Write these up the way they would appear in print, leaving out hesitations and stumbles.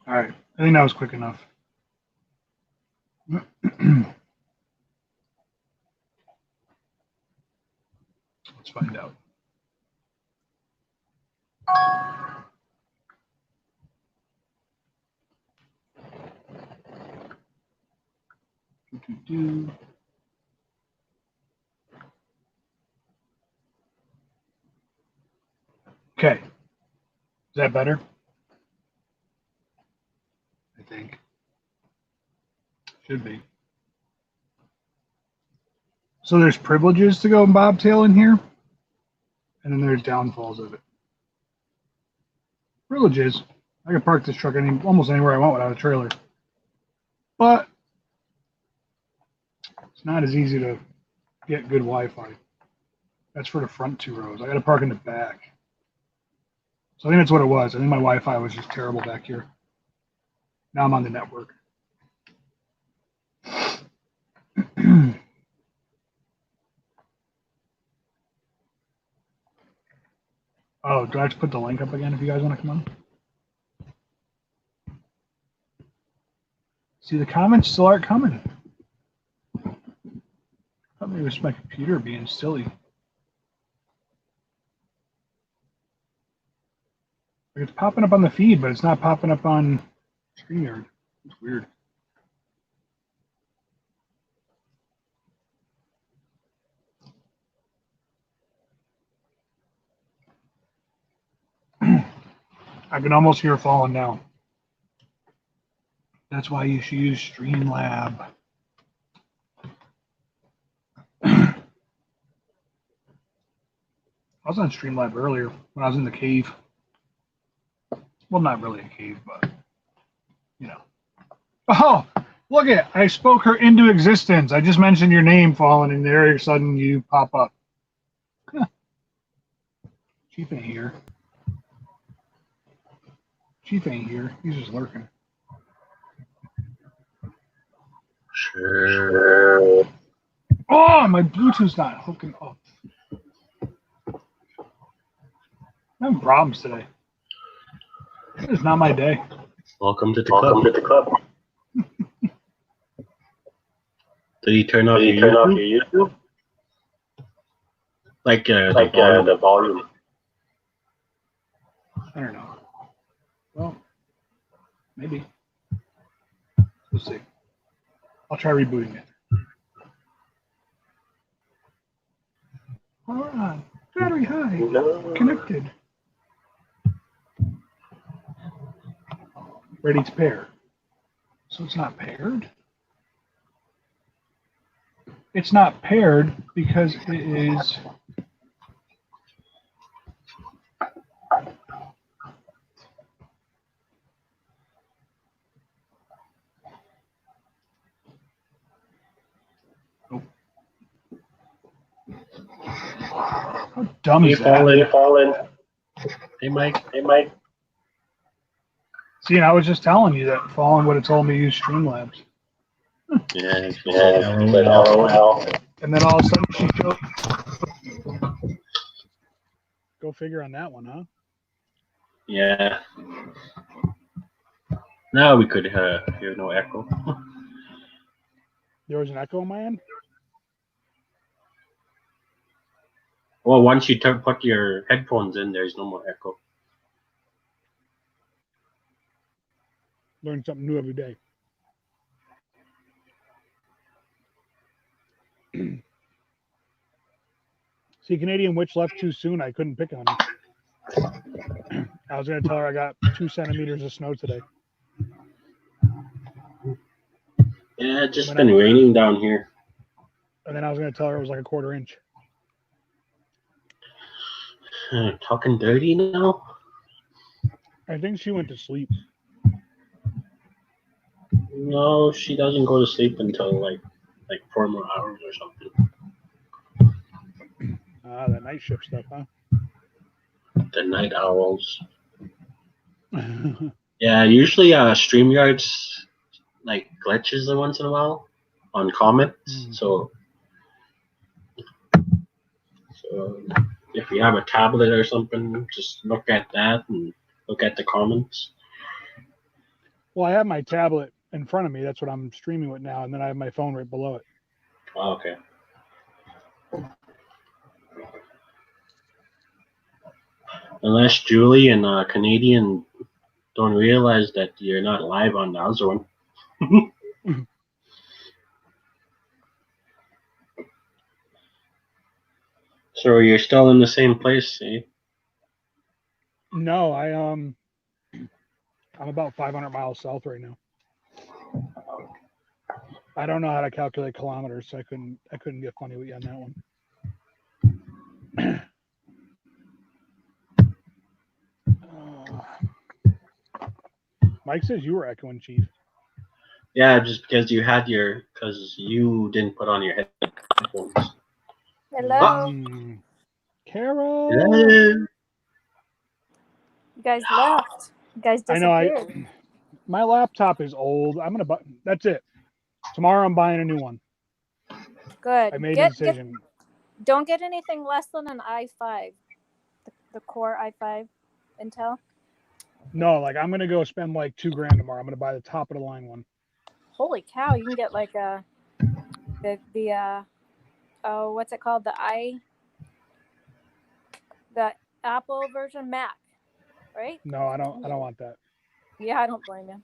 All right. I think that was quick enough. Let's find out. Okay. Is that better? I think. Should be. So there's privileges to go bobtail in here, and then there's downfalls of it. Privileges. I can park this truck almost anywhere I want without a trailer. But it's not as easy to get good Wi-Fi. That's for the front 2 rows. I got to park in the back. So I think that's what it was. I think my Wi-Fi was just terrible back here. Now I'm on the network. Oh, do I have to put the link up again if you guys want to come on? See, the comments still aren't coming. I thought maybe it was my computer being silly. It's popping up on the feed, but it's not popping up on StreamYard. It's weird. I can almost hear it falling down. That's why you should use Streamlab. I was on Streamlab earlier when I was in the cave. Well, not really a cave, but, you know. Oh, look at it. I spoke her into existence. I just mentioned your name, Fallen, and there all of a sudden you pop up. Chief ain't here. Chief ain't here. He's just lurking. Sure. Oh, my Bluetooth's not hooking up. I'm having problems today. It's not my day. Welcome to the club. Did you turn off your YouTube? Like the volume. I don't know. Well, maybe. We'll see. I'll try rebooting it. All right. Battery high. No. Connected. Ready to pair. So it's not paired? It's not paired because it is... Nope. How dumb is that? Fallen. Hey, Mike. See, I was just telling you that Fallen would have told me to use Streamlabs. Yeah, LOL. And then all of a sudden she showed... Go figure on that one, huh? Yeah. Now we could hear no echo. There was an echo on my end? Well, once you put your headphones in, there's no more echo. Learn something new every day. See, Canadian Witch left too soon. I couldn't pick on her. I was going to tell her I got 2 centimeters of snow today. Yeah, it's just been raining down here. And then I was going to tell her it was like a 1/4 inch. Talking dirty now? I think she went to sleep. No, she doesn't go to sleep until like 4 more hours or something. That night shift stuff, huh? The night owls. Yeah, usually StreamYard's like glitches once in a while on comments. So if you have a tablet or something, just look at that and look at the comments. Well, I have my tablet in front of me. That's what I'm streaming with now, and then I have my phone right below it. Oh, okay. Unless Julie and Canadian don't realize that you're not live on the other one. So you're still in the same place, eh? No, I'm about 500 miles south right now. I don't know how to calculate kilometers, so I couldn't get funny with you on that one. Mike says you were echoing, Chief. Yeah, just because you didn't put on your headphones. Hello. Carol. Hello. You guys left. You guys I know. disappeared. My laptop is old. I'm gonna buy. That's it. Tomorrow I'm buying a new one. Good. I made a decision. Don't get anything less than an i5. The Core i5 Intel. No, like I'm gonna go spend like $2,000 tomorrow. I'm gonna buy the top of the line one. Holy cow! You can get like what's it called? The Apple version Mac, right? No, I don't want that. Yeah, I don't blame you.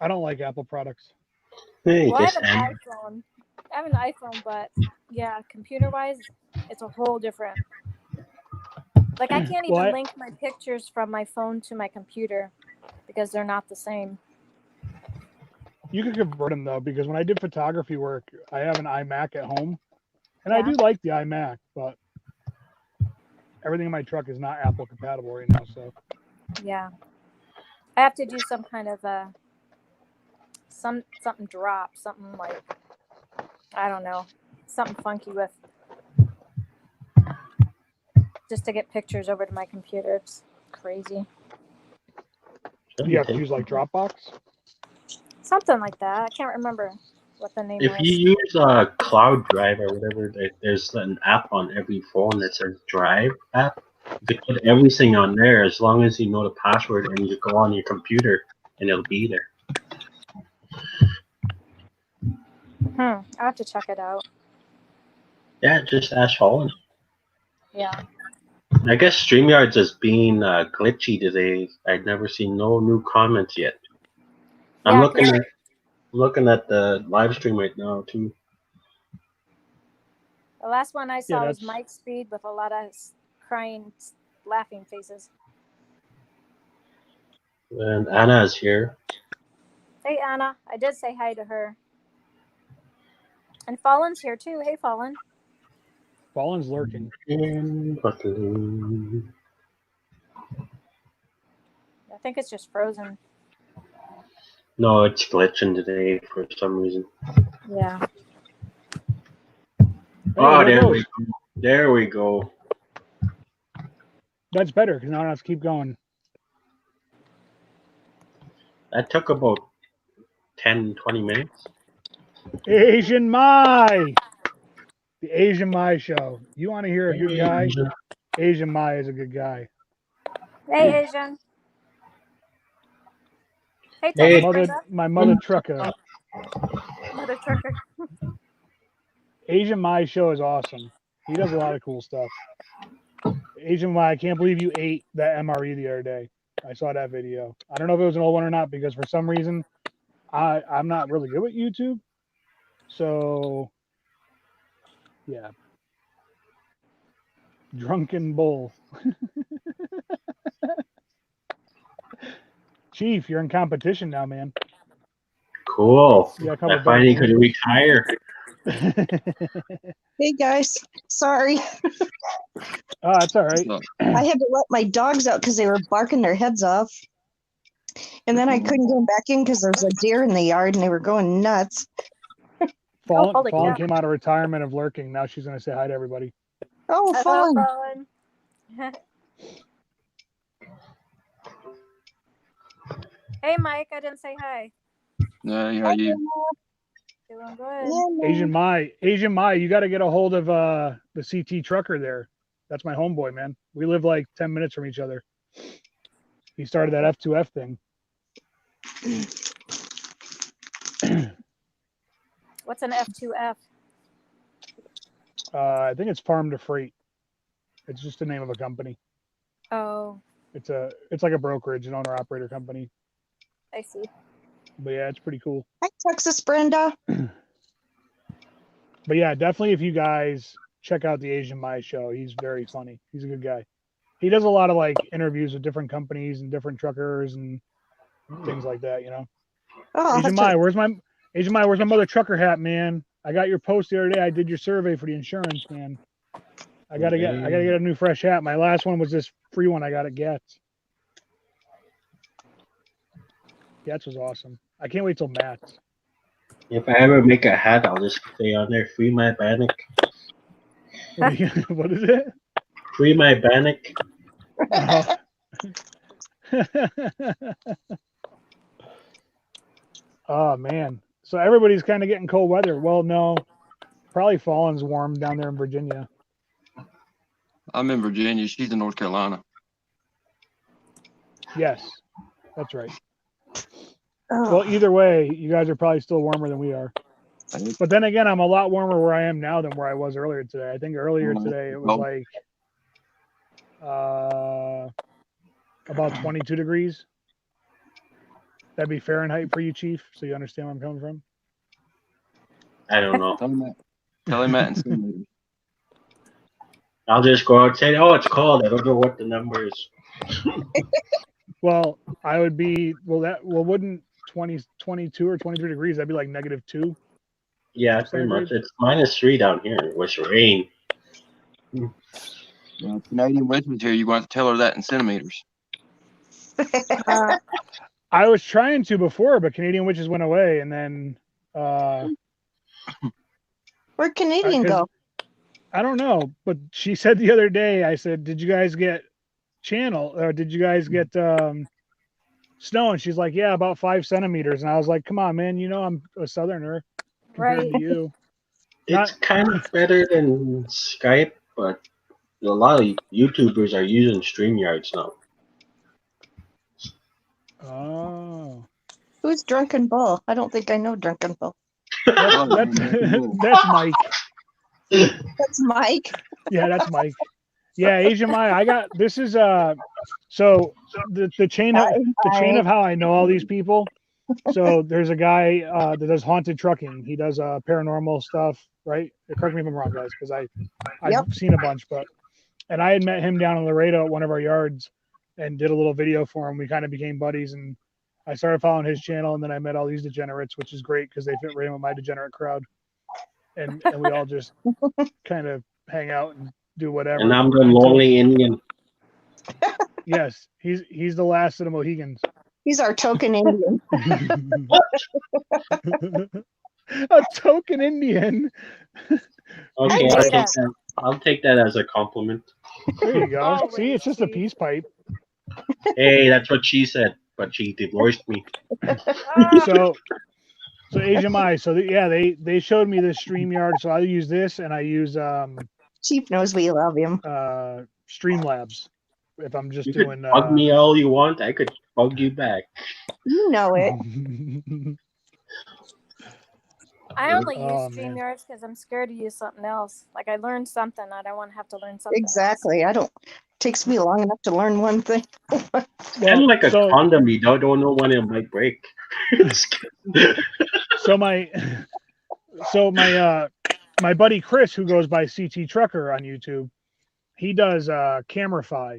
I don't like Apple products. Hey, Well, I have an iPhone, but yeah, computer-wise, it's a whole different. Like I can't even link my pictures from my phone to my computer because they're not the same. You could convert them though, because when I did photography work, I have an iMac at home, and I do like the iMac, but everything in my truck is not Apple compatible right now. So yeah, I have to do some kind of something drop, something like I don't know, something funky with just to get pictures over to my computer. It's crazy. You have to use like Dropbox? Something like that. I can't remember what the name If was. you use Cloud Drive or whatever, there's an app on every phone that says Drive app. You can put everything on there as long as you know the password and you go on your computer and it'll be there. I have to check it out. Yeah, just ask Holland. Yeah. I guess StreamYards is being glitchy today. I've never seen no new comments yet. I'm looking at the live stream right now too. The last one I saw was Mike's feed with a lot of crying, laughing faces. And Anna's here. Hey, Anna. I did say hi to her. And Fallen's here too. Hey, Fallen. Fallen's lurking. I think it's just frozen. No, it's glitching today for some reason. Yeah. Oh, there we go. That's better because now I don't have to keep going. That took about 10, 20 minutes. Asian Mai! The Asian Mai show. You want to hear a good guy? Asian Mai is a good guy. Hey, Asian. Hey, my mother trucker. Mother trucker. Asian Mai show is awesome. He does a lot of cool stuff. Asian Mai, I can't believe you ate that MRE the other day. I saw that video. I don't know if it was an old one or not because for some reason I'm not really good with YouTube. So yeah. Drunken bull. Chief, you're in competition now, man. Cool. I finally could retire. Hey guys, sorry. Oh, that's all right. I had to let my dogs out because they were barking their heads off. And then I couldn't get them back in because there was a deer in the yard and they were going nuts. Fallen came out of retirement of lurking. Now she's going to say hi to everybody. Oh, fun. Hey, Mike, I didn't say hi. How you? Doing good. Asian Mai, you got to get a hold of the CT trucker there. That's my homeboy, man. We live like 10 minutes from each other. He started that F2F thing. What's an F2F? I think it's Farm to Freight. It's just the name of a company. Oh, It's like a brokerage, an owner operator company. I see. But yeah, it's pretty cool. Hi, Texas Brenda. But yeah, definitely if you guys check out the Asian Mai show, he's very funny. He's a good guy. He does a lot of like interviews with different companies and different truckers and things like that, you know. Oh, Asian Mai, where's my mother trucker hat, man? I got your post the other day. I did your survey for the insurance, man. I gotta get a new fresh hat. My last one was this free one I got at Gats. Gats was awesome. I can't wait till Matt's. If I ever make a hat, I'll just say on there, free my Bannock. What is it? Free my Bannock. Oh man. So everybody's kind of getting cold weather. Well, no. Probably falling's warm down there in Virginia. I'm in Virginia. She's in North Carolina. Yes. That's right. Oh, Well, either way, you guys are probably still warmer than we are. But then again, I'm a lot warmer where I am now than where I was earlier today. I think earlier today it was like about 22 degrees. That'd be Fahrenheit for you, Chief, so you understand where I'm coming from. I don't know. Tell him that and send me. I'll just go out and say, oh, it's cold. I don't know what the number is. Well, I would be wouldn't 22 or 23 degrees, that'd be like -2. Yeah, pretty much. It's -3 down here. It was rain. Well, Canadian Wisdom's here. You're going to have to tell her that in centimeters. I was trying to before, but Canadian Witches went away, and then where'd Canadian go? I don't know, but she said the other day, I said, did you guys get channel, or did you guys get snow? And she's like, yeah, about 5 centimeters. And I was like, come on, man, you know I'm a southerner compared Right. to you. It's kind of better than Skype, but a lot of YouTubers are using StreamYards now. Oh. Who's Drunken Bull? I don't think I know Drunken Bull. That's Mike. That's Mike. Yeah, that's Mike. Yeah, Asian Mai. I got this is so the chain of how I know all these people. So there's a guy that does haunted trucking. He does paranormal stuff, right? Correct me if I'm wrong, guys, because I've seen a bunch, and I had met him down in Laredo at one of our yards and did a little video for him. We kind of became buddies, and I started following his channel, and then I met all these degenerates, which is great because they fit right in with my degenerate crowd. And we all just kind of hang out and do whatever. And I'm the lonely Indian. Yes, he's the last of the Mohegans. He's our token Indian. A token Indian. Okay, I I'll take that as a compliment. There you go. Always, See, it's just a Chief. peace pipe. Hey, that's what she said, but she divorced me. So Asian Mai. So they showed me this StreamYard. So I use this, and I use Chief knows we love him. Streamlabs. If I'm just You doing could bug me all you want, I could bug you back. You know it. I only use Oh, man. StreamYards because I'm scared to use something else. Like I learned something, I don't want to have to learn something. Exactly. Takes me long enough to learn one thing. Kind of like a condom, you don't know when it might break. So my buddy Chris, who goes by CT Trucker on YouTube, he does Camerify.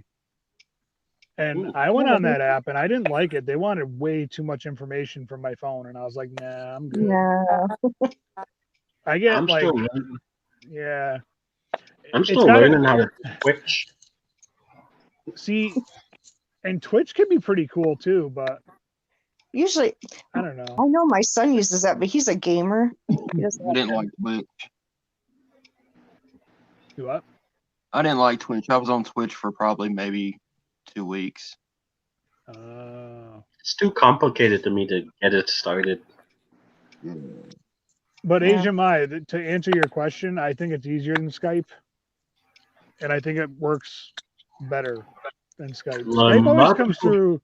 And Ooh. I went on that app and I didn't like it. They wanted way too much information from my phone, and I was like, nah, I'm good. No. I get I'm like, still learning. yeah. I'm It's still gotta- learning how to Twitch. See, and Twitch can be pretty cool too, but Usually, I don't know. I know my son uses that, but he's a gamer. He doesn't I didn't like Twitch. Do what? I didn't like Twitch. I was on Twitch for probably maybe 2 weeks. It's too complicated to me to get it started. But Yeah. Asian Mai, to answer your question, I think it's easier than Skype, and I think it works better than Skype. Well, Skype always lot comes people- through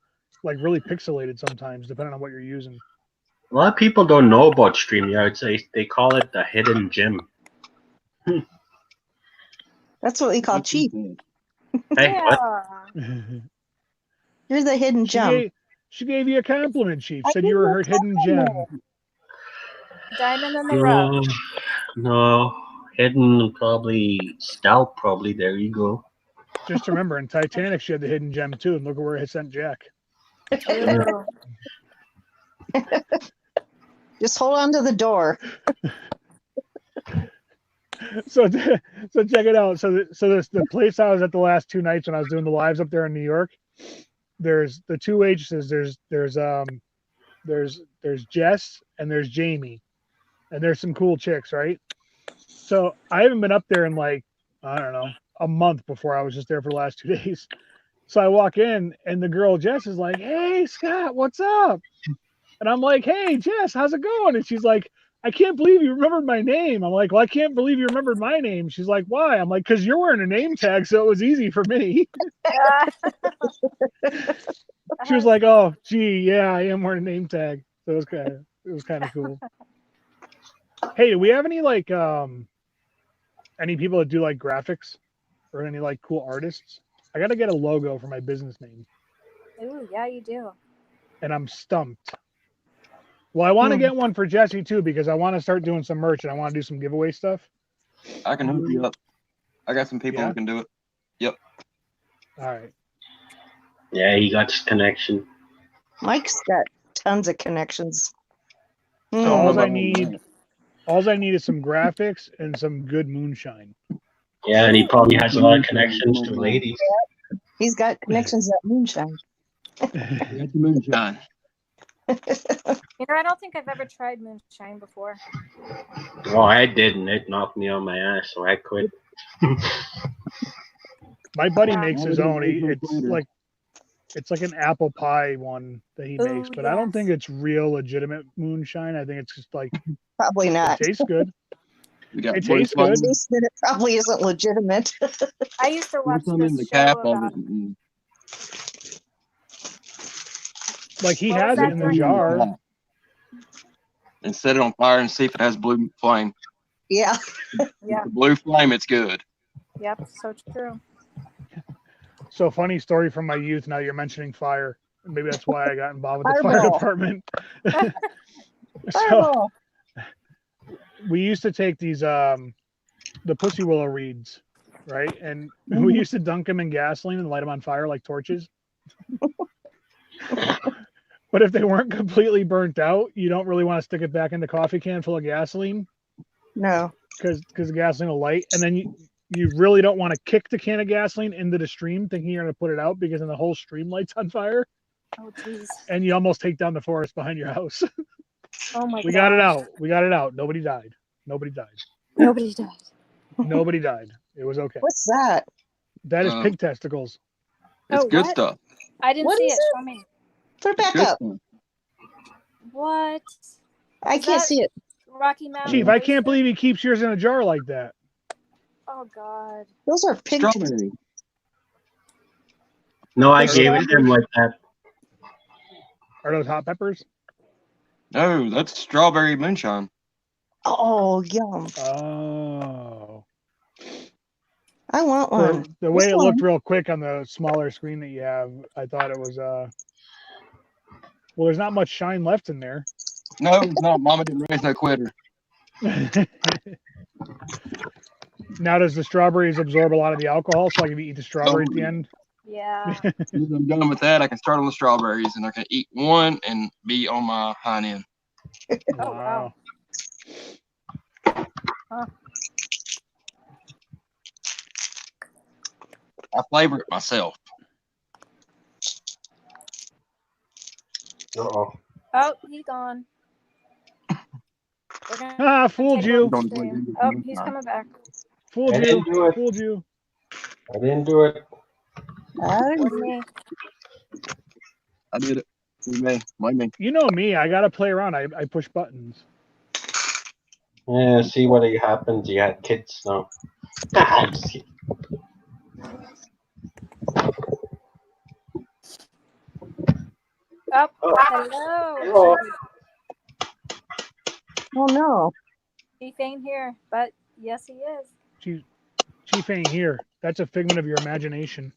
like really pixelated sometimes, depending on what you're using. A lot of people don't know about StreamYard. They call it the hidden gem. That's what we call cheap. Hey, what? Yeah. You're the hidden gem. She gave you a compliment, Chief. Said you were her hidden gem. Diamond in the rough. No, hidden probably scalp. Probably there you go. Just remember, in Titanic, she had the hidden gem too, and look at where it sent Jack. Ooh. Just hold on to the door. So check it out. So the place I was at the last 2 nights when I was doing the lives up there in New York. There's the 2 waitresses. There's Jess and there's Jamie, and there's some cool chicks, right? So I haven't been up there in like, I don't know, a month before I was just there for the last 2 days. So I walk in and the girl Jess is like, "Hey Scott, what's up?" And I'm like, "Hey Jess, how's it going?" And she's like, "I can't believe you remembered my name." I'm like, "Well, I can't believe you remembered my name." She's like, "Why?" I'm like, "Because you're wearing a name tag, so it was easy for me." She was like, "Oh, gee, yeah, I am wearing a name tag." So it was kind of cool. Hey, do we have any like any people that do like graphics or any like cool artists? I got to get a logo for my business name. Ooh, yeah, you do. And I'm stumped. Well, I want to get one for Jesse too because I want to start doing some merch and I want to do some giveaway stuff. I can hook you up. I got some people Yeah? who can do it. Yep. All right. Yeah, he got his connection. Mike's got tons of connections. So Mm. all I need is some graphics and some good moonshine. Yeah, and he probably has a lot of connections to ladies. He's got connections at moonshine. Got the moonshine. You know, I don't think I've ever tried moonshine before. Well, I didn't. It knocked me on my ass, so I quit. My buddy Yeah. makes his own. It's like an apple pie one that he Ooh, makes, but I don't yes. think it's real legitimate moonshine. I think it's just like Probably it not. tastes good. We got It tastes blue good. flame. It probably isn't legitimate. I used to watch Put some in this the show cap of about. it. And Like he What was has it that in the drink? jar. and set it on fire and see if it has blue flame. Yeah. Yeah. The blue flame, it's good. Yep. So true. So funny story from my youth. Now you're mentioning fire. Maybe that's why I got involved with the fire Fireball. department. So Fireball. we used to take these the pussy willow reeds, right? And we used to dunk them in gasoline and light them on fire like torches. But if they weren't completely burnt out, you don't really want to stick it back in the coffee can full of gasoline No. because the gasoline will light. And then you really don't want to kick the can of gasoline into the stream thinking you're going to put it out because then the whole stream lights on fire Oh, jeez. and you almost take down the forest behind your house. Oh my god. We got it out. We got it out. Nobody died. Nobody died. Nobody died. Nobody died. It was okay. What's that? That is pig testicles. It's Oh, good what? stuff. I didn't What see is it. it? Show me. Put it It's back good up. stuff. What? I Is can't that- see it. Rocky Mountain. Chief, I oyster? can't believe he keeps yours in a jar like that. Oh god. Those are pig. Strawberry. No, I Are gave those- it to him like that. Are those hot peppers? No, that's strawberry moonshine. Oh, yum. Oh. I want one. The way This it looked one. real quick on the smaller screen that you have, I thought it was well, there's not much shine left in there. No, it's not. Mama didn't raise no quitter. Now does the strawberries absorb a lot of the alcohol so I can eat the strawberry at the end? Yeah. As soon as I'm done with that, I can start on the strawberries, and I can eat one and be on my hind end. Oh wow. I flavor it myself. Uh-oh. Oh, he's gone. We're gonna Ah, fooled take you. over the stream. Oh, he's coming back. Fooled I you. didn't do it. Fooled you. I didn't do it. With me. I did it. Me. You know me. I got to play around. I push buttons. Yeah, see what happens. You had kids now. I'm just kidding. Oh, Oh. hello. Hello. Oh no. Chief ain't here, but yes, he is. Chief ain't here. That's a figment of your imagination.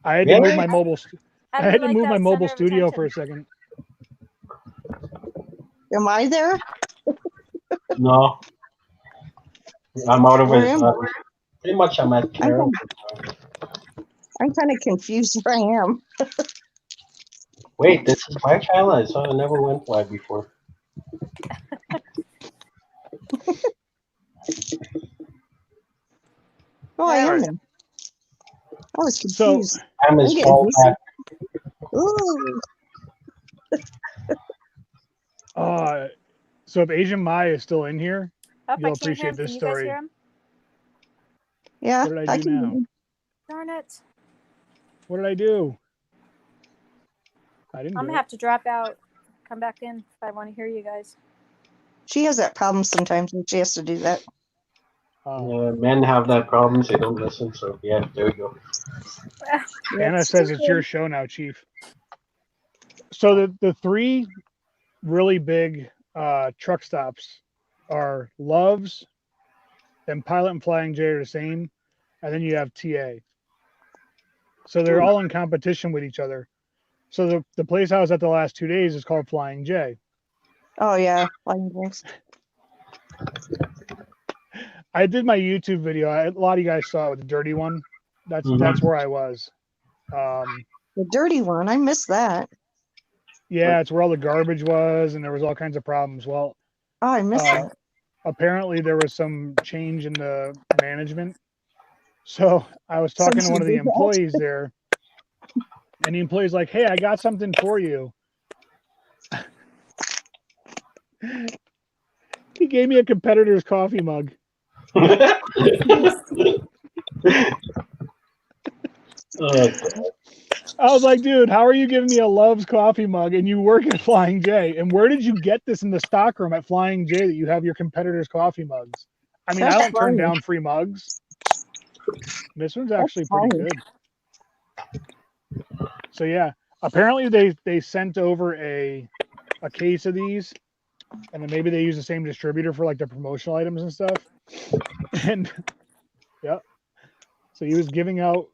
I had to Really? move my mobile. I had to like move my that mobile center of studio for a attention. second. Am I there? No. I'm out of Where his. am I? Pretty much I'm at Carol. I'm kind of confused where I am. Wait, this is my channel? I saw I never went live before. Oh, I am Alright. there. I was So confused. I'm his I'm getting fallback. Ooh. so if Asian Mai is still in here, Oh, you'll I can't hear appreciate him. this Can you guys story. hear him? Yeah, What did I do can. now? Darn it. What did I do? I didn't I'm do gonna it. have to drop out, come back in if I want to hear you guys. She has that problem sometimes when she has to do that. Men have that problem, so they don't listen. So yeah, there we go. Anna says it's your show now, Chief. So the three really big truck stops are Love's, then Pilot and Flying J are the same, and then you have TA. So they're all in competition with each other. So the place I was at the last 2 days is called Flying J. Oh yeah, flying drinks. I did my YouTube video. A lot of you guys saw it with the dirty one. That's where I was. The dirty one. I missed that. Yeah, it's where all the garbage was, and there was all kinds of problems. Well, Oh, I missed that. apparently there was some change in the management. So I was talking to one of the employees there, and the employee's like, "Hey, I got something for you." He gave me a competitor's coffee mug. I was like, dude, how are you giving me a Love's coffee mug and you work at Flying J? And where did you get this in the stockroom at Flying J that you have your competitors' coffee mugs? I mean, I don't turn down free mugs. This one's actually pretty good. So yeah, apparently they sent over a case of these, and then maybe they use the same distributor for like the promotional items and stuff. And yeah, so he was giving out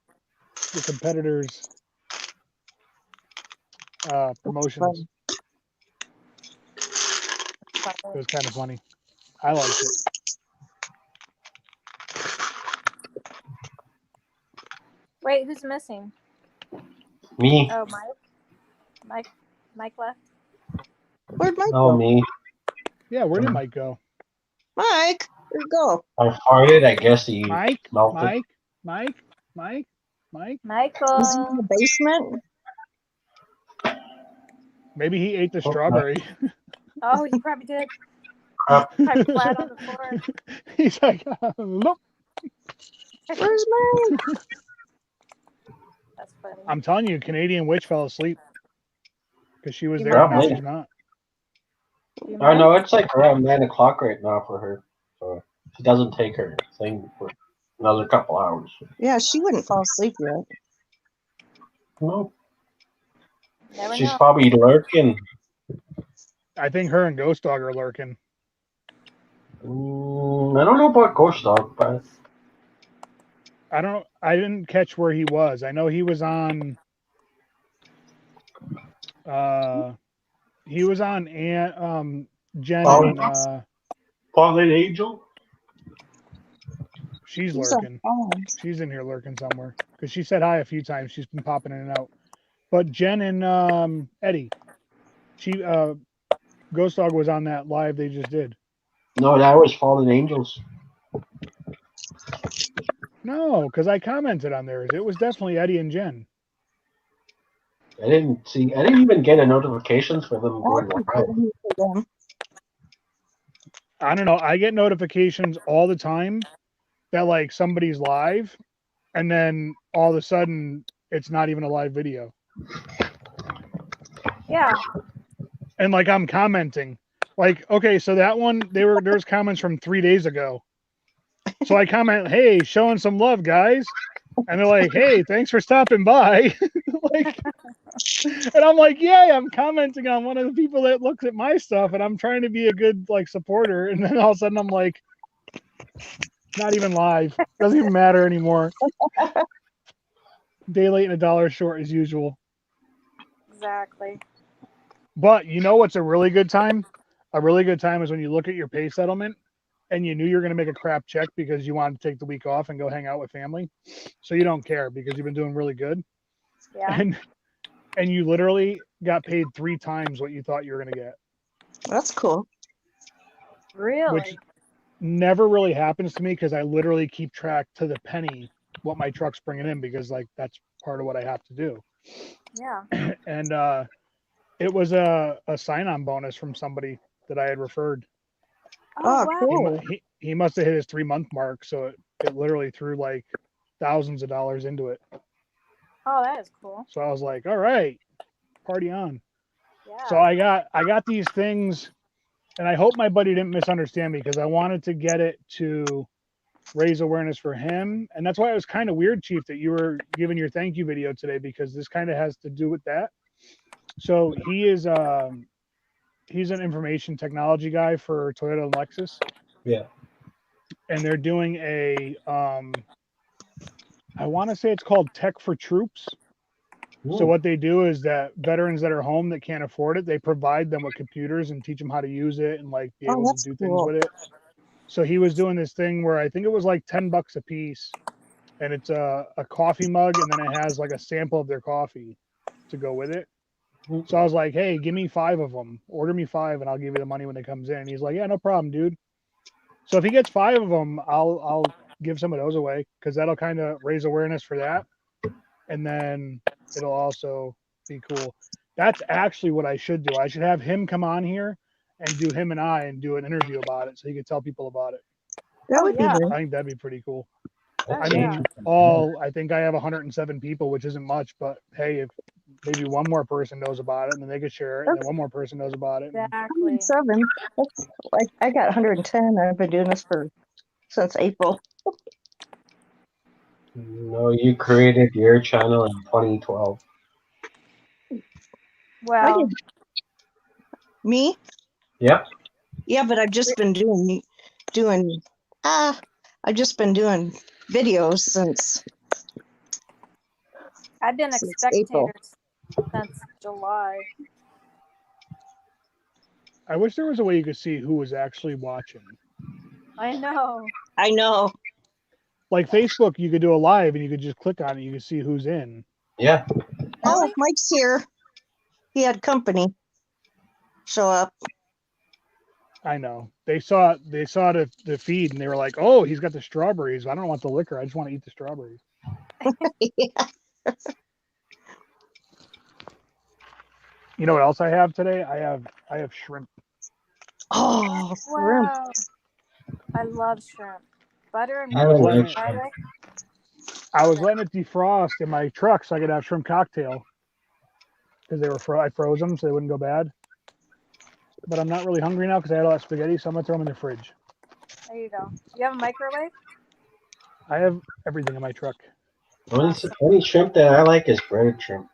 the competitors' promotions. It was kind of funny. I liked it. Wait, who's missing? Me. Oh, Mike left. Where'd Mike Oh, go? me. Yeah, where did Mike go? Mike, where'd he go? I farted. I guess he Mike. melted. Mike. Michael. Is he in the basement? Maybe he ate the strawberry. Oh, he probably did. Crap. Probably flat on the floor. He's like, look. Where's Mike? That's funny. I'm telling you, Canadian Witch fell asleep because she was You there might and have she's not. You I might. know it's like around 9 o'clock right now for her, so she doesn't take her thing for another couple hours. Yeah, she wouldn't fall asleep yet. No, Never she's know. probably lurking. I think her and Ghost Dog are lurking. I don't know about Ghost Dog, but I didn't catch where he was. I know he was on Jen and Fallen Angel. she's He's on lurking. phone. She's in here lurking somewhere because she said hi a few times. She's been popping in and out. But Jen and Eddie, Ghost Dog was on that live they just did. No, that was Fallen Angels. No, because I commented on theirs. It was definitely Eddie and Jen. I didn't even get a notifications for them going live. I don't know. I get notifications all the time that like somebody's live, and then all of a sudden it's not even a live video. Yeah. And like I'm commenting, like, okay, so that one there's comments from 3 days ago. So I comment, hey, showing some love, guys. And they're like, hey, thanks for stopping by. Like, And I'm like, yeah, I'm commenting on one of the people that looks at my stuff, and I'm trying to be a good like supporter. And then all of a sudden, I'm like, not even live. Doesn't even matter anymore. Day late and a dollar short as usual. Exactly. But you know what's a really good time? A really good time is when you look at your pay settlement and you knew you were going to make a crap check because you wanted to take the week off and go hang out with family. So you don't care because you've been doing really good. Yeah. And you literally got paid 3 times what you thought you were going to get. That's cool. Really? Which never really happens to me because I literally keep track to the penny what my truck's bringing in because like that's part of what I have to do. Yeah. And it was a sign-on bonus from somebody that I had referred. Oh, wow. cool. He must have hit his 3-month mark, so it literally threw like thousands of dollars into it. Oh, that is cool. So I was like, all right, party on. Yeah. So I got these things, and I hope my buddy didn't misunderstand me because I wanted to get it to raise awareness for him. And that's why it was kind of weird, Chief, that you were giving your thank you video today because this kind of has to do with that. So he is he's an information technology guy for Toyota and Lexus. Yeah. And they're doing a I want to say it's called Tech for Troops. So what they do is that veterans that are home that can't afford it, they provide them with computers and teach them how to use it and like be able to do things with it. So he was doing this thing where I think it was like $10 a piece, and it's a coffee mug, and then it has like a sample of their coffee to go with it. So I was like, hey, give me 5 of them. Order me 5, and I'll give you the money when it comes in. And he's like, yeah, no problem, dude. So if he gets 5 of them, I'll give some of those away because that'll kind of raise awareness for that, and then it'll also be cool. That's actually what I should do. I should have him come on here and do him and I and do an interview about it so he could tell people about it. That would be yeah. good. I think that'd be pretty cool. Oh, I yeah. mean, I think I have 107 people, which isn't much, but hey, if maybe one more person knows about it, and then they could share it, and then one more person knows about it. Exactly. 107. That's like I got 110. I've been doing this since April. No, you created your channel in 2012. Well, Me? Yep. Yeah, but I've just been doing I've just been doing videos since I've been a Since spectator April. since July. I wish there was a way you could see who was actually watching. I know. I know. Like Facebook, you could do a live and you could just click on it. You could see who's in. Yeah. Oh, Mike's here. He had company show up. I know. They saw the feed and they were like, "Oh, he's got the strawberries. I don't want the liquor. I just want to eat the strawberries." Yeah. You know what else I have today? I have shrimp. Oh, shrimp. Wow. I love shrimp. Butter and I like garlic. shrimp. I was letting it defrost in my truck so I could have shrimp cocktail because they were I froze them so they wouldn't go bad. But I'm not really hungry now because I had all that spaghetti, so I'm gonna throw them in the fridge. There you go. You have a microwave? I have everything in my truck. The only shrimp that I like is breaded shrimp.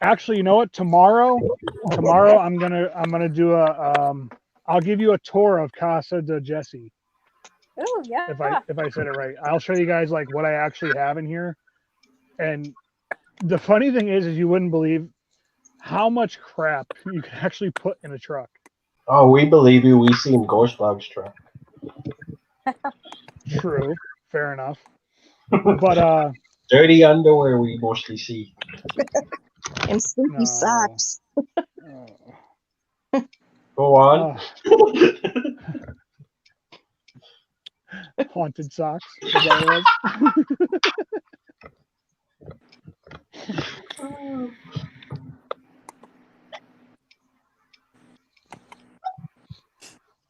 Actually, you know what? Tomorrow I'm gonna do I'll give you a tour of Casa de Jesse. Oh yeah. If I said it right. I'll show you guys like what I actually have in here. And the funny thing is you wouldn't believe how much crap you can actually put in a truck. Oh, we believe you. We see in Ghost Dog's truck. True. Fair enough. But Dirty underwear we mostly see. And stinky No. socks. Go on. Haunted socks. Is that what it was?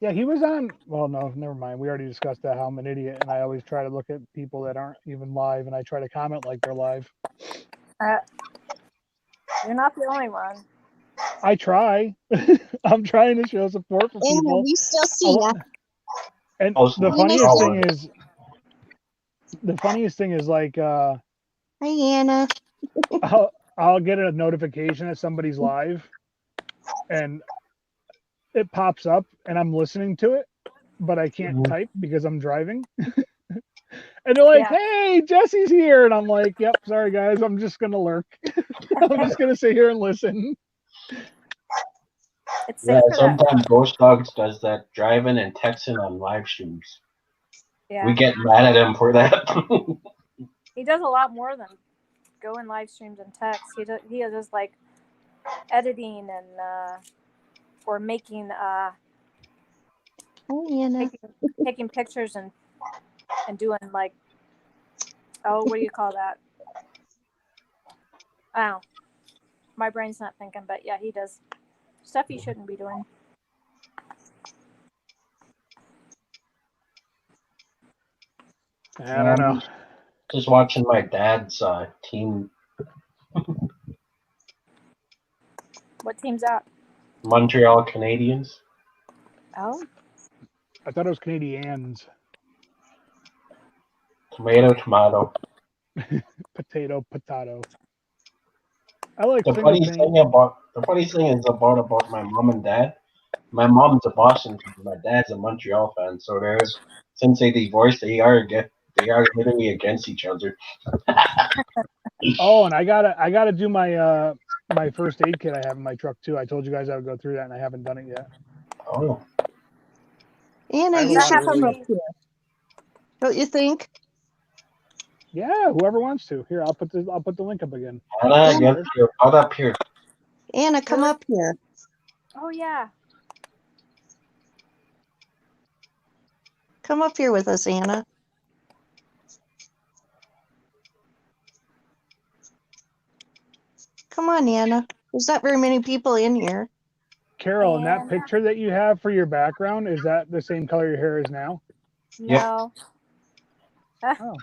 Yeah, he was on. Well, no, never mind. We already discussed that. How I'm an idiot, and I always try to look at people that aren't even live, and I try to comment like they're live. You're not the only one. I try. I'm trying to show support for And people. we still see ya. And Oh, the we funniest thing is like Hi, Anna. I'll get a notification that somebody's live, and it pops up, and I'm listening to it, but I can't type because I'm driving. And they're like, Yeah. "Hey, Jesse's here," and I'm like, "Yep, sorry guys, I'm just gonna lurk. I'm just gonna sit here and listen." It's Yeah, safe for that. sometimes Ghost Dogs does that driving and texting on live streams. Yeah. We get mad at him for that. He does a lot more than go in live streams and text. He does like editing and or making taking pictures and doing like, oh, what do you call that? I don't know. My brain's not thinking, but yeah, he does stuff he shouldn't be doing. I don't know. Just watching my dad's team. What team's that? Montreal Canadiens. Oh, I thought it was Canadians. Tomato. Potato. I like The funny thing is about my mom and dad. My mom's a Boston fan, my dad's a Montreal fan. So since they divorced, they are literally against each other. Oh, and I gotta do my my first aid kit I have in my truck too. I told you guys I would go through that, and I haven't done it yet. Oh. Anna, I you should have come a- up here. Don't you think? Yeah, whoever wants to. Here, I'll put the link up again. Anna, get up here. Anna, come Really? up here. oh yeah. Come up here with us, Anna. Come on, Anna. There's not very many people in here. Carol, in that And- picture that you have for your background, is that the same color your hair is now? No. Oh,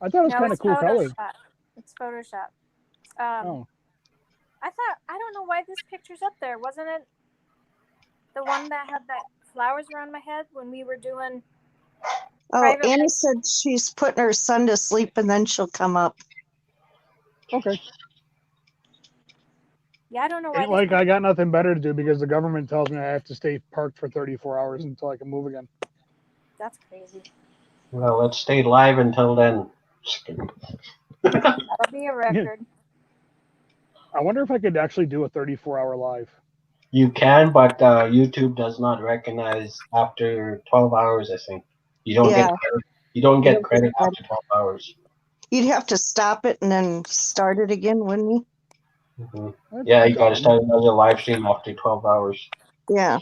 I thought it was No, kind of it's cool color. Photoshop. It's Photoshop. Oh, I don't know why this picture's up there. Wasn't it the one that had that flowers around my head when we were doing? Oh, Private Anna link. said she's putting her son to sleep and then she'll come up. okay. Yeah, I don't know why. Ain't like I got nothing better to do because the government tells me I have to stay parked for 34 hours until I can move again. That's crazy. Well, let's stay live until then. Just kidding. That'll be a record. I wonder if I could actually do a 34-hour live. You can, but YouTube does not recognize after 12 hours. I think you don't Yeah. get credit. You don't get credit after 12 hours. You'd have to stop it and then start it again, wouldn't you? Mhm. That's Yeah, you got to dumb. start another live stream after 12 hours. Yeah.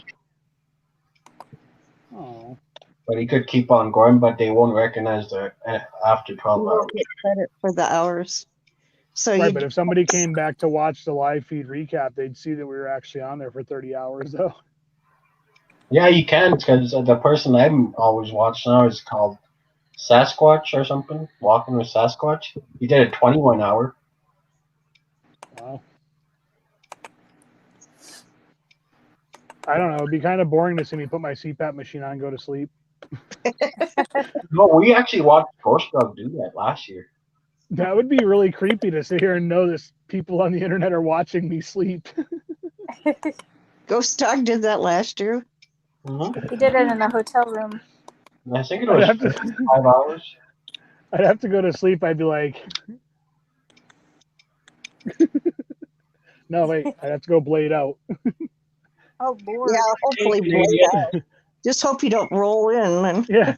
Oh, But he could keep on going, but they won't recognize the after You 12 hours. won't get credit for the hours. So right. you But if somebody came back to watch the live feed recap, they'd see that we were actually on there for 30 hours, though. Yeah, you can, because the person I'm always watching now is called Sasquatch or something. Walking with Sasquatch. He did a 21 hour. Wow. I don't know. It'd be kind of boring to see me put my CPAP machine on and go to sleep. No, we actually watched Ghost Dog do that last year. That would be really creepy to sit here and know this people on the internet are watching me sleep. Ghost Dog did that last year. Mm-hmm. He did it in a hotel room. I think it was I'd have to- 5 hours. I'd have to go to sleep. I'd be like, no, wait, I'd have to go blade out. Oh, Lord. Yeah, hopefully. Hey, Blade Canadian. out. Just hope you don't roll in. And Yeah.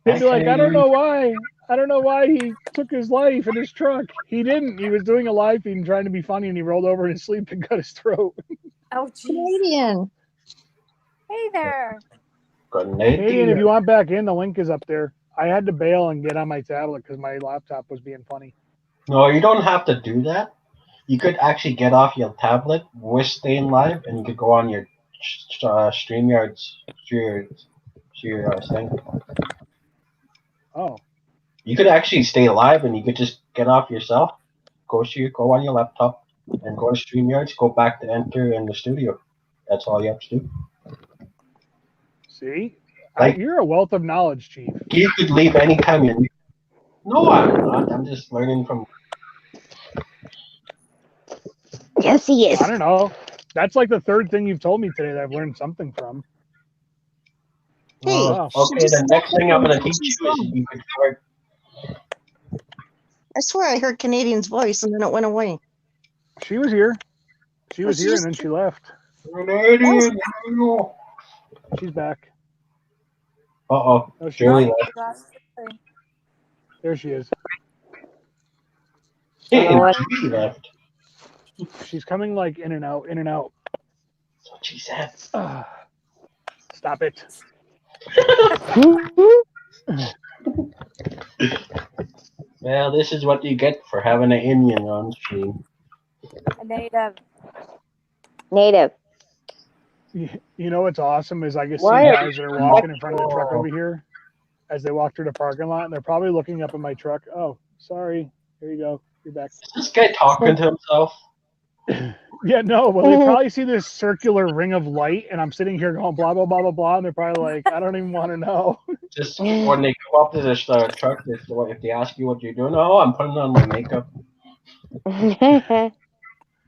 He'd be like, I don't Canadian. know why. I don't know why he took his life in his truck. He didn't. He was doing a live feed and trying to be funny, and he rolled over in his sleep and cut his throat. Oh, jeez. Canadian. Hey there. Hey, and if you want back in, the link is up there. I had to bail and get on my tablet because my laptop was being funny. No, you don't have to do that. You could actually get off your tablet with staying live, and you could go on your StreamYards to your thing. Oh, You could actually stay live, and you could just get off yourself, go on your laptop, and go to StreamYards, go back to enter in the studio. That's all you have to do. see? Like- You're a wealth of knowledge, Chief. You could leave anytime you. No, I'm not. I'm just learning from. Yes, he is. I don't know. That's like the third thing you've told me today that I've learned something from. Hey, Oh. Okay, the next thing I'm going to teach you is you can fart. I swear I heard Canadian's voice and then it went away. She was here. She was she here just- and then she left. Uh-oh, She's back. Julie Oh, left. there she is. what? Julie left. She's coming like in and out, in and out. That's what she said. Stop it. Well, this is what you get for having an Indian on stream. A native. Native. You know what's awesome is I can see Why are guys that are walking in front of the truck over here as they walk through the parking lot, and they're probably looking up at my truck. Oh, sorry. Here you go. You're back. Is this guy talking to himself? Yeah, no. Well, they probably see this circular ring of light, and I'm sitting here going blah blah blah blah blah, and they're probably like, I don't even want to know. Just when they come up to this truck, if they ask you what you're doing, oh, I'm putting on my makeup.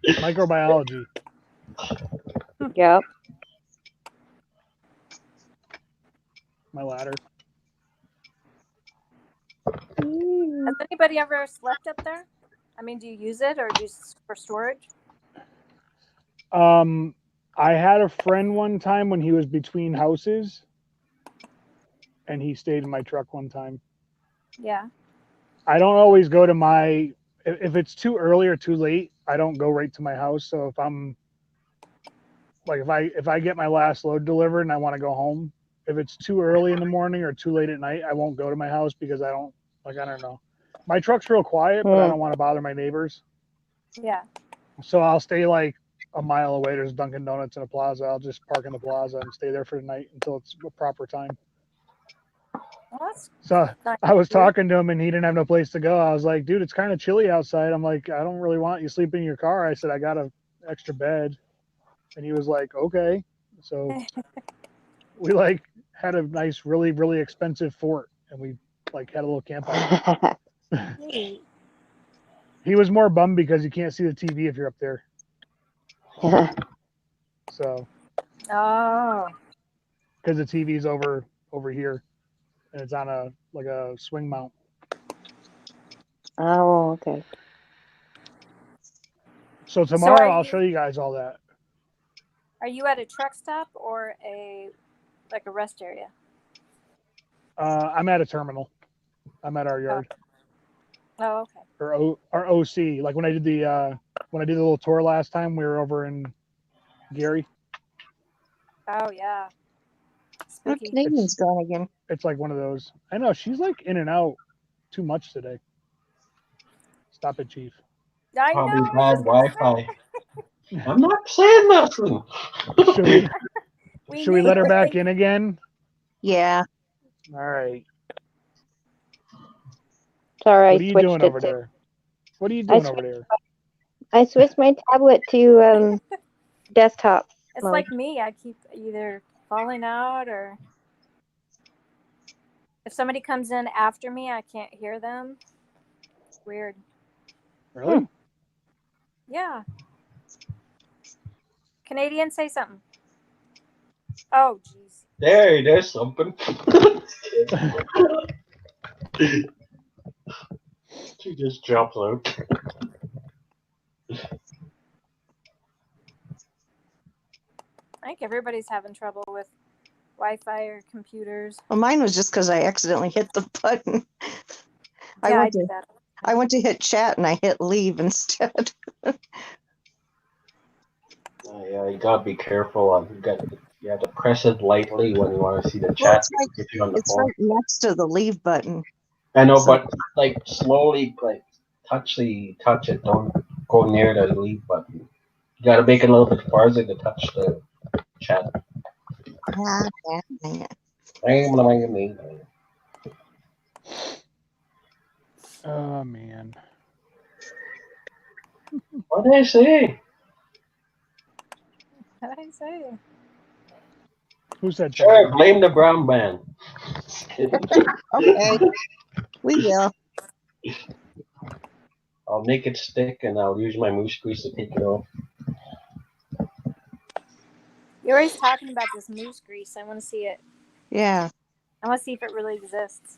Microbiology. Yep. My ladder. Has anybody ever slept up there? I mean, do you use it or just for storage? I had a friend one time when he was between houses, and he stayed in my truck one time. Yeah. I don't always go to my, if it's too early or too late, I don't go right to my house. So if I'm like, if I get my last load delivered and I want to go home, if it's too early in the morning or too late at night, I won't go to my house because I don't know. My truck's real quiet, but I don't want to bother my neighbors. Yeah. So I'll stay like a mile away. There's Dunkin' Donuts in a plaza. I'll just park in the plaza and stay there for the night until it's a proper time. Well, that's So nice. I was talking to him and he didn't have no place to go. I was like, dude, it's kind of chilly outside. I'm like, I don't really want you sleeping in your car. I said, I got an extra bed. And he was like, okay. So we like had a nice, really, really expensive fort. And we like had a little camp out. Neat. He was more bummed because you can't see the TV if you're up there. So, Oh. because the TV's over here and it's on a swing mount. Oh, okay. So tomorrow are I'll you- show you guys all that. Are you at a truck stop or a rest area? I'm at a terminal. I'm at our yard. Oh, okay. Or our OC. Like when I did the little tour last time, we were over in Gary. Oh, yeah. Oh, Spooky. Canadian's gone again. It's like one of those. I know she's like in and out too much today. Stop it, Chief. I Probably know. bad Wi-Fi. I'm not saying nothing. Should we let her back in again? Yeah. All right. Sorry, What are you doing over there? What are you doing over there? I switched my tablet to desktop. It's mode. like me. I keep either falling out or if somebody comes in after me, I can't hear them. It's weird. Really? Yeah. Canadian, say something. Oh, jeez. There's something. She just dropped out. I think everybody's having trouble with Wi-Fi or computers. Well, mine was just because I accidentally hit the button. Yeah, I went do to that. I went to hit chat and I hit leave instead. Yeah, you gotta be careful. You have to press it lightly when you want to see the Well, chat. it's right, If you're on the it's phone. right next to the leave button. I know, so- but like slowly, like touch it. Don't go near the leave button. You gotta make it a little bit farther to touch the chat. Ah, man. Oh man. What did I say? What did I say? Who said Sure, blame the brown man. Just kidding. Okay. We will. I'll make it stick and I'll use my moose grease to take it off. You're always talking about this moose grease. I want to see it. Yeah. I want to see if it really exists.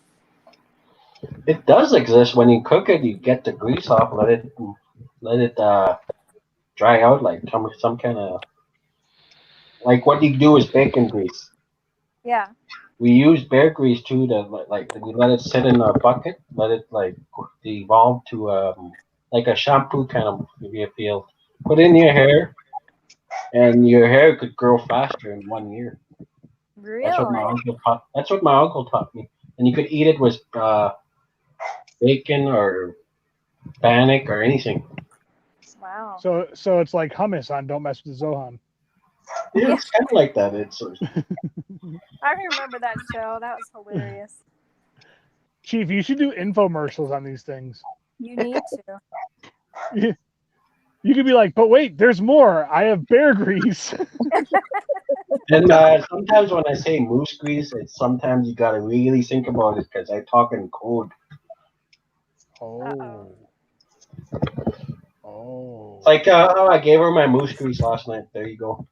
It does exist. When you cook it, you get the grease off. Let it dry out like some kind of like what you do is bacon grease. Yeah. We use bear grease too to like we let it sit in a bucket, let it like evolve to like a shampoo kind of feel. Put in your hair, and your hair could grow faster in 1 year. That's what my Really? uncle taught. That's what my uncle taught me. And you could eat it with bacon or bannock or anything. Wow. So it's like hummus on Don't Mess with Zohan. Yeah, it's kind of like that. It's I remember that show. That was hilarious. Chief, you should do infomercials on these things. You need to. You could be like, but wait, there's more. I have bear grease. and sometimes when I say moose grease, it's sometimes you gotta really think about it because I talk in code. Oh. Oh. It's like oh, I gave her my moose grease last night. There you go.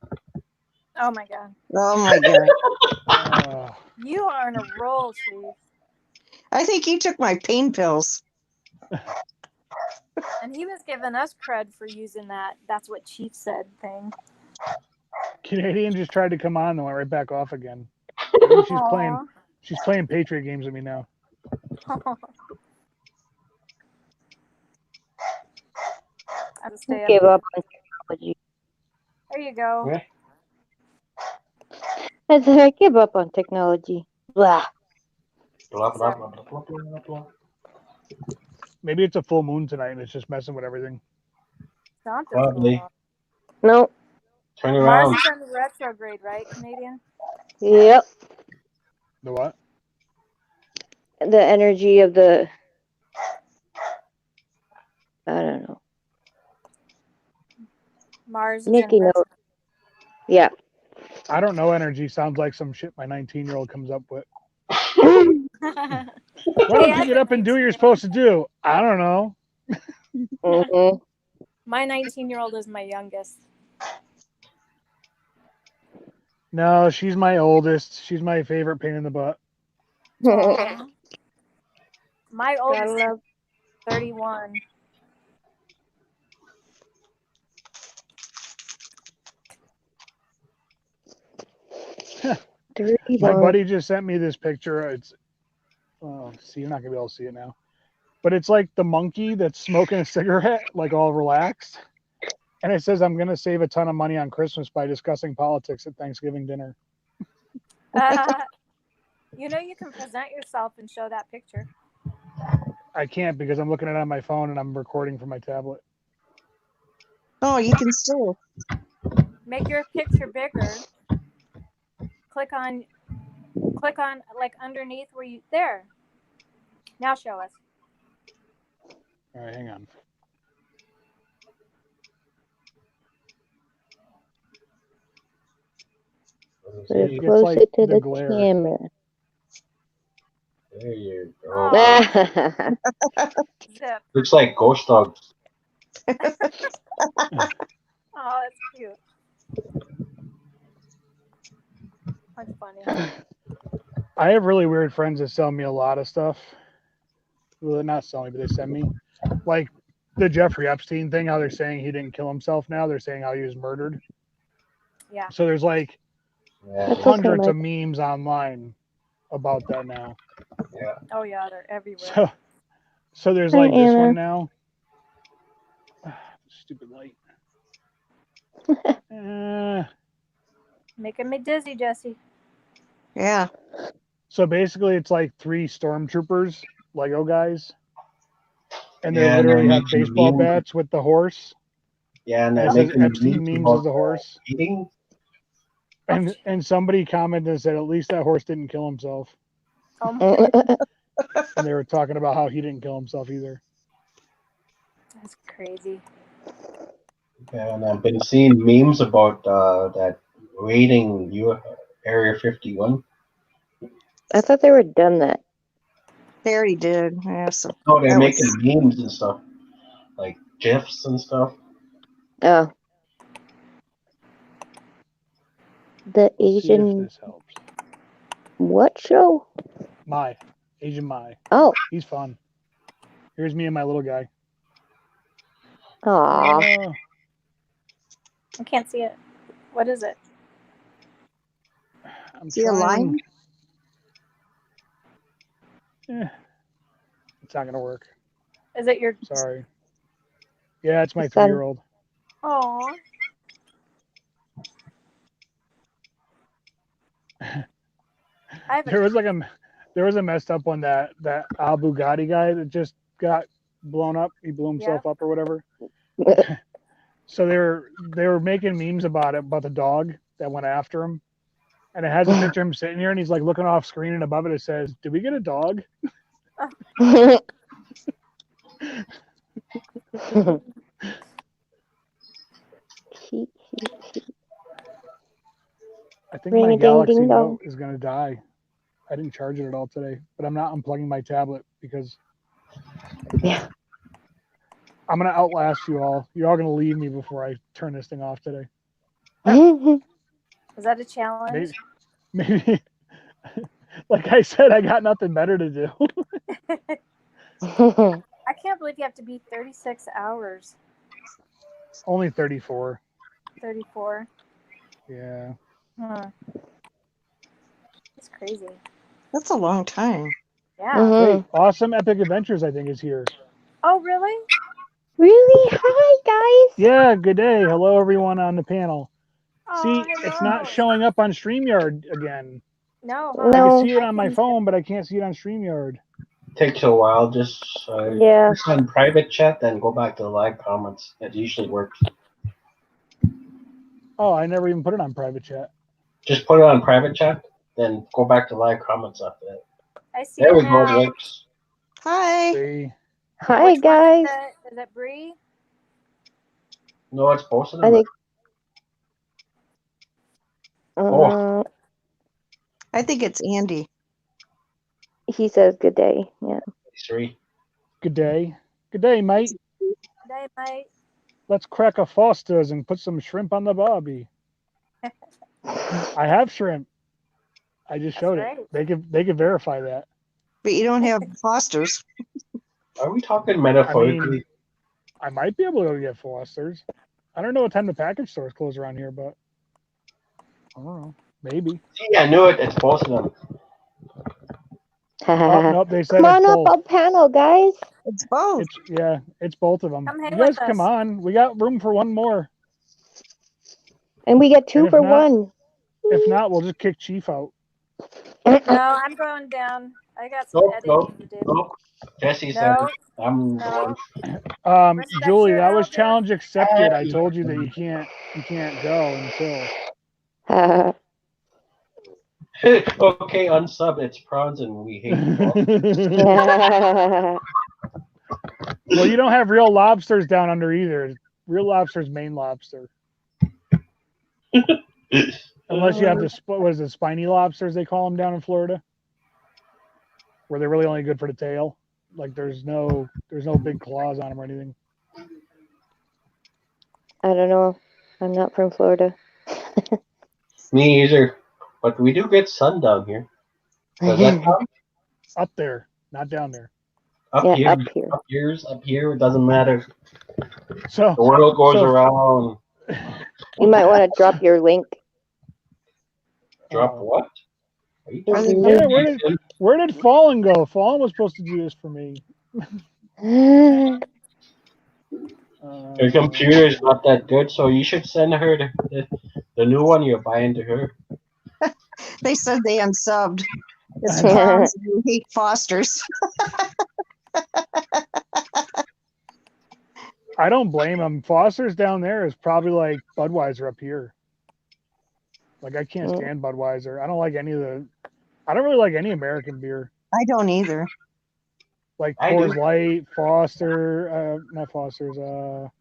Oh my god. Oh my god. You are on a roll, Chief. I think you took my pain pills. And he was giving us cred for using that. That's what Chief said thing. Canadian just tried to come on and went right back off again. I think Aw. she's playing Patriot games with me now. I just stay Give up. up on technology. There you go. Yeah. I said I give up on technology. Blah. Blah blah blah blah blah blah blah. Maybe it's a full moon tonight and it's just messing with everything. Something's Probably. going on. No. Turn Mars around. is in the retrograde, right, Canadian? Yep. The what? The energy of the. I don't know. Mars is Nikki in knows. Yeah. I don't know. Energy sounds like some shit my 19-year-old comes up with. retrograde. Why don't you get up and do what you're supposed to do? I don't know. Mm-hmm. My 19-year-old is my youngest. No, she's my oldest. She's my favorite pain in the butt. Aw. My Gotta oldest is love. 31. My buddy just sent me this picture. It's see, you're not gonna be able to see it now. But it's like the monkey that's smoking a cigarette, like all relaxed. And it says, I'm gonna save a ton of money on Christmas by discussing politics at Thanksgiving dinner. You know you can present yourself and show that picture. I can't because I'm looking at it on my phone and I'm recording from my tablet. Oh, you can still. Make your picture bigger. Click on like underneath where you there. Now show us. All right, hang on. We're It gets closer like to the the glare. camera. There you go. Oh. Zip. Looks like ghost dogs. Oh, that's cute. That's funny. I have really weird friends that sell me a lot of stuff. Well, not sell me, but they send me. Like the Jeffrey Epstein thing, how they're saying he didn't kill himself now. They're saying how he was murdered. Yeah. So there's like Yeah. hundreds of memes online about that now. Yeah. Oh yeah, they're everywhere. So there's Hi, like this Anna. one now. Stupid light. Making me dizzy, Jesse. Yeah. So basically, it's like 3 stormtroopers, Lego guys, and they Yeah, and literally they're have making baseball memes. bats with the horse. Yeah, and And they're it says making Epstein memes about as the horse. eating. And somebody commented and said, at least that horse didn't kill himself. Oh my God, And they were talking about how he didn't kill himself either. that's crazy. Yeah, and I've been seeing memes about that raiding Area 51. I thought they were done that. They already did. Yeah, so No, they're that making was- memes and stuff, like GIFs and stuff. Oh. The See if Asian this helps. what show? Asian Mai. Oh, He's fun. Here's me and my little guy. aw. Oh, I can't see it. What is it? I'm See a line? It's not gonna work. Is it your? Sorry. Yeah, it's my Son. 3-year-old. Oh. I have There a. was a messed up one that Al Bugatti guy that just got blown up. He blew himself up or whatever. So they were making memes about it, about the dog that went after him. And it has a picture of him sitting here and he's like looking off screen, and above it says, "Did we get a dog?" I think my Ring-a-ding-ding Galaxy dong. Note is gonna die. I didn't charge it at all today, but I'm not unplugging my tablet because Yeah. I'm gonna outlast you all. You're all gonna leave me before I turn this thing off today. Is that a challenge? Maybe like I said, I got nothing better to do. I can't believe you have to be 36 hours. Only 34. 34. Yeah. Huh. That's crazy. That's a long time. Yeah. Mhm. Hey, Awesome Epic Adventures, I think, is here. Oh, really? Really? Hi, guys. Yeah, good day. Hello, everyone on the panel. Oh, See, it's not hello. showing up on StreamYard again. No. I No. can see it on my phone, but I can't see it on StreamYard. Takes a while. Just Yeah. just on private chat, then go back to the live comments. It usually works. Oh, I never even put it on private chat. Just put it on private chat, then go back to live comments after that. I see There it we go. now. It works. Hi. See? Hi, Which one guys. is it Bree? No, it's posted. I think. Oh. I think it's Andy. He says good day. Yeah. 3. Good day. Good day, mate. Day, mate. Let's crack a Foster's and put some shrimp on the barbie. I have shrimp. I just showed That's it. They could verify that. But you don't have Foster's. Are we talking metaphorically? I might be able to go get Foster's. I don't know what time the package stores close around here, but I don't know. Maybe. See, I knew it. It's posted on. Oh, nope, they said Come on it's up both. on panel, guys. It's both. It's both of them. Come hang You guys with come us. on. We got room for one more. And we get 2 And if for not- 1. If not, we'll just kick Chief out. No, I'm going down. I got some editing to do. Nope. Jesse said No. I'm No. going. Respect Julie, your that was elders. challenge accepted. I told you that you can't go until. Okay, unsub. It's prawns and we hate you. Well, you don't have real lobsters down under either. Real lobster's Maine lobster. Unless you have what is it, spiny lobsters they call them down in Florida, where they're really only good for the tail. Like there's no big claws on them or anything. I don't know. I'm not from Florida. Me either. But we do get sun down here. Does that count? Up there, not down there. Up Yeah, here. up here. Up here. It doesn't matter. So The world goes around. You might want to drop your link. Drop what? Yeah, where did Fallen go? Fallen was supposed to do this for me. Her computer is not that good, so you should send her the new one you're buying to her. They said they unsubbed. It's Browns and you hate Foster's. I don't blame them. Foster's down there is probably like Budweiser up here. Like I can't stand Budweiser. I don't really like any American beer. I don't either. Like I Coors do. Light, Foster, not Foster's. All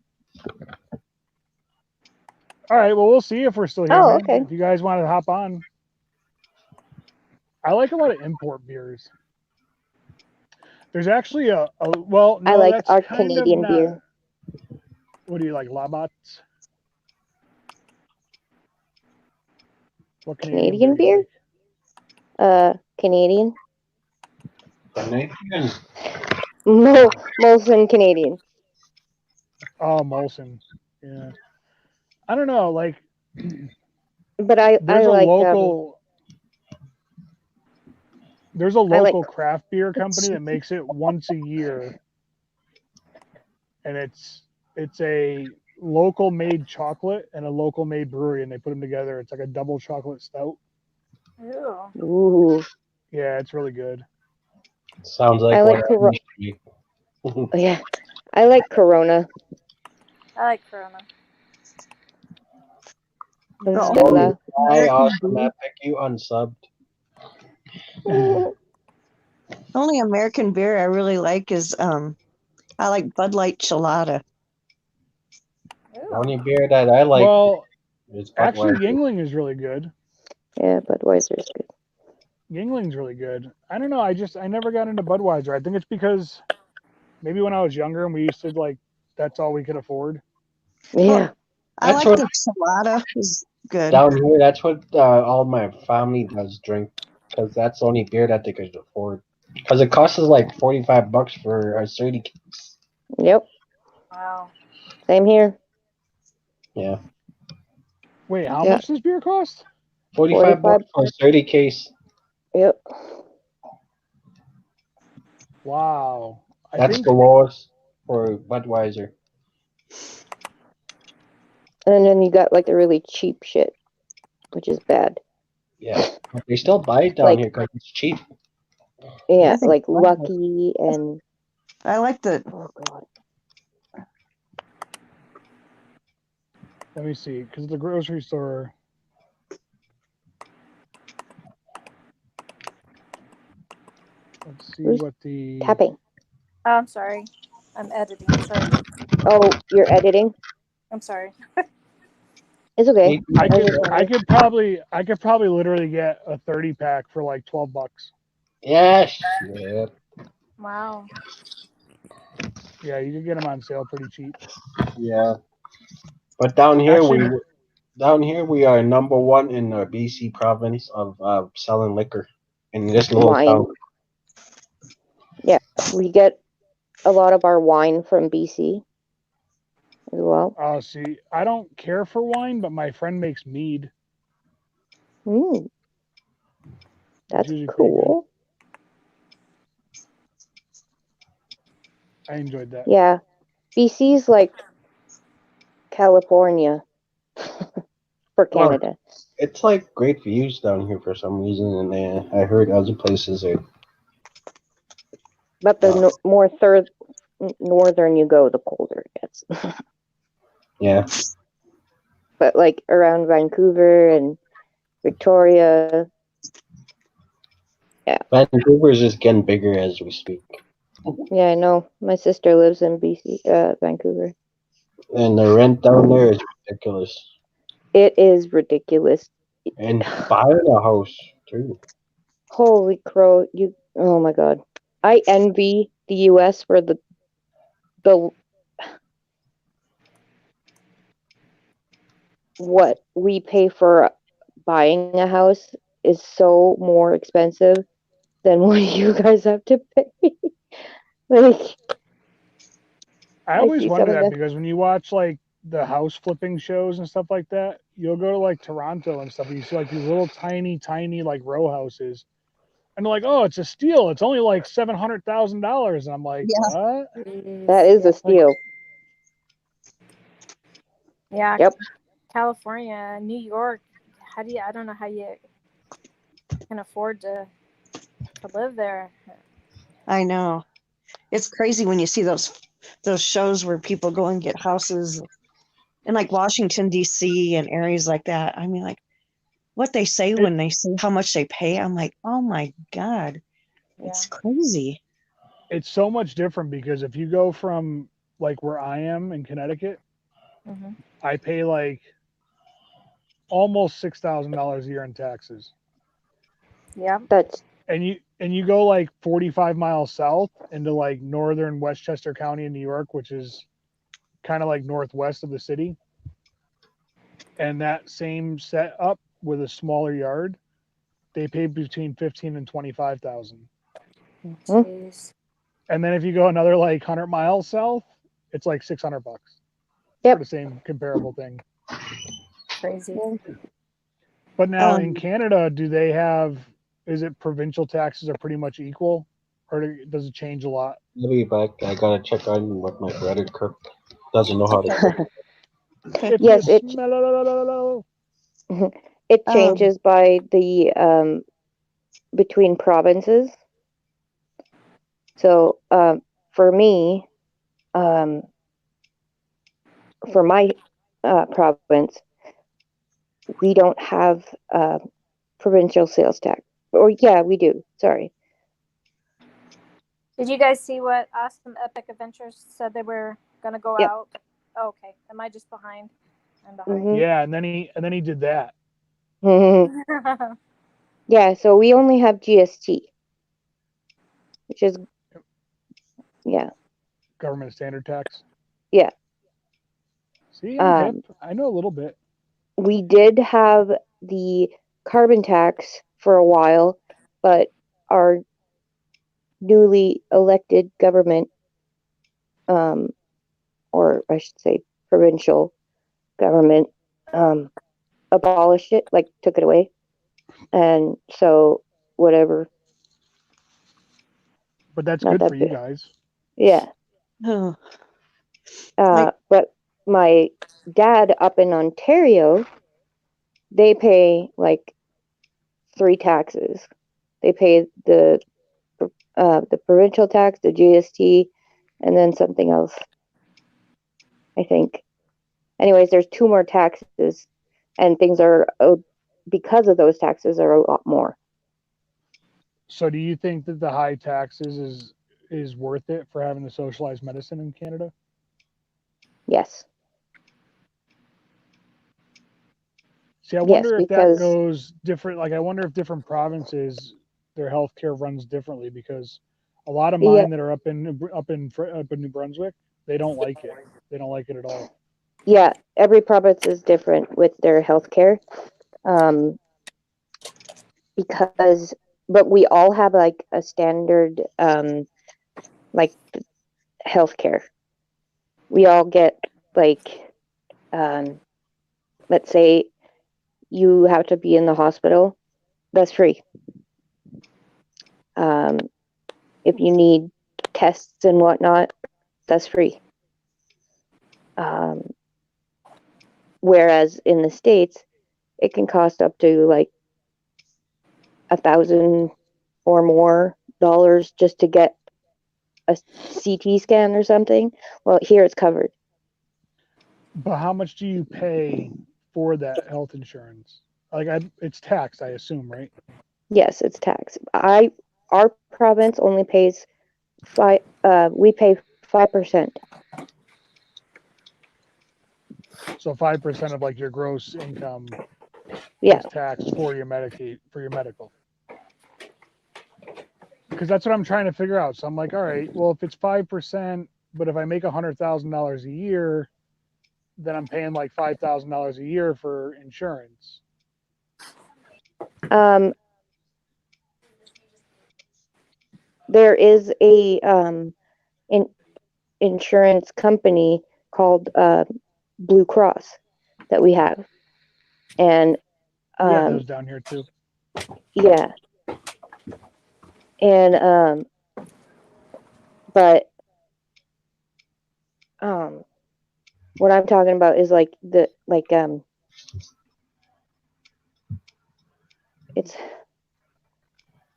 right, well, we'll see if we're still here. Oh, man. okay. If you guys want to hop on. I like a lot of import beers. There's actually well, no, I like that's our kind of Canadian not- beer. What do you like, Labatt's? What Canadian do you beer? like? Canadian. Canadian. Molson Canadian. Oh, Molson. Yeah. I don't know. Like, But I there's a like local. There's a I like local craft beer company that makes it once a year, and it's a local made chocolate and a local made brewery, and they put them together. It's like a double chocolate stout. Ooh. ooh. Yeah, it's really good. Sounds like I like what I Coro- used to be. yeah. I like Corona. I like Corona. From The Stella. Hi, awesome epic. You unsubbed. only American beer I really like is I like Bud Light Chelada. The Ooh. only beer that I like Well, is actually, Budweiser. Yingling is really good. Yeah, Budweiser's good. Yingling's really good. I don't know. I never got into Budweiser. I think it's because maybe when I was younger and we used to like that's all we could afford. Yeah. I That's like what the Chelada is good. down here. That's what all my family does drink because that's the only beer that they could afford. Because it costs us like $45 for a 30 case. Yep. Wow. Same here. Yeah, Wait, how Yeah. much does beer cost? $45 for a 30 case. Yep. Wow. I That's think the lowest for Budweiser. And then you got like the really cheap shit, which is bad. Yeah, but they still buy it down Like- here because it's cheap. Yeah, I think like Budweiser- Lucky and I like the oh god. let me see, because the grocery store. Let's see Who's what the Tapping. Oh, I'm sorry. I'm editing. Sorry. Oh, you're editing? I'm sorry. It's okay. I was could just wondering. I could probably literally get a 30 pack for like $12. Yeah, shit. Wow. Yeah, you can get them on sale pretty cheap. Yeah. But down here Actually- we are number one in the BC province of selling liquor in this little Wine. town. Yeah, we get a lot of our wine from BC as well. Oh, see, I don't care for wine, but my friend makes mead. Mm. That's usually pretty good. cool. I enjoyed that. Yeah. BC's like California for Well, Canada. it's like great views down here for some reason, and I heard other places are. But the more northern you go, the colder it gets. Yeah, But like around Vancouver and Victoria, Vancouver's just getting bigger as we speak, yeah, I know. My sister lives in BC, Vancouver. and the rent down there is ridiculous. It is ridiculous. And buying a house too. Holy crow! Oh my god! I envy the U.S. for the what we pay for buying a house is so more expensive than what you guys have to pay. Like, I I always see wonder some of that the- because when you watch like the house flipping shows and stuff like that, you'll go to like Toronto and stuff, and you see like these little tiny like row houses, and they're like, "Oh, it's a steal. It's only like $700,000," and I'm like, Yeah. "What?" that is a steal. Yeah. Yep. California, New York. I don't know how you can afford to live there. I know. It's crazy when you see those shows where people go and get houses in like Washington D.C. and areas like that. I mean, like what they say when they say how much they pay. I'm like, oh my god, it's crazy. It's so much different because if you go from like where I am in Connecticut, Mhm. I pay like almost $6,000 a year in taxes. Yeah. That's And you go like 45 miles south into like northern Westchester County in New York, which is kind of like northwest of the city. And that same setup with a smaller yard, they pay between 15 and 25,000. Jeez. And then if you go another like 100 miles south, it's like $600 Yep. for the same comparable thing. Crazy. But now in Canada, do they have? Is it provincial taxes are pretty much equal, or does it change a lot? I'll be back. I gotta check on what my brother cooked. Doesn't know how to cook. If Yes, you it smell- it changes by the between provinces. So for me, for my province, we don't have provincial sales tax. Or yeah, we do. Sorry. Did you guys see what Awesome Epic Adventures said they were gonna go Yep. out? Oh, okay. Am I just behind? I'm behind. Mhm. Yeah, and then he did that. Yeah, so we only have GST, which is Government standard tax. Yeah. See, I'm hip. I know a little bit. We did have the carbon tax for a while, but our newly elected government, or I should say provincial government, abolished it, like took it away. And so whatever. But that's Not good that for you big. guys. Yeah. Oh, But my dad up in Ontario, they pay like 3 taxes. They pay the provincial tax, the GST, and then something else, I think. Anyways, there's 2 more taxes, and things are, because of those taxes, are a lot more. So do you think that the high taxes is worth it for having the socialized medicine in Canada? Yes. See, I Yes, wonder if that because- goes different. Like, I wonder if different provinces, their healthcare runs differently, because a lot of mine Yeah. that are up in New Brunswick, they don't like it. They don't like it at all. Yeah, every province is different with their healthcare. But we all have like a standard, like healthcare. We all get like, let's say you have to be in the hospital, that's free. If you need tests and whatnot, that's free. Whereas in the States, it can cost up to like $1,000 or more just to get a CT scan or something. Well, here it's covered. But how much do you pay for that health insurance? Like, it's taxed, I assume, right? Yes, it's taxed. Our province only pays we pay 5%. So 5% of like your gross income Yeah. is taxed for your medical. Because that's what I'm trying to figure out. So I'm like, all right, well, if it's 5%, but if I make $100,000 a year, then I'm paying like $5,000 a year for insurance. There is a insurance company called Blue Cross that we have, and We have those down here too. yeah, and but what I'm talking about is like it's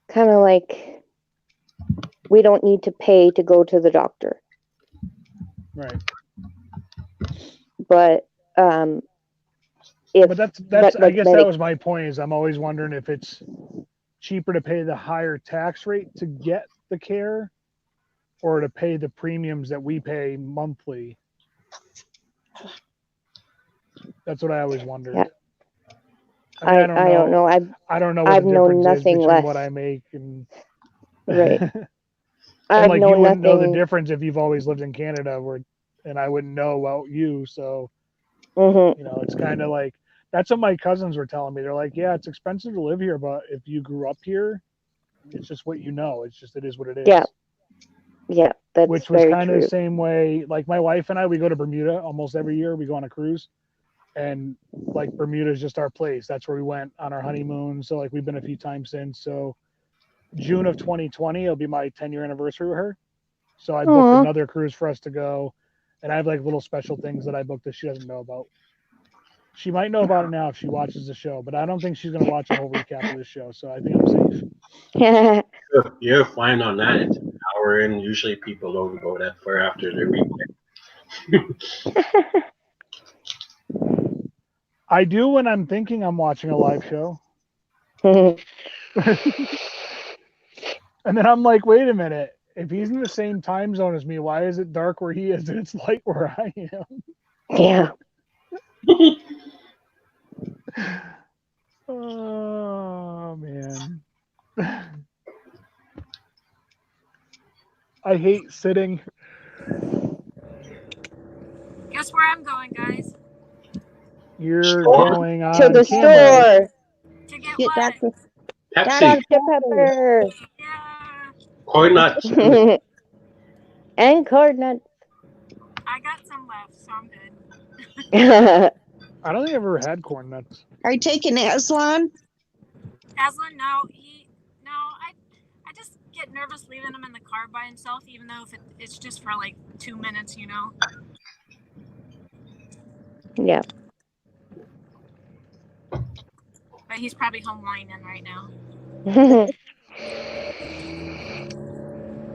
kind of like we don't need to pay to go to the doctor. Right. But but that's I guess that Medi- was my point, is I'm always wondering if it's cheaper to pay the higher tax rate to get the care, or to pay the premiums that we pay monthly. That's what I always wondered. Yeah. I don't know. I don't know what I've the known difference is nothing between less. what I make and Right. and I've like you known wouldn't know the nothing. difference if you've always lived in Canada, and I wouldn't know about you. So Mhm. you know, it's kind of like That's what my cousins were telling me. They're like, yeah, it's expensive to live here, but if you grew up here, it's just what you know. It's just, it is what it is. Yeah. Yeah, that's Which was very kind of true. the same way. Like my wife and I, we go to Bermuda almost every year. We go on a cruise, and like Bermuda is just our place. That's where we went on our honeymoon. So like we've been a few times since. So June of 2020, it'll be my 10-year anniversary with her. So I booked Aw. another cruise for us to go, and I have like little special things that I booked that she doesn't know about. She might know about it now if she watches the show, but I don't think she's going to watch a whole recap of the show. So I think I'm safe. You're fine on that. It's an hour in. Usually people don't go that far after their replay. I do when I'm thinking I'm watching a live show. And then I'm like, wait a minute. If he's in the same time zone as me, why is it dark where he is and it's light where I am? Yeah. Oh, man. I hate sitting. Guess where I'm going, guys? You're Store? going on To the camera. store. To get Get what? Dr. Pepsi, Dr. Pepper. Yeah, corn nuts. And corn nuts. I got some left, so I'm good. I don't think I've ever had corn nuts. Are you taking Aslan? Aslan, no, I just get nervous leaving him in the car by himself, even though if it's just for like 2 minutes, you know. Yeah. But he's probably home whining right now.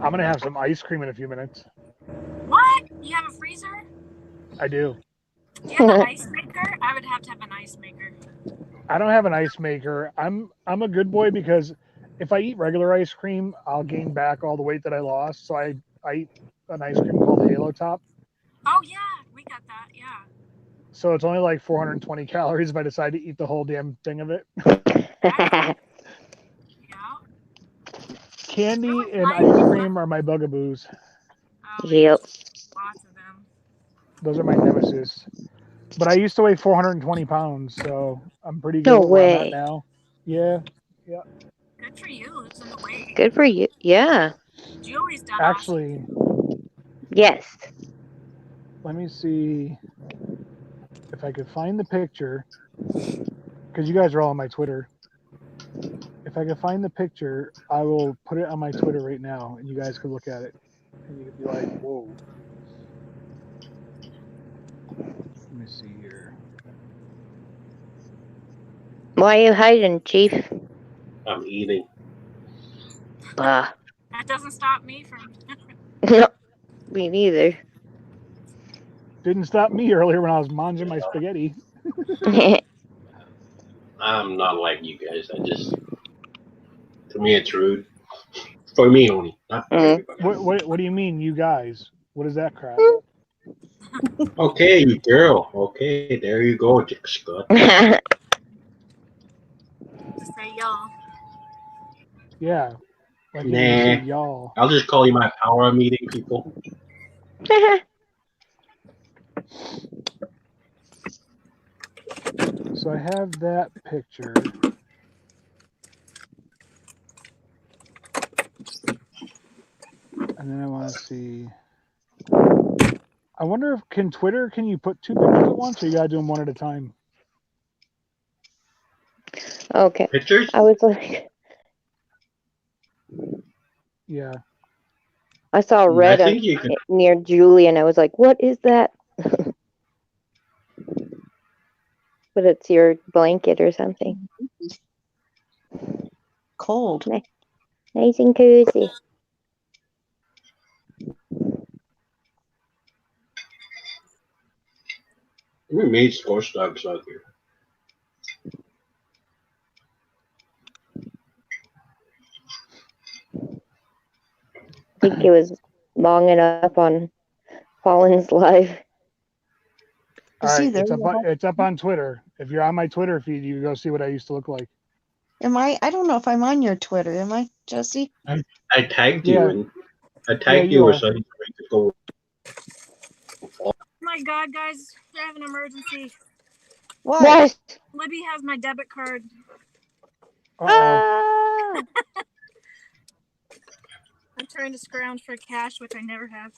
I'm going to have some ice cream in a few minutes. What? You have a freezer? I do. Do you have an ice maker? I would have to have an ice maker. I don't have an ice maker. I'm a good boy because if I eat regular ice cream, I'll gain back all the weight that I lost. So I eat an ice cream called Halo Top. Oh yeah, we got that. Yeah. So it's only like 420 calories if I decide to eat the whole damn thing of it. Yeah. Candy and ice cream are my bugaboos. Oh, Yep. lots of them. Those are my nemesis. But I used to weigh 420 pounds, so I'm pretty good No where I'm at way. now. Yeah. Good for you. Losing the weight. Good for you. Yeah. Julie's done. Actually, Yes. let me see if I could find the picture, because you guys are all on my Twitter. If I could find the picture, I will put it on my Twitter right now, and you guys could look at it, and you could be like, whoa. Let me see here. Why are you hiding, Chief? I'm eating. Bah. That doesn't stop me from. Me neither. Didn't stop me earlier when I was munching my spaghetti. I'm not like you guys. To me, it's rude. For me only, not for everybody. What do you mean, you guys? What is that crap? Okay, you girl. Okay, there you go, Dick Scott. Just say y'all. Yeah. Like you Nah. say, y'all. I'll just call you my power meeting people. So I have that picture. And then I want to see. I wonder if can you put two pictures at once, or you gotta do them one at a time? Okay. Pictures? I was like, Yeah. I saw I red think you can. near Julie, and I was like, what is that? But it's your blanket or something. Cold. Nice and cozy. We made scorched dogs out here. I think it was long enough on Fallen's live. All right, See, there it's up on Twitter. If you're on my Twitter feed, you go see what I used to look like. Am I? I don't know if I'm on your Twitter. Am I, Jesse? I tagged Yeah. you and I tagged you you are. so you could go. Oh my God, guys, I have an emergency. What? What? Libby has my debit card. Uh-oh. Ah! I'm trying to scrounge for cash, which I never have.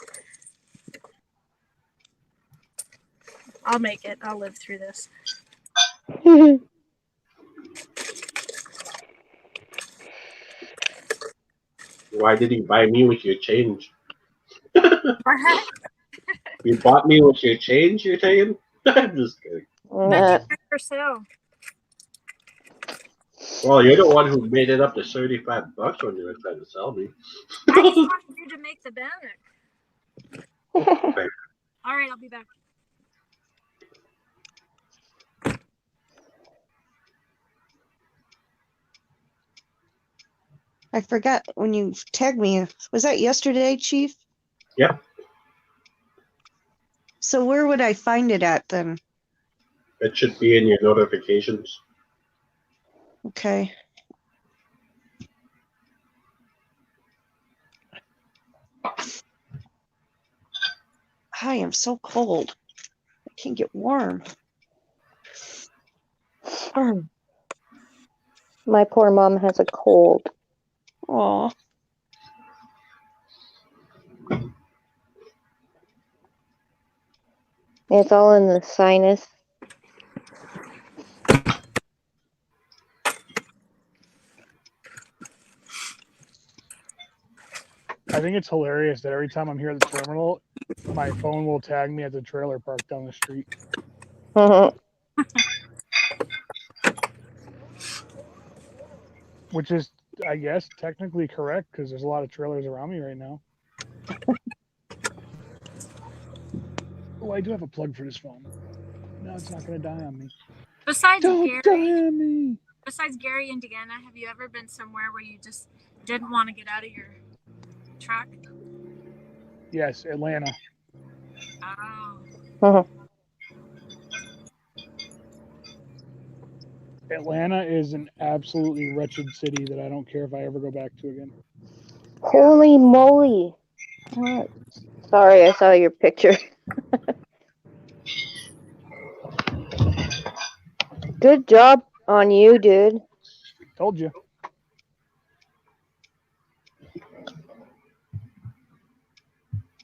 I'll make it. I'll live through this. Why did you buy me with your change? What? You bought me with your change, you're saying? I'm just kidding. But you for sale. Well, you're the one who made it up to $35 when you were trying to sell me. I just wanted you to make the banner. All right, I'll be back. I forgot when you tagged me. Was that yesterday, Chief? Yep. So where would I find it at then? It should be in your notifications. Okay. I am so cold. I can't get warm. My poor mom has a cold. Aw. It's all in the sinus. I think it's hilarious that every time I'm here at the terminal, my phone will tag me at the trailer park down the street. Which is, I guess, technically correct because there's a lot of trailers around me right now. Oh, I do have a plug for this phone. No, it's not going to die on me. Besides Don't Gary, die on me. besides Gary, Indiana, have you ever been somewhere where you just didn't want to get out of your truck? Yes, Atlanta. Oh. Atlanta is an absolutely wretched city that I don't care if I ever go back to again. Holy moly. What? Sorry, I saw your picture. Good job on you, dude. Told you.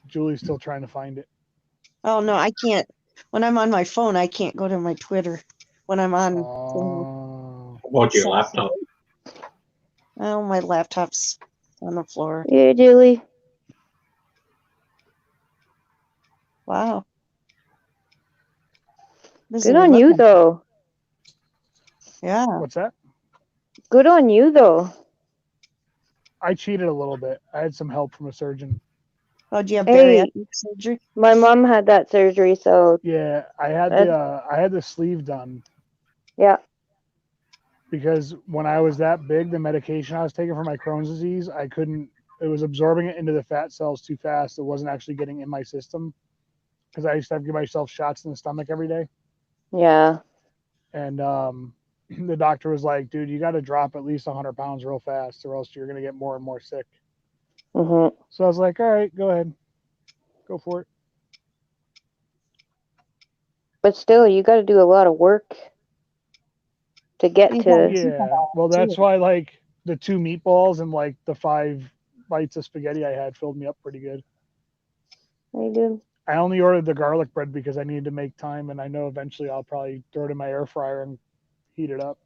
Julie's still trying to find it. Oh no, I can't. When I'm on my phone, I can't go to my Twitter. When I'm on, About your laptop. oh, my laptop's on the floor. Yeah, Julie. Wow. This Good is on you, 11. though. Yeah. What's that? Good on you, though. I cheated a little bit. I had some help from a surgeon. Oh, do you have Hey, bariatric surgery? my mom had that surgery, so Yeah, I had the sleeve done yeah. because when I was that big, the medication I was taking for my Crohn's disease, I couldn't. It was absorbing it into the fat cells too fast. It wasn't actually getting in my system because I used to have to give myself shots in the stomach every day. Yeah. And the doctor was like, "Dude, you got to drop at least 100 pounds real fast, or else you're gonna get more and more sick." Mm-hmm. So I was like, "All right, go ahead, go for it." But still, you got to do a lot of work to get to. Yeah, well, that's why like the 2 meatballs and like the 5 bites of spaghetti I had filled me up pretty good. I do. I only ordered the garlic bread because I needed to make time, and I know eventually I'll probably throw it in my air fryer and heat it up.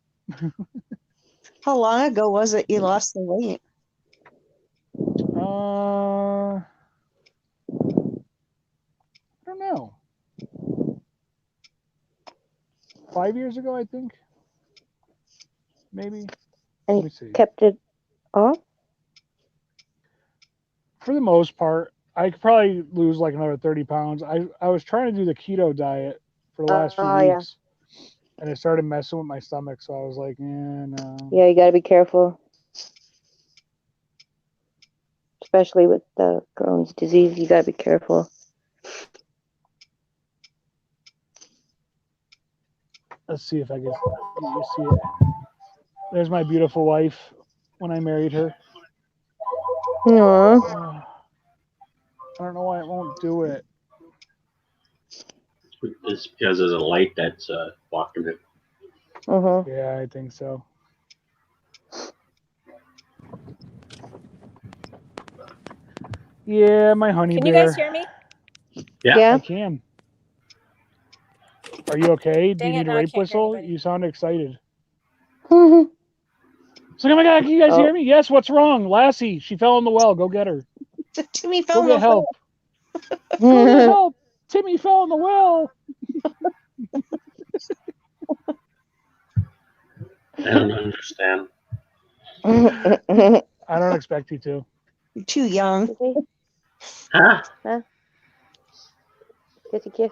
How long ago was it you lost the weight? I don't know. 5 years ago, I think. Maybe. And Let me see. kept it off? For the most part, I could probably lose like another 30 pounds. I was trying to do the keto diet for the last few yeah. weeks, and it started messing with my stomach, so I was like, no. Yeah, you got to be careful. Especially with the Crohn's disease, you got to be careful. Let's see if I can let you see it. There's my beautiful wife when I married her. Aww. I don't know why it won't do it. It's because of the light that's blocking it. Mm-hmm. Yeah, I think so. Yeah, my honey Can bear. you guys hear me? Yeah. I can. Are you okay? Do Dang you it, need a now I rape can't hear whistle? anybody. You sound excited. It's like, oh my God, can you guys Oh. hear me? Yes, what's wrong? Lassie, she fell in the well. Go get her. Timmy Go fell in get the help. well. Go get help. Timmy fell in the well. I don't understand. I don't expect you to. You're too young. Huh? Kiss a kiss.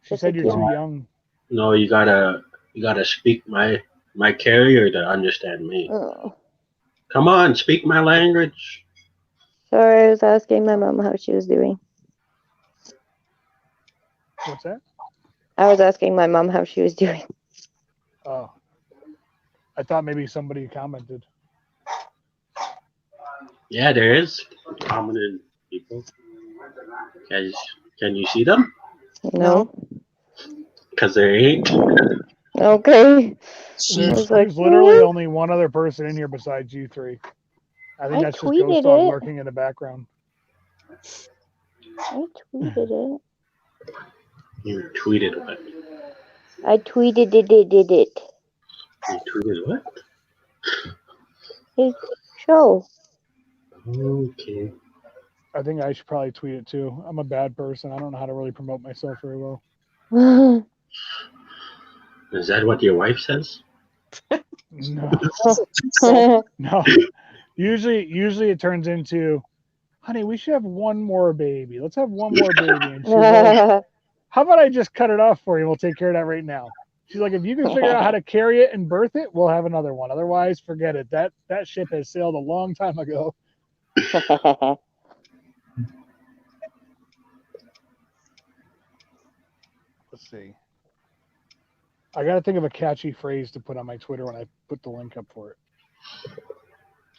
She said you're Just a too kid. young. No, you gotta speak my carrier to understand me. Oh. Come on, speak my language. Sorry, I was asking my mom how she was doing. What's that? I was asking my mom how she was doing. Oh. I thought maybe somebody commented. Yeah, there is prominent people. Can you see them? No. Because there ain't. Okay. There's like, literally only one other person in here besides you three. I think I that's just tweeted Ghost Dog it. lurking in the background. I tweeted it. You tweeted what? I tweeted it. You tweeted what? His show. Okay. I think I should probably tweet it too. I'm a bad person. I don't know how to really promote myself very well. Is that what your wife says? No. No. Usually it turns into, honey, we should have one more baby. Let's have one more baby. And she's like, how about I just cut it off for you? We'll take care of that right now. She's like, if you can figure out how to carry it and birth it, we'll have another one. Otherwise, forget it. That ship has sailed a long time ago. Let's see. I got to think of a catchy phrase to put on my Twitter when I put the link up for it.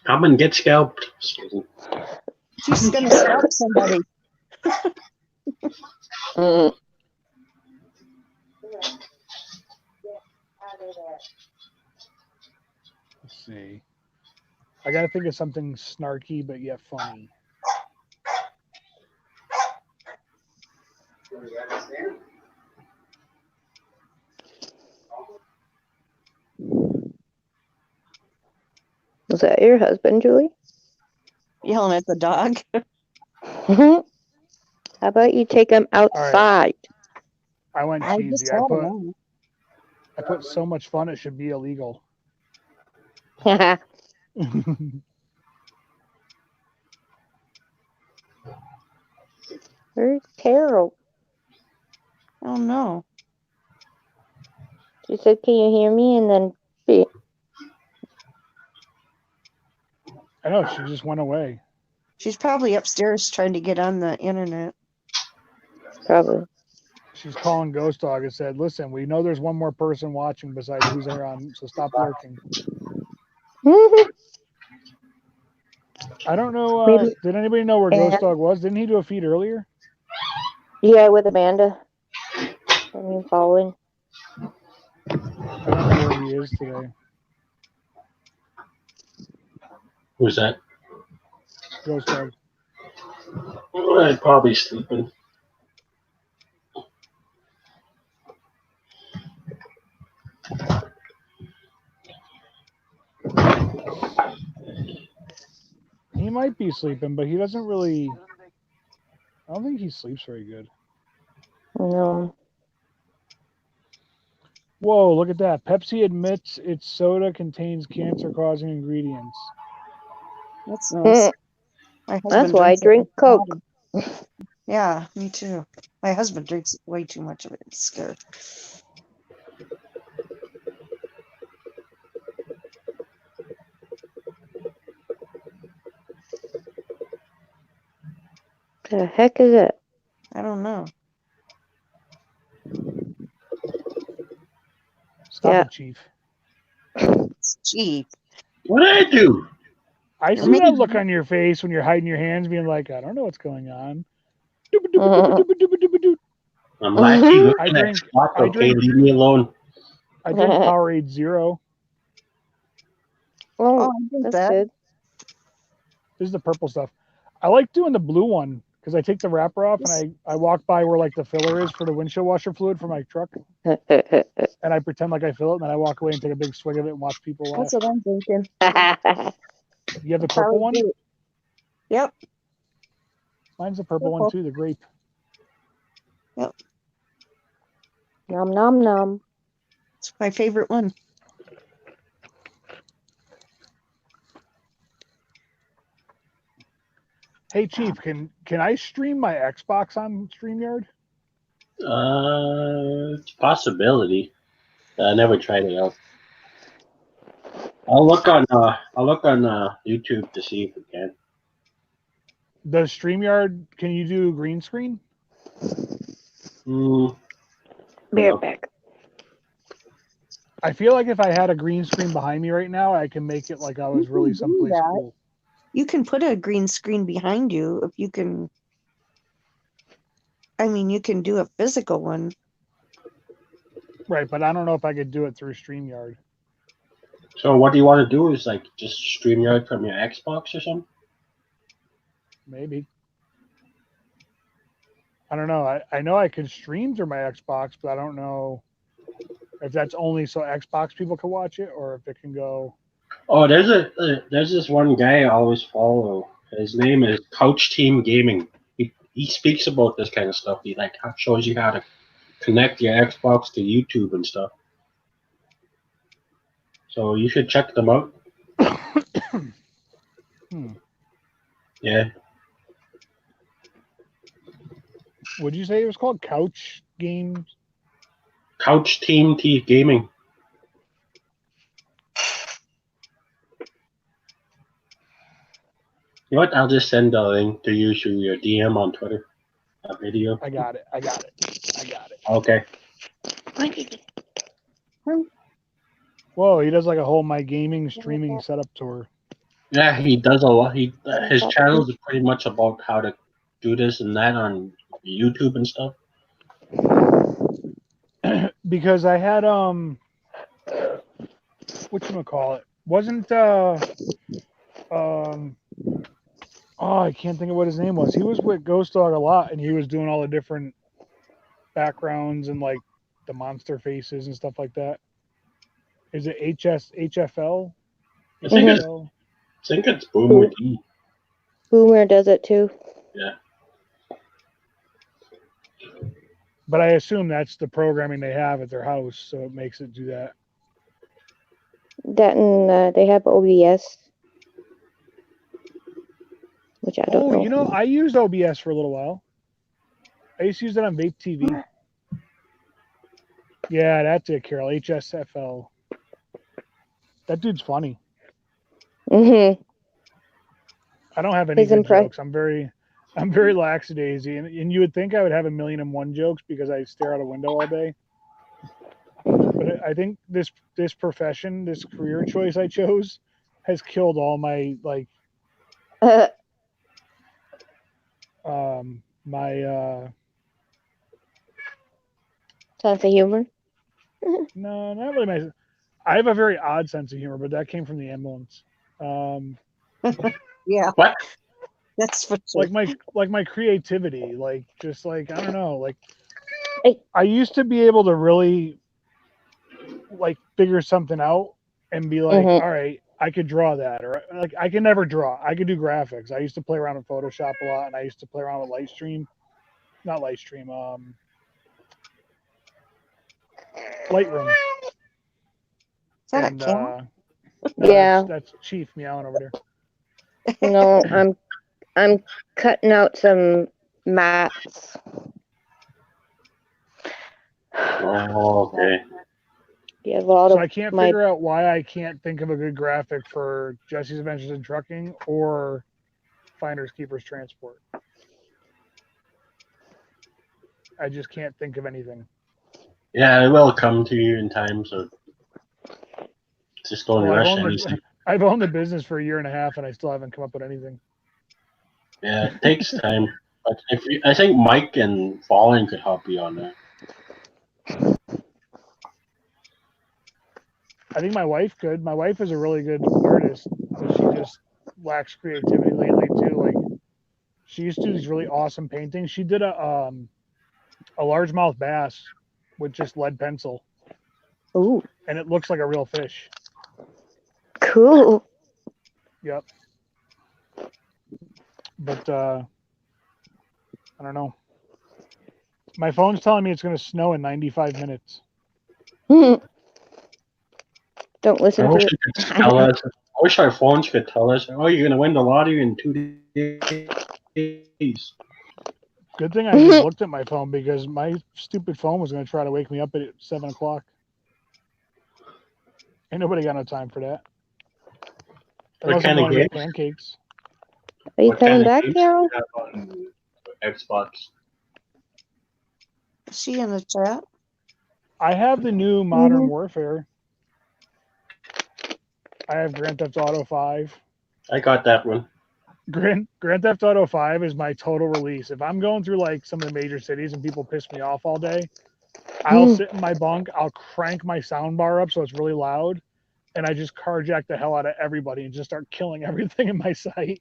Come and get scalped. She's going to scalp somebody. Let's see. I got to think of something snarky but yet funny. Was that your husband, Julie? Yelling at the dog. How about you take him outside? I went I cheesy. just I told him. put so much fun it should be illegal. Where's Carol? Oh no. She said, can you hear me? And then she... I know, she just went away. She's probably upstairs trying to get on the internet. Probably. She's calling Ghost Dog and said, listen, we know there's one more person watching besides who's there on, so stop lurking. I don't know. Did anybody know where Ghost Dog was? Didn't he do a feed earlier? Yeah, with Amanda. I mean, following. I don't know where he is today. Who's that? Ghost Dog. I'm probably sleeping. He might be sleeping, but he doesn't really. I don't think he sleeps very good. No. Whoa, look at that. Pepsi admits its soda contains cancer-causing ingredients. That's nice. That's why I drink Coke. Yeah, me too. My husband drinks way too much of it. It's scary. The heck is it? I don't know. Stop it, Chief. It's cheap. What did I do? I see that look on your face when you're hiding your hands, being like, I don't know what's going on. I'm actually looking I at drink- Scott, I okay? drink- Leave me alone. I drink Powerade Zero. Oh, Oh, I did that's that. good. This is the purple stuff. I like doing the blue one because I take the wrapper off and I walk by where like the filler is for the windshield washer fluid for my truck, and I pretend like I fill it, and then I walk away and take a big swig of it and watch people laugh. That's what I'm thinking. You have the purple one? Powerade. Yep. Mine's the purple one Purple. too, the grape. Nom nom nom. It's my favorite one. Hey Chief, can I stream my Xbox on StreamYard? It's a possibility. I never tried it out. I'll look on YouTube to see if we can. Does StreamYard, can you do green screen? Mm, Be No. right back. I feel like if I had a green screen behind me right now, I can make it like I was You really can do someplace that. cool. You can put a green screen behind you if you can. I mean, you can do a physical one. Right, but I don't know if I could do it through StreamYard. So what do you want to do? Is like just StreamYard from your Xbox or something? Maybe. I don't know. I know I can stream through my Xbox, but I don't know if that's only so Xbox people can watch it or if it can go. Oh, there's this one guy I always follow. His name is Couch Team Gaming. He speaks about this kind of stuff. He like shows you how to connect your Xbox to YouTube and stuff. So you should check them out. Yeah. Would you say it was called Couch Games? Couch Team Gaming. You know what? I'll just send a link to you through your DM on Twitter. A video. I got it. Okay. Whoa, he does like a whole My Gaming streaming setup tour. Yeah, he does a lot. His channel is pretty much about how to do this and that on YouTube and stuff. Because I had whatchamacallit? Wasn't I can't think of what his name was. He was with Ghost Dog a lot and he was doing all the different backgrounds and like the monster faces and stuff like that. Is it HFL? I think it's Boomer D. Boomer does it too. Yeah. But I assume that's the programming they have at their house, so it makes it do that. That and they have OBS, which I don't know. You know, I used OBS for a little while. I used to use it on Vape TV. Yeah, that's it, Carol. HSFL. That dude's funny. Mm-hmm. I don't have any His good impre- jokes. I'm very lackadaisy, and you would think I would have 1,000,001 jokes because I stare out a window all day. But I think this profession, this career choice I chose, has killed all my my sense of humor. no, not really my. I have a very odd sense of humor, but that came from the ambulance. Yeah. What? That's for sure. Like my creativity, like just like I don't know, like Hey. I used to be able to really like figure something out and be like, Mhm. all right, I could draw that, or like I can never draw. I could do graphics. I used to play around with Photoshop a lot, and I used to play around with Lightroom. Is that And a cat? no, Yeah. that's Chief meowing over there. No, I'm cutting out some mats. Oh, okay. You have a lot So of I can't my- figure out why I can't think of a good graphic for Jesse's Adventures in Trucking or Finders Keepers Transport. I just can't think of anything. Yeah, it will come to you in time, so just don't Well, rush anything. I've owned the business for 1.5 years and I still haven't come up with anything. Yeah, it takes time. I think Mike and Fallen could help you on that. I think my wife could. My wife is a really good artist, but she just lacks creativity lately too. Like she used to do these really awesome paintings. She did a largemouth bass with just lead pencil, Ooh, and it looks like a real fish. cool. Yep. But I don't know. My phone's telling me it's going to snow in 95 minutes. Don't I listen wish to you could tell us. I wish our phones could tell us. Oh, you're gonna win the lottery in 2 days. Good thing I just looked at my phone because my stupid phone was going to try to wake me up at 7 o'clock. Ain't nobody got no time for that. Unless I'm kind of going to make games? pancakes. Are you What coming kind of back, games do Carol? you have on Xbox? Is she in the chat? I have the new Modern Mhm. Warfare. I have Grand Theft Auto 5. I got that one. Grand Theft Auto 5 is my total release. If I'm going through like some of the major cities and people piss me off all day, I'll sit in my bunk, I'll crank my sound bar up so it's really loud, and I just carjack the hell out of everybody and just start killing everything in my sight.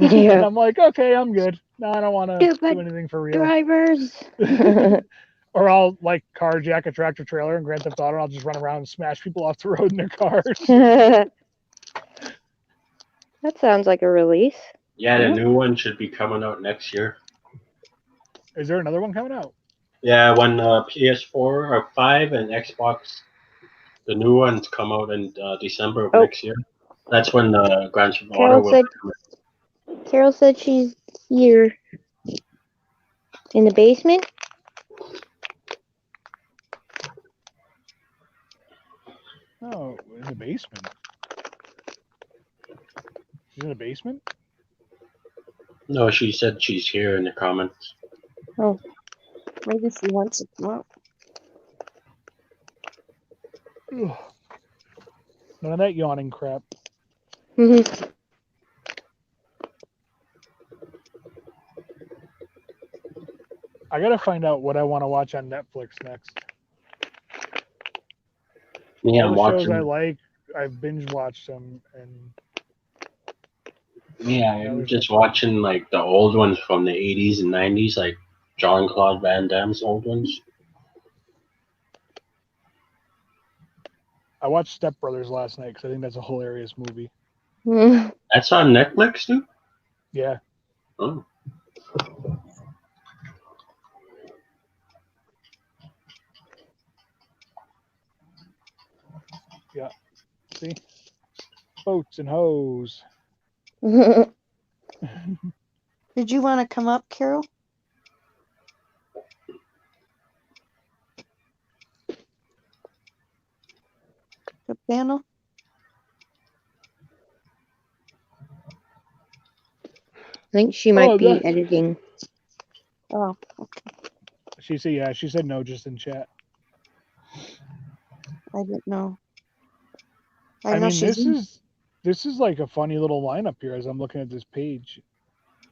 And Yeah. I'm like, okay, I'm good. No, I don't want to do Stupid anything for real. drivers. Or I'll like carjack a tractor trailer in Grand Theft Auto and I'll just run around and smash people off the road in their cars. That sounds like a release. Yeah, the new one should be coming out next year. Is there another one coming out? Yeah, when PS4 or 5 and Xbox, the new ones come out in December of Oh. next year. That's when the Grand Theft Auto will come out. Carol said she's here in the basement. Oh, in the basement. She's in the basement? No, she said she's here in the comments. Oh, Maybe she wants to come up. Ugh. None of that yawning crap. mhm. I gotta find out what I want to watch on Netflix next. Yeah, All I'm the shows I watching. like, I've binge watched them, and Yeah, Yeah, I'm there's just no point. watching like the old ones from the 80s and 90s, like Jean-Claude Van Damme's old ones. I watched Step Brothers last night because I think that's a hilarious movie. That's on Netflix, too? Yeah. Oh. Yeah. See? Boats and hoes. Did you want to come up, Carol? The panel? I think she might Oh, be that- editing. Oh, She said, yeah, she said no just in chat. I didn't know. I know mean, she's this is like a funny little lineup here as I'm looking at this page.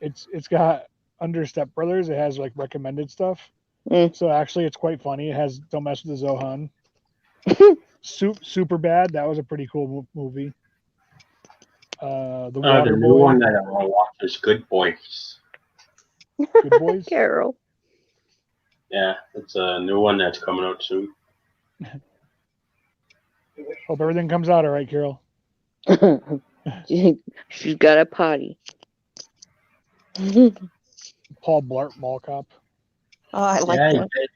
It's got under Step Brothers, it has like recommended stuff. Mm. So actually, it's quite funny. It has Don't Mess with the Zohan. Super Bad. That was a pretty cool movie. The The Water new Boy. one that I want to watch is Good Boys. Good Boys. Carol. Yeah, it's a new one that's coming out soon. Hope everything comes out all right, Carol. She's got a potty. Paul Blart Mall Cop. Oh, I like Yeah, that.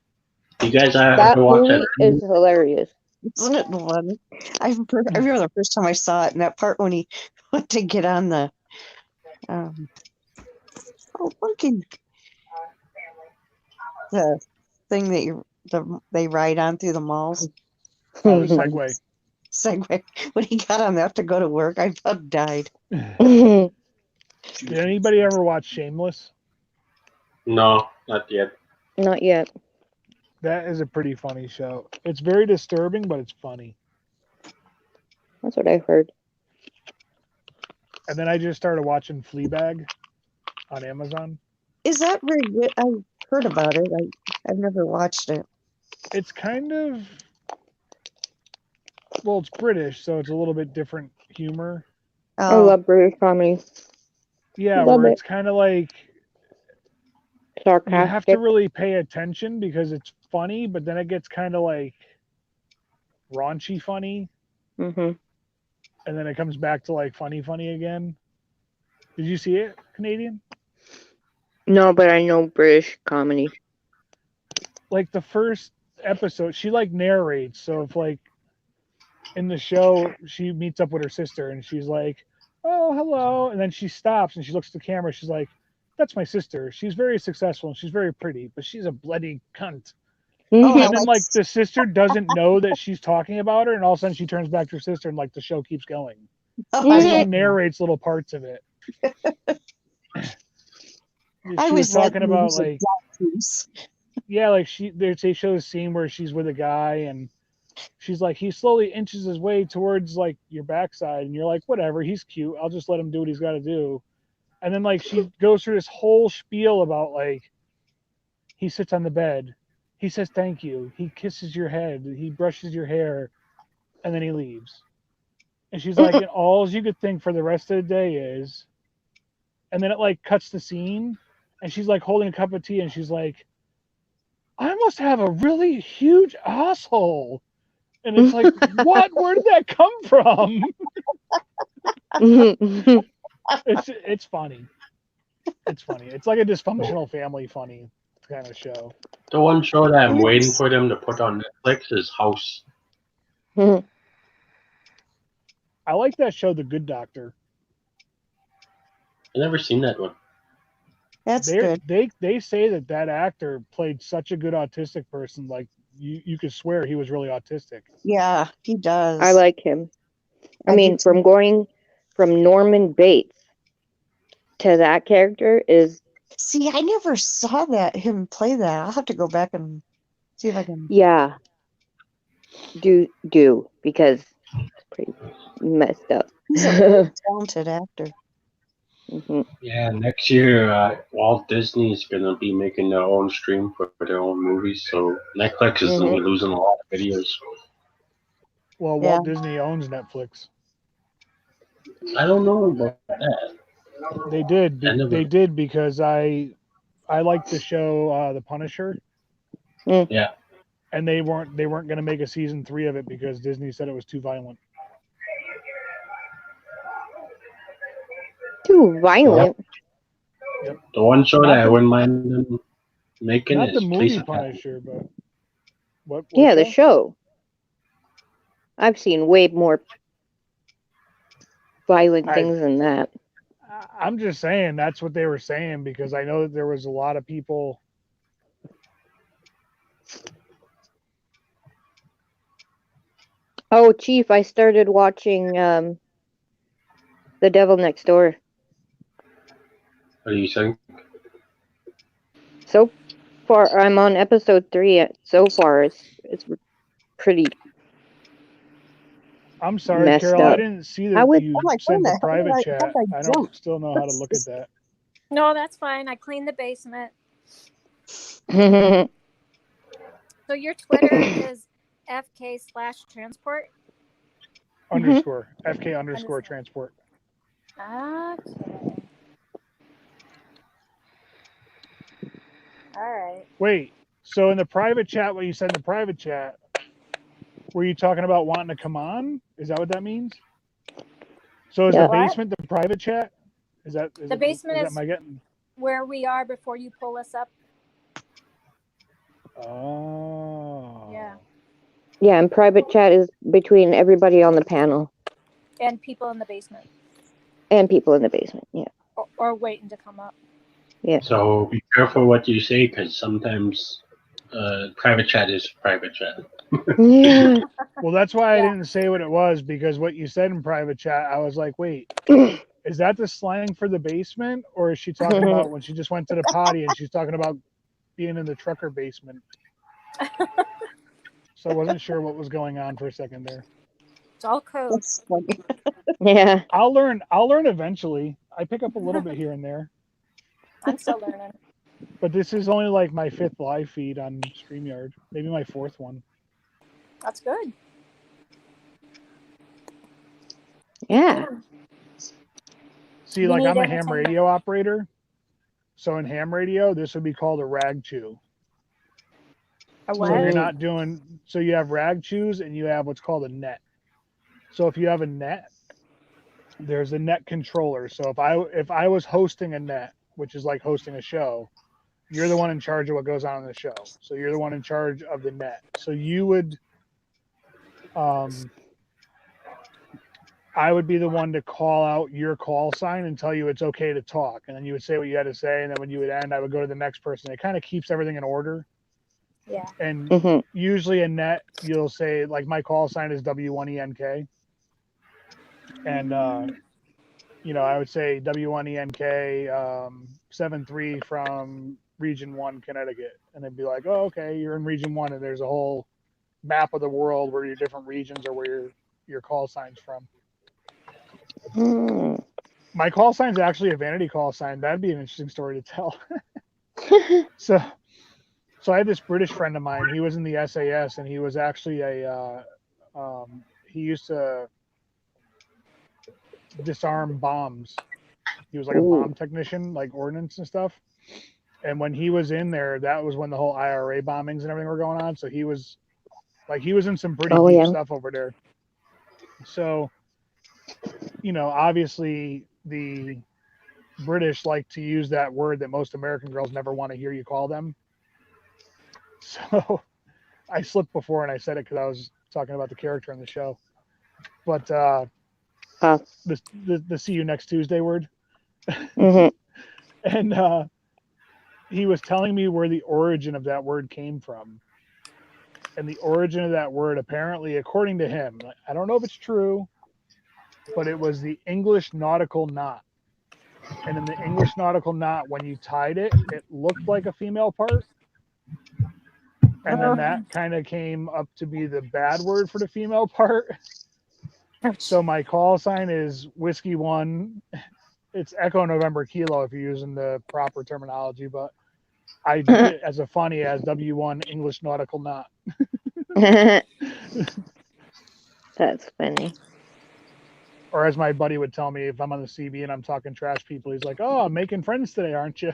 you guys have That to watch movie that. is hilarious. Isn't it one? I remember the first time I saw it, and that part when he went to get on the fucking the thing that they ride on through the malls. Oh, the Segway. Segway. When he got on that to go to work, I about died. Did anybody ever watch Shameless? No, not yet. Not yet. That is a pretty funny show. It's very disturbing, but it's funny. That's what I heard. And then I just started watching Fleabag on Amazon. Is that very good? I've heard about it. I've never watched it. It's kind of, well, it's British, so it's a little bit different humor. I Oh, love British comedy. Yeah, Love where it. it's kind of like you Sarcastic. have to really pay attention because it's funny, but then it gets kind of like raunchy funny, Mm-hmm. and then it comes back to like funny again. Did you see it, Canadian? No, but I know British comedy. Like the first episode, she like narrates. So if like in the show she meets up with her sister and she's like, "Oh, hello," and then she stops and she looks at the camera. She's like, "That's my sister. She's very successful and she's very pretty, but she's a bloody cunt." Oh, And then like the sister doesn't know that she's talking about her, and all of a sudden she turns back to her sister, and like the show keeps going. I She love- narrates little parts of it. I She was always like talking about movies with like, plot twists. yeah, like they show a scene where she's with a guy and she's like, he slowly inches his way towards like your backside, and you're like, whatever, he's cute. I'll just let him do what he's got to do. And then like she goes through this whole spiel about like, he sits on the bed, he says thank you, he kisses your head, he brushes your hair, and then he leaves. And she's like, and all you could think for the rest of the day is, and then it like cuts the scene, and she's like holding a cup of tea, and she's like, I must have a really huge asshole. And it's like, what? Where did that come from? It's funny. It's funny. It's like a dysfunctional family funny kind of show. The one show that I'm waiting for them to put on Netflix is House. I like that show, The Good Doctor. I've never seen that one. That's good. They say that actor played such a good autistic person. Like you could swear he was really autistic. Yeah, he does. I like him. I I mean, do from too. going from Norman Bates to that character is, See, I never saw him play that. I'll have to go back and see if I can. yeah, do because it's pretty messed up. He's a very talented actor. Mhm. Yeah, next year Walt Disney's gonna be making their own stream for their own movies, so Netflix is gonna be losing a lot of videos. Well, Yeah. Walt Disney owns Netflix. I don't know about that. They did. I never- They did because I like the show The Punisher. Yeah. And they weren't going to make a season 3 of it because Disney said it was too violent. Too violent. The one show Not that I the- wouldn't mind them making Not is the movie Police Academy. Punisher, but what? Yeah, the show? show. I've seen way more violent things than that. I'm just saying that's what they were saying because I know that there was a lot of people. Oh, Chief, I started watching The Devil Next Door. What are you saying? So far, I'm on episode 3. So far, it's pretty. I'm sorry, Messed Carol. I up. didn't see I that would- you I'm like, sent where the the hell did private I- chat. how did I I don't jump? still know how to look at that. No, that's fine. I cleaned the basement. Mhm. So your Twitter is FK/transport. Underscore FK underscore transport. Okay. All right. Wait. So in the private chat, what you said in the private chat, were you talking about wanting to come on? Is that what that means? So is Yeah. the What? basement the private chat? Is that The basement is- am I getting? Where we are before you pull us up. Oh. Yeah. Yeah, and private chat is between everybody on the panel And people in the basement. and people in the basement. Yeah. Or waiting to come up. So be careful what you say, because sometimes private chat is private chat. Yeah. Well, that's why I Yeah. didn't say what it was, because what you said in private chat, I was like, wait, is that the slang for the basement? Or is she talking about when she just went to the potty and she's talking about being in the trucker basement? So I wasn't sure what was going on for a second there. It's all code. That's funny. Yeah. I'll learn eventually. I pick up a little bit here and there. I'm still learning. But this is only like my 5th live feed on StreamYard. Maybe my 4th one. That's good. Yeah. See, You like need I'm a ham entertainment. radio operator. So in ham radio, this would be called a rag chew. A So what? you're not doing, so you have rag chews and you have what's called a net. So if you have a net, there's a net controller. So if I was hosting a net, which is like hosting a show, you're the one in charge of what goes on in the show. So you're the one in charge of the net. So you would, I would be the one to call out your call sign and tell you it's okay to talk. And then you would say what you had to say. And then when you would end, I would go to the next person. It kind of keeps everything in order. Yeah. And Mhm. usually a net, you'll say, like, my call sign is W1ENK. And, you know, I would say W1ENK 73 from Region 1, Connecticut. And they'd be like, oh, okay, you're in Region 1. And there's a whole map of the world where your different regions are where your call sign's from. Mm. My call sign's actually a vanity call sign. That'd be an interesting story to tell. So I had this British friend of mine. He was in the SAS, and he was actually he used to disarm bombs. He was like a Ooh. bomb technician, like ordnance and stuff. And when he was in there, that was when the whole IRA bombings and everything were going on. So he was in some pretty Oh, deep yeah. stuff over there. So, you know, obviously the British like to use that word that most American girls never want to hear you call them. So I slipped before and I said it because I was talking about the character in the show. But the see you next Tuesday word. Mhm. And he was telling me where the origin of that word came from. And the origin of that word, apparently, according to him, I don't know if it's true, but it was the English nautical knot. And in the English nautical knot, when you tied it, it looked like a female part. And then that kind of came up to be the bad word for the female part. So my call sign is Whiskey 1. It's Echo November Kilo if you're using the proper terminology, but I do it as a funny as W1 English nautical knot. That's funny. Or as my buddy would tell me if I'm on the CB and I'm talking trash people, he's like, "Oh, I'm making friends today, aren't you?"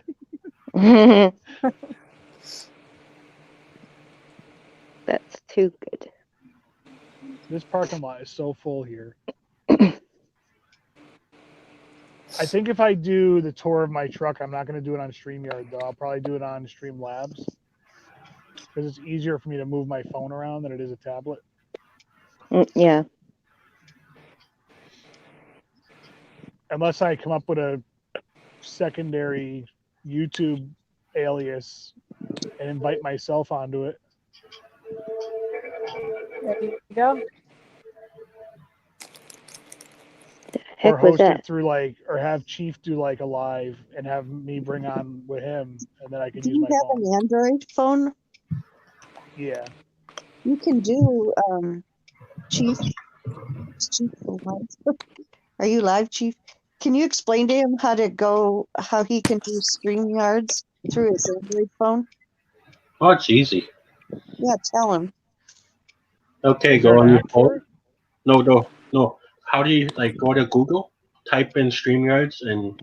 That's too good. This parking lot is so full here. I think if I do the tour of my truck, I'm not going to do it on StreamYard, though. I'll probably do it on Streamlabs because it's easier for me to move my phone around than it is a tablet. Yeah. Unless I come up with a secondary YouTube alias and invite myself onto it. There you go. Heck Or was host it that? through or have Chief do like a live and have me bring on with him, and then I can Do use you my have phone. an Android phone? Yeah. You can do Chief. Are you live, Chief? Can you explain to him how he can do StreamYards through his Android phone? Oh, it's easy. Yeah, tell him. Okay, Is there go an on your app for it? phone. No. How do you go to Google, type in StreamYards, and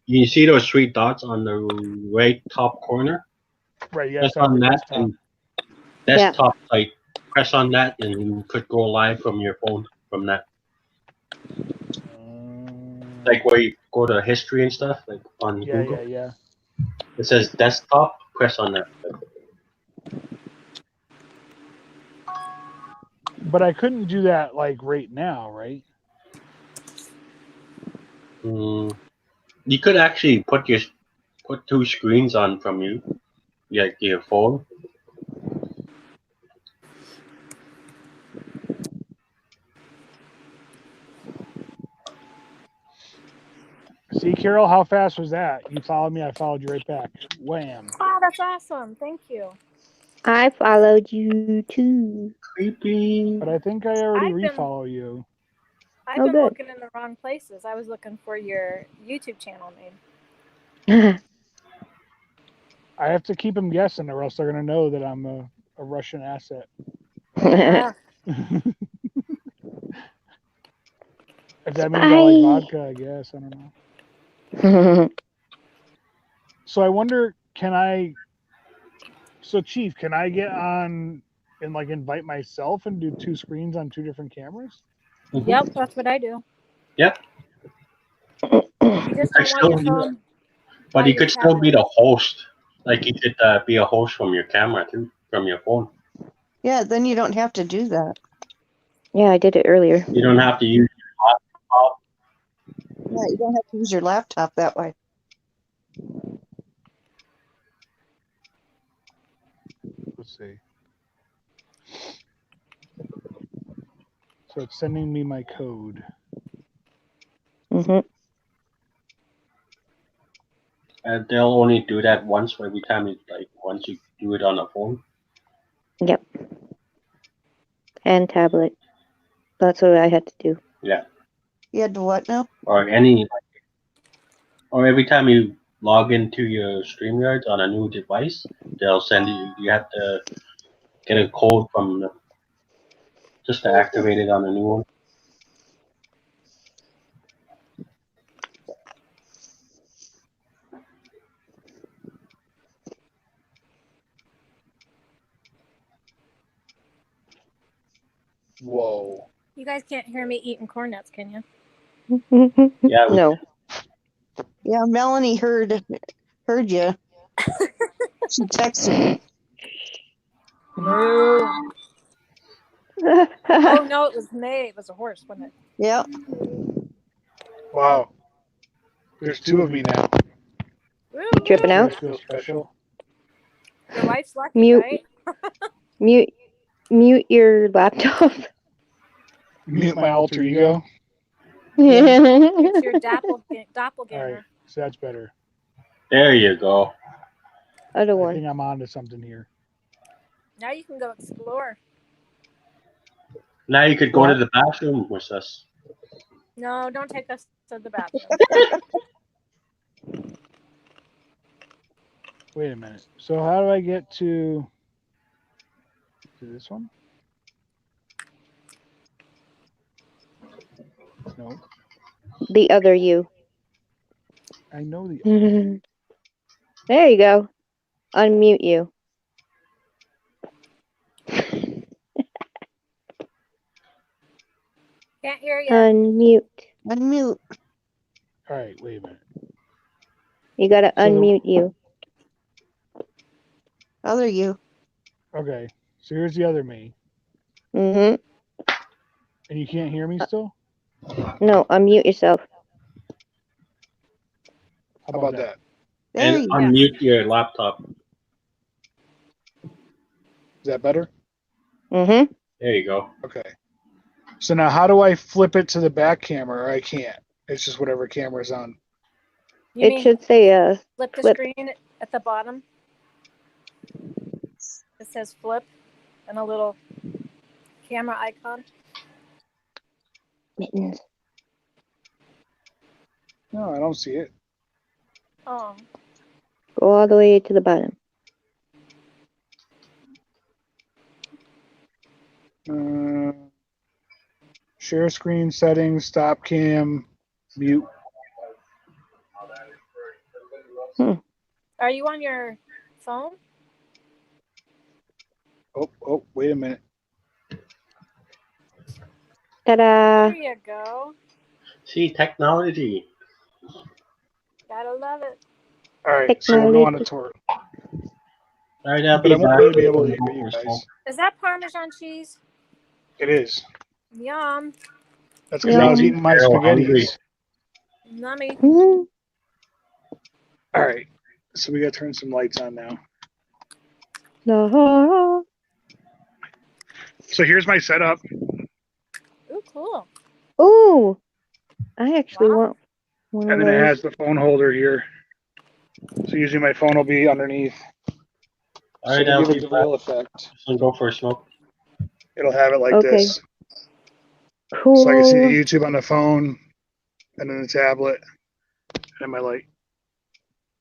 you see those three dots on the right top corner? Right, you Press gotta start on with that desktop. and desktop site. Press on that, and you could go live from your phone from that. Like where you go to history and stuff, like on Google. Yeah. It says desktop. Press on that. But I couldn't do that right now, right? You could actually put two screens on from you, like your phone. See, Carol, how fast was that? You followed me, I followed you right back. Wham. Oh, that's awesome. Thank you. I followed you too. Creepy. But I think I already I've been- refollow you. I've been looking in the wrong places. I was looking for your YouTube channel name. I have to keep them guessing, or else they're gonna know that I'm a Russian asset. Ah, If that means I like vodka, I guess. I don't know. So I wonder, can I? So Chief, can I get on and like invite myself and do 2 screens on 2 different cameras? yep, that's what I do. Yep. You just don't want your phone. But by you your could still be tablet. the host. Like you could be a host from your camera too, from your phone. Yeah, then you don't have to do that. Yeah, I did it earlier. You don't have to use your laptop. Yeah, you don't have to use your laptop that way. Let's see. So it's sending me my code. Hmm. And they'll only do that once every time once you do it on a phone. Yep. And tablet. That's what I had to do. Yeah. You had to what now? Or every time you log into your StreamYard on a new device, they'll send you. You have to get a code from just to activate it on a new one. Whoa. You guys can't hear me eating corn nuts, can you? Yeah. No. Yeah, Melanie heard you. She texted me. No. Oh no, it was May. It was a horse, wasn't it? Yeah. Wow. There's 2 of me now. Woo, Tripping woo. out? I feel special. Your wife's lucky, Mute. right? Mute your laptop. Mute my alter ego. It's your doppelganger. All right, so that's better. There you go. Other I one. think I'm on to something here. Now you can go explore. Now you could go to the bathroom with us. No, don't take us to the bathroom. Wait a minute. So how do I get to this one? No, The other you. I know the. There you go. Unmute you. Can't hear you. Unmute. Unmute. All right, wait a minute. You gotta unmute you. Other you. Okay, so here's the other me, Mm-hmm. and you can't hear me still. No, unmute yourself. How about that? There And you go. unmute your laptop. Is that better? Mm-hmm. There you go. Okay. So now, how do I flip it to the back camera? Or I can't. It's just whatever camera's on. You It mean should say flip the flip. screen at the bottom? It says flip and a little camera icon. Mittens. No, I don't see it. Oh, Go all the way to the bottom. Share screen settings, stop cam, mute. are you on your phone? Oh, wait a minute. Ta-da! There you go. See, technology. Gotta love it. All right, so we'll go on a tour. All right, I'll But be I won't back. really be able to hear you guys. Is that Parmesan cheese? It is. Yum. That's because I was eating my Carol, hungry. spaghettis. Nummy. Mhm. All right, so we got to turn some lights on now. No. So here's my setup. Ooh, cool. Ooh, I actually want one And of then it those. has the phone holder here. So usually my phone will be underneath. All So right, to I'll give be it the back. real effect, Just go for a smoke. it'll have it like Okay. this. Cool. So I can see the YouTube on the phone, and then the tablet, and my light.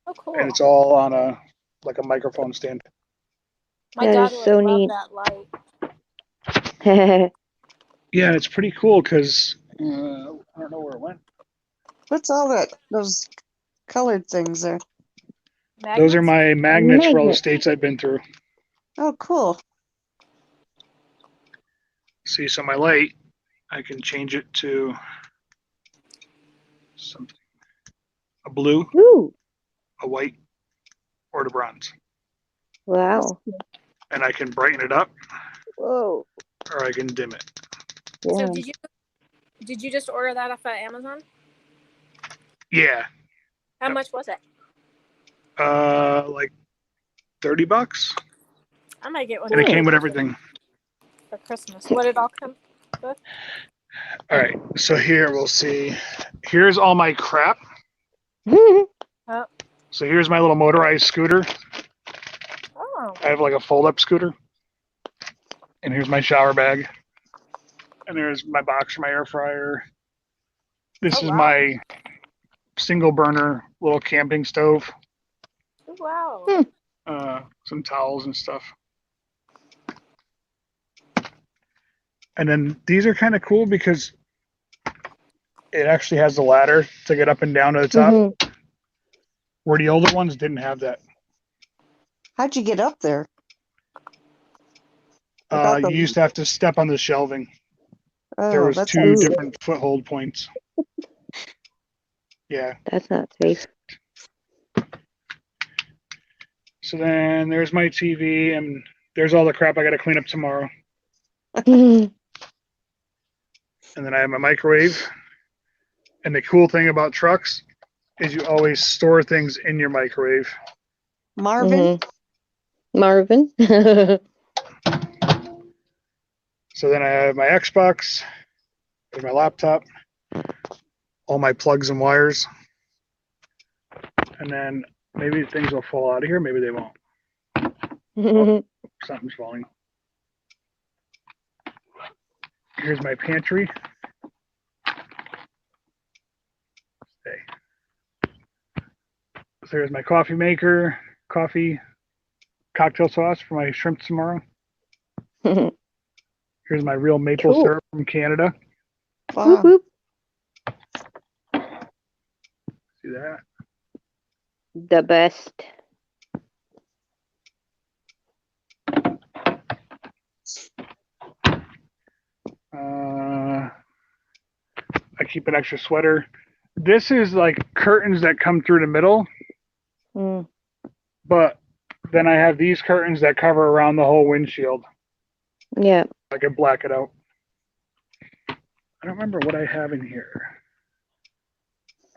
Oh, cool. And it's all on a like a microphone stand. My That daughter is would so love neat. that light. Yeah, it's pretty cool because I don't know where it went. What's all those colored things there? Those are Magnets? my magnets for all the Magnet. states I've been through. Oh, cool. See, so my light, I can change it to something, a blue, Ooh, a white, or the bronze. wow. And I can brighten it up Whoa. or I can dim it. So Yeah. did you just order that off of Amazon? Yeah, How Yep. much was it? like $30, I might get one and it for came with everything. for Christmas. What did it all come with? All right, so here we'll see. Here's all my crap. Oh, So here's my little motorized scooter. oh, I have like a fold-up scooter. And here's my shower bag. And there's my box for my air fryer. This Oh, is wow. my single burner little camping stove. Oh, wow. Some towels and stuff. And then these are kind of cool because it actually has the ladder to get up and down to the top, Mhm. where the older ones didn't have that. How'd you get up there? Without You the- used to have to step on the shelving. There Oh, was that's two Ooh. different foothold points. Yeah. That's not safe. So then there's my TV, and there's all the crap I got to clean up tomorrow. Mhm. And then I have my microwave. And the cool thing about trucks is you always store things in your microwave. Marvin. Marvin. So then I have my Xbox, there's my laptop, all my plugs and wires. And then maybe things will fall out of here, maybe they won't. Something's falling. Here's my pantry. Okay. So here's my coffee maker, coffee, cocktail sauce for my shrimp tomorrow. Here's my real maple Cool. syrup from Canada. Whoop, Wow. whoop. See that? The best. I keep an extra sweater. This is like curtains that come through the middle, Mm. but then I have these curtains that cover around the whole windshield. Yeah. I can black it out. I don't remember what I have in here.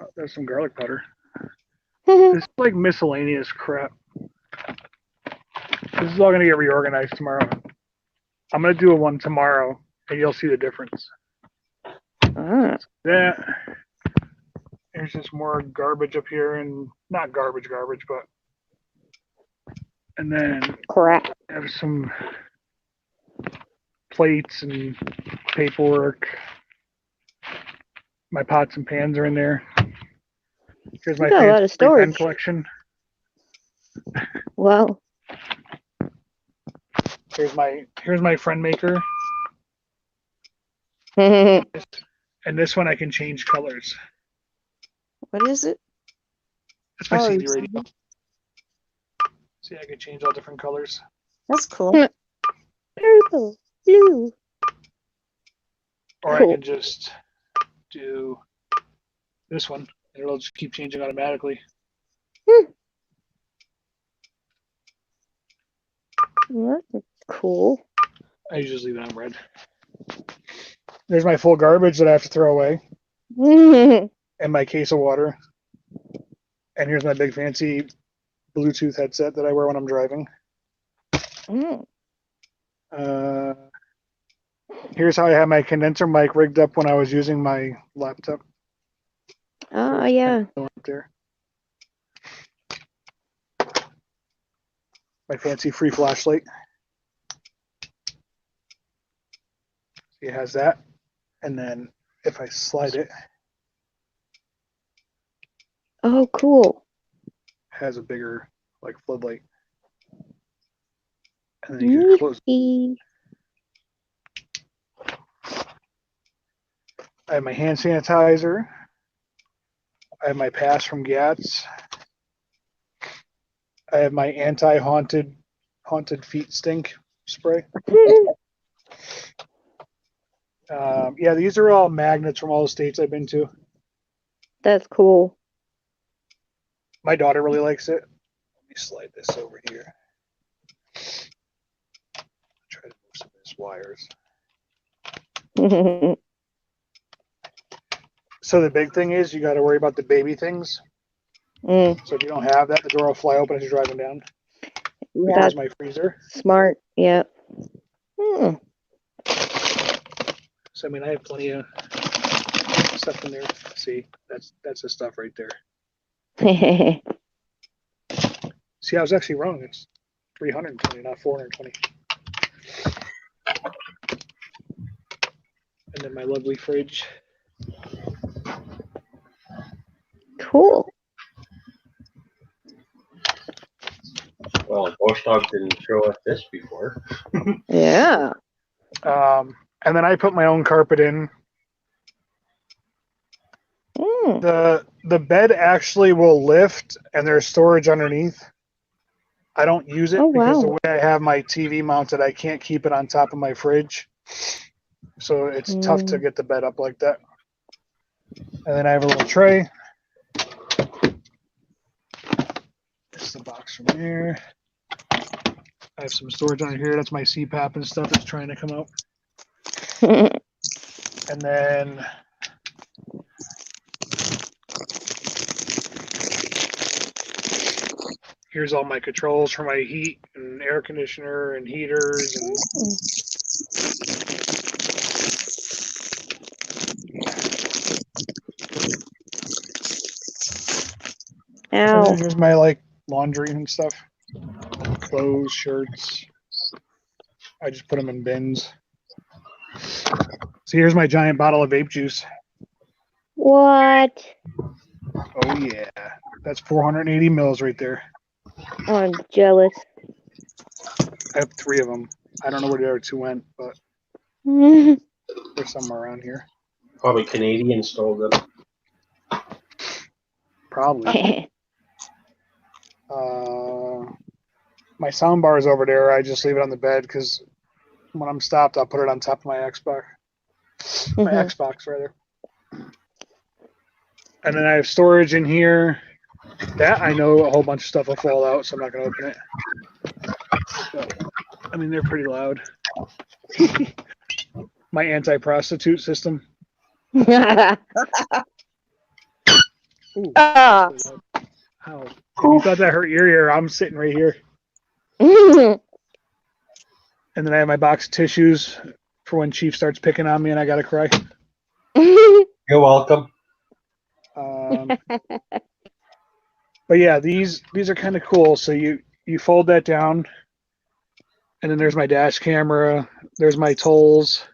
Oh, there's some garlic powder. This is like miscellaneous crap. This is all going to get reorganized tomorrow. I'm going to do a one tomorrow, and you'll see the difference. Ah. That. There's just more garbage up here, and not garbage, but. And then Crap. I have some plates and paperwork. My pots and pans are in there. Here's my You got a lot of fancy pen storage. collection. Wow. Here's my friend maker, Mhm. and this one I can change colors. What is it? That's my Oh, CD radio. See, I can change all different colors. That's cool. Purple. Blue. Or Cool. I can just do this one, and it'll just keep changing automatically. Well, that's cool. I usually leave it on red. There's my full garbage that I have to throw away, Mhm. and my case of water. And here's my big fancy Bluetooth headset that I wear when I'm driving. Mm. Here's how I had my condenser mic rigged up when I was using my laptop. Oh, yeah. Up there. My fancy free flashlight. It has that. And then if I slide it, Oh, cool. it has a bigger like floodlight. And then you can close. Nifty. I have my hand sanitizer. I have my pass from GATS. I have my anti-haunted feet stink spray. Yeah, these are all magnets from all the states I've been to. That's cool. My daughter really likes it. Let me slide this over here. Try to move some of these wires. So the big thing is you got to worry about the baby things. So if you don't have that, the door will fly open as you're driving down. That's There's my freezer. smart. Yep. Hmm. So I mean, I have plenty of stuff in there. See, that's the stuff right there. See, I was actually wrong. It's 320, not 420. And then my lovely fridge. Cool. Well, Ghost Dog didn't show us this before. Yeah. And then I put my own carpet in. The bed actually will lift, and there's storage underneath. I don't use it because the way I have my TV mounted, I can't keep it on top of my fridge. So it's tough to get the bed up like that. And then I have a little tray. This is the box from here. I have some storage under here. That's my CPAP and stuff that's trying to come out. And then here's all my controls for my heat and air conditioner and heaters. And then here's my laundry and stuff. Clothes, shirts. I just put them in bins. So here's my giant bottle of vape juice. What? Oh yeah, that's 480 mils right there. I'm jealous. I have 3 of them. I don't know where the other 2 went, but they're somewhere around here. Probably Canadians stole them. Probably. My sound bar is over there. I just leave it on the bed because when I'm stopped, I'll put it on top of my Xbox. My Xbox, rather. And then I have storage in here. That I know a whole bunch of stuff will fall out, so I'm not going to open it. But, I mean, they're pretty loud. My anti-prostitute system. Ooh, Ow. If you thought that hurt your ear, I'm sitting right here. And then I have my box of tissues for when Chief starts picking on me and I gotta cry. You're welcome. But yeah, these are kind of cool. So you fold that down, and then there's my dash camera. There's my tolls,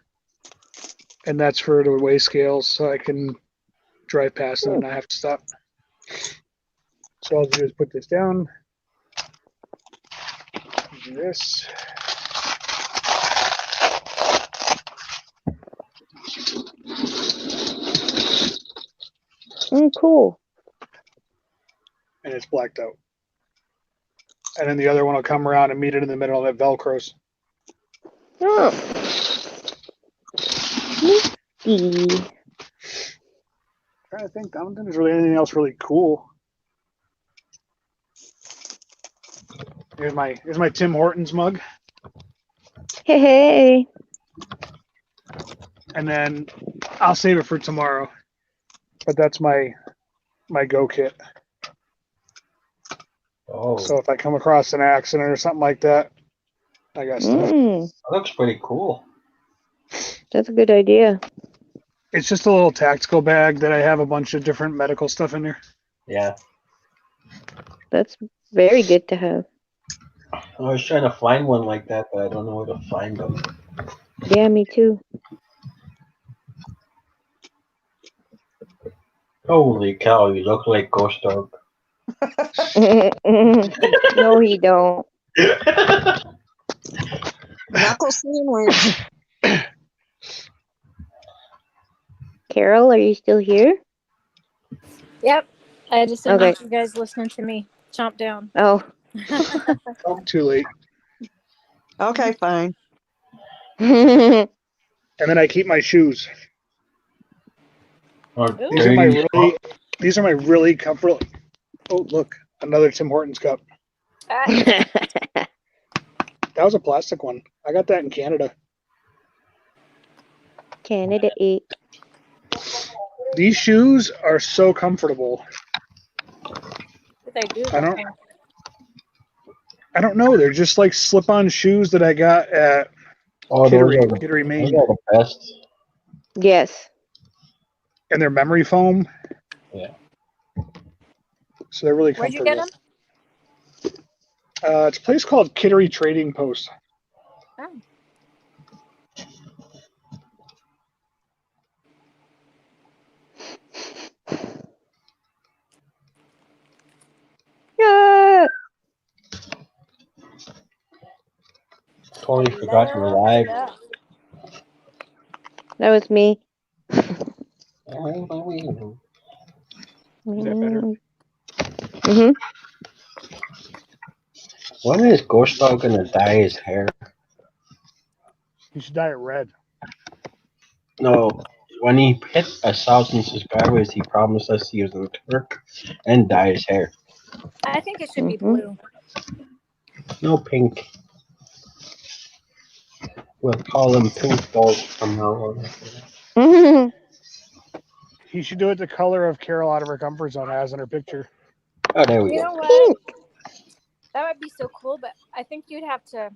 and that's for the weigh scales, so I can drive past them and not have to stop. So all I'll do is put this down. Do this. Cool. And it's blacked out. And then the other one will come around and meet it in the middle and it velcros. Oh. Trying to think, I don't think there's really anything else really cool. Here's my Tim Hortons mug. Hey. And then I'll save it for tomorrow. But that's my go kit. Oh. So if I come across an accident or something like that, I got stuff. That looks pretty cool. That's a good idea. It's just a little tactical bag that I have a bunch of different medical stuff in there. Yeah. That's very good to have. I was trying to find one like that, but I don't know where to find them. Yeah, me too. Holy cow, you look like Ghost Dog. No, he don't. Knuckle sandwich. Carol, are you still here? Yep. I just didn't Okay. want you guys listening to me chomp down. Oh. Too late. Okay, fine. And then I keep my shoes. Or Ooh. These are my dirty really, these are my really comfortable. Oh, look, another Tim Hortons cup. Ah, That was a plastic one. I got that in Canada. Canada 8. These shoes are so comfortable. what they do? I don't know. They're just like slip-on shoes that I got at Oh, Kittery, those Kittery, are Maine, the best. Yes. and they're memory foam. Yeah. So they're really Where'd you comfortable. get them? It's a place called Kittery Trading Post. Oh. Yeah. Totally forgot you're live. Stuff. That was me. Is that better? Mm-hmm. When is Ghost Dog gonna dye his hair? You should dye it red. No, when he hit 1,000 subscribers, he promised us he was gonna work and dye his hair. I think it should be Mhm. blue. No pink. We'll call him Pink Dog from now on. Mm-hmm. He should do it the color of Carol out of her comfort zone as in her picture. Oh, there we You go. know what? That would be so cool, but I think you'd have to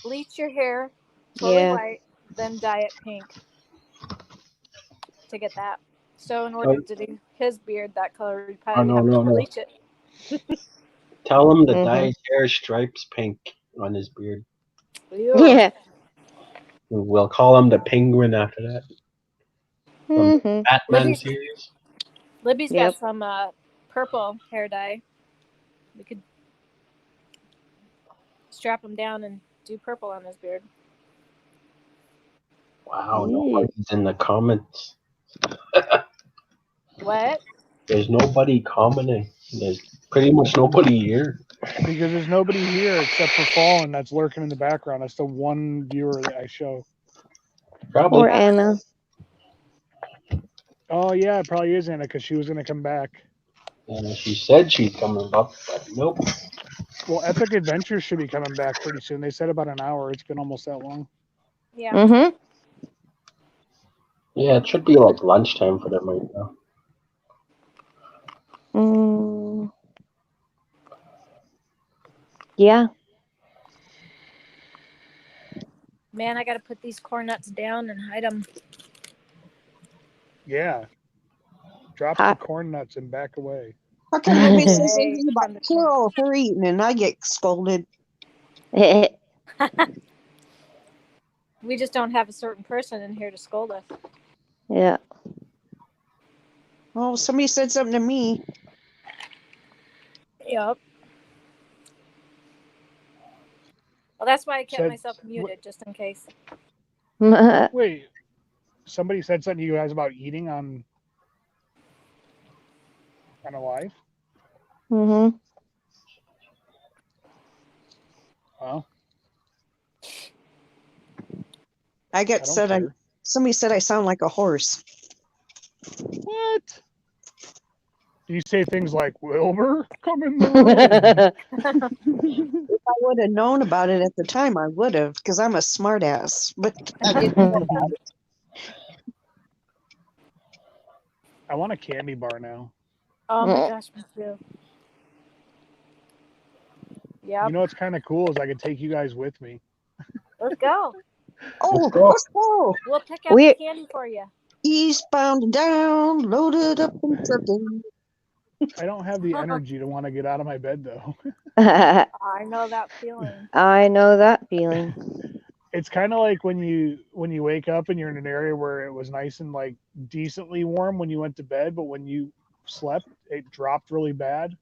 bleach your hair totally Yeah. white, then dye it pink to get that. So in order to do his beard that color, you'd probably have to bleach it. Tell him to Mhm. dye his hair stripes pink on his beard. Ew. Yeah. We'll call him the Penguin after that. Mm-hmm. Batman Libby- series. Libby's Yep. got some purple hair dye. We could strap him down and do purple on his beard. Wow, Mm. nobody's in the comments. What? There's nobody commenting. There's pretty much nobody here. Because there's nobody here except for Fallen that's lurking in the background. That's the one viewer that I show. Probably. Or Anna. Oh yeah, it probably is Anna because she was gonna come back. She said she's coming up, but nope. Well, Epic Adventures should be coming back pretty soon. They said about an hour. It's been almost that long. Yeah. Mm-hmm. Yeah, it should be like lunchtime for them right now. Mm. Yeah. Man, I got to put these corn nuts down and hide them. Yeah. Drop Hot. the corn nuts and back away. How come nobody says Hey, anything about Carol, her eating, and I get scolded? We just don't have a certain person in here to scold us. Yeah. Oh, somebody said something to me. Yep. Well, that's why I kept Said- myself muted, just in case. Wait, somebody said something to you guys about eating on a live? Mm-hmm. Well, I get I don't said care. somebody said I sound like a horse. What? Do you say things like, Wilbur, come in the room? If I would have known about it at the time, I would have, because I'm a smart ass. But I didn't know about it. I want a candy bar now. Oh my gosh, me too. Yep. You know what's kind of cool is I could take you guys with me. Let's go. Oh, go. let's go. We'll pick out We- the candy for you. Eastbound and down, loaded up and trucking. I don't have the energy to want to get out of my bed though. I know that feeling. I know that feeling. It's kind of like when you wake up and you're in an area where it was nice and like decently warm when you went to bed, but when you slept, it dropped really bad.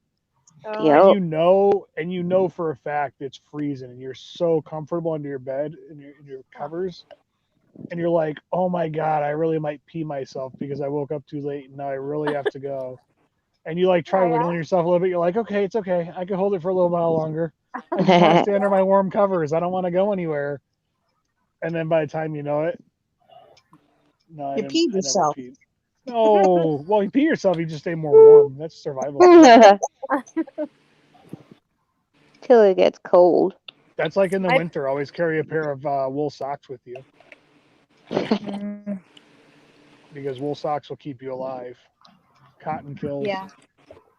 Oh, Yep. and you know for a fact it's freezing, and you're so comfortable under your bed and your covers, and you're like, oh my god, I really might pee myself because I woke up too late and now I really have to go. And you like try oh yeah. wiggling yourself a little bit. You're like, okay, it's okay. I can hold it for a little while longer. I just want to stay under my warm covers. I don't want to go anywhere. And then by the time you know it, no, You peed I never yourself. peed. No, well, you pee yourself, you just stay more warm. That's survival. Till it gets cold. That's like in the I- winter. Always carry a pair of wool socks with you Mm, because wool socks will keep you alive. Cotton kills. yeah.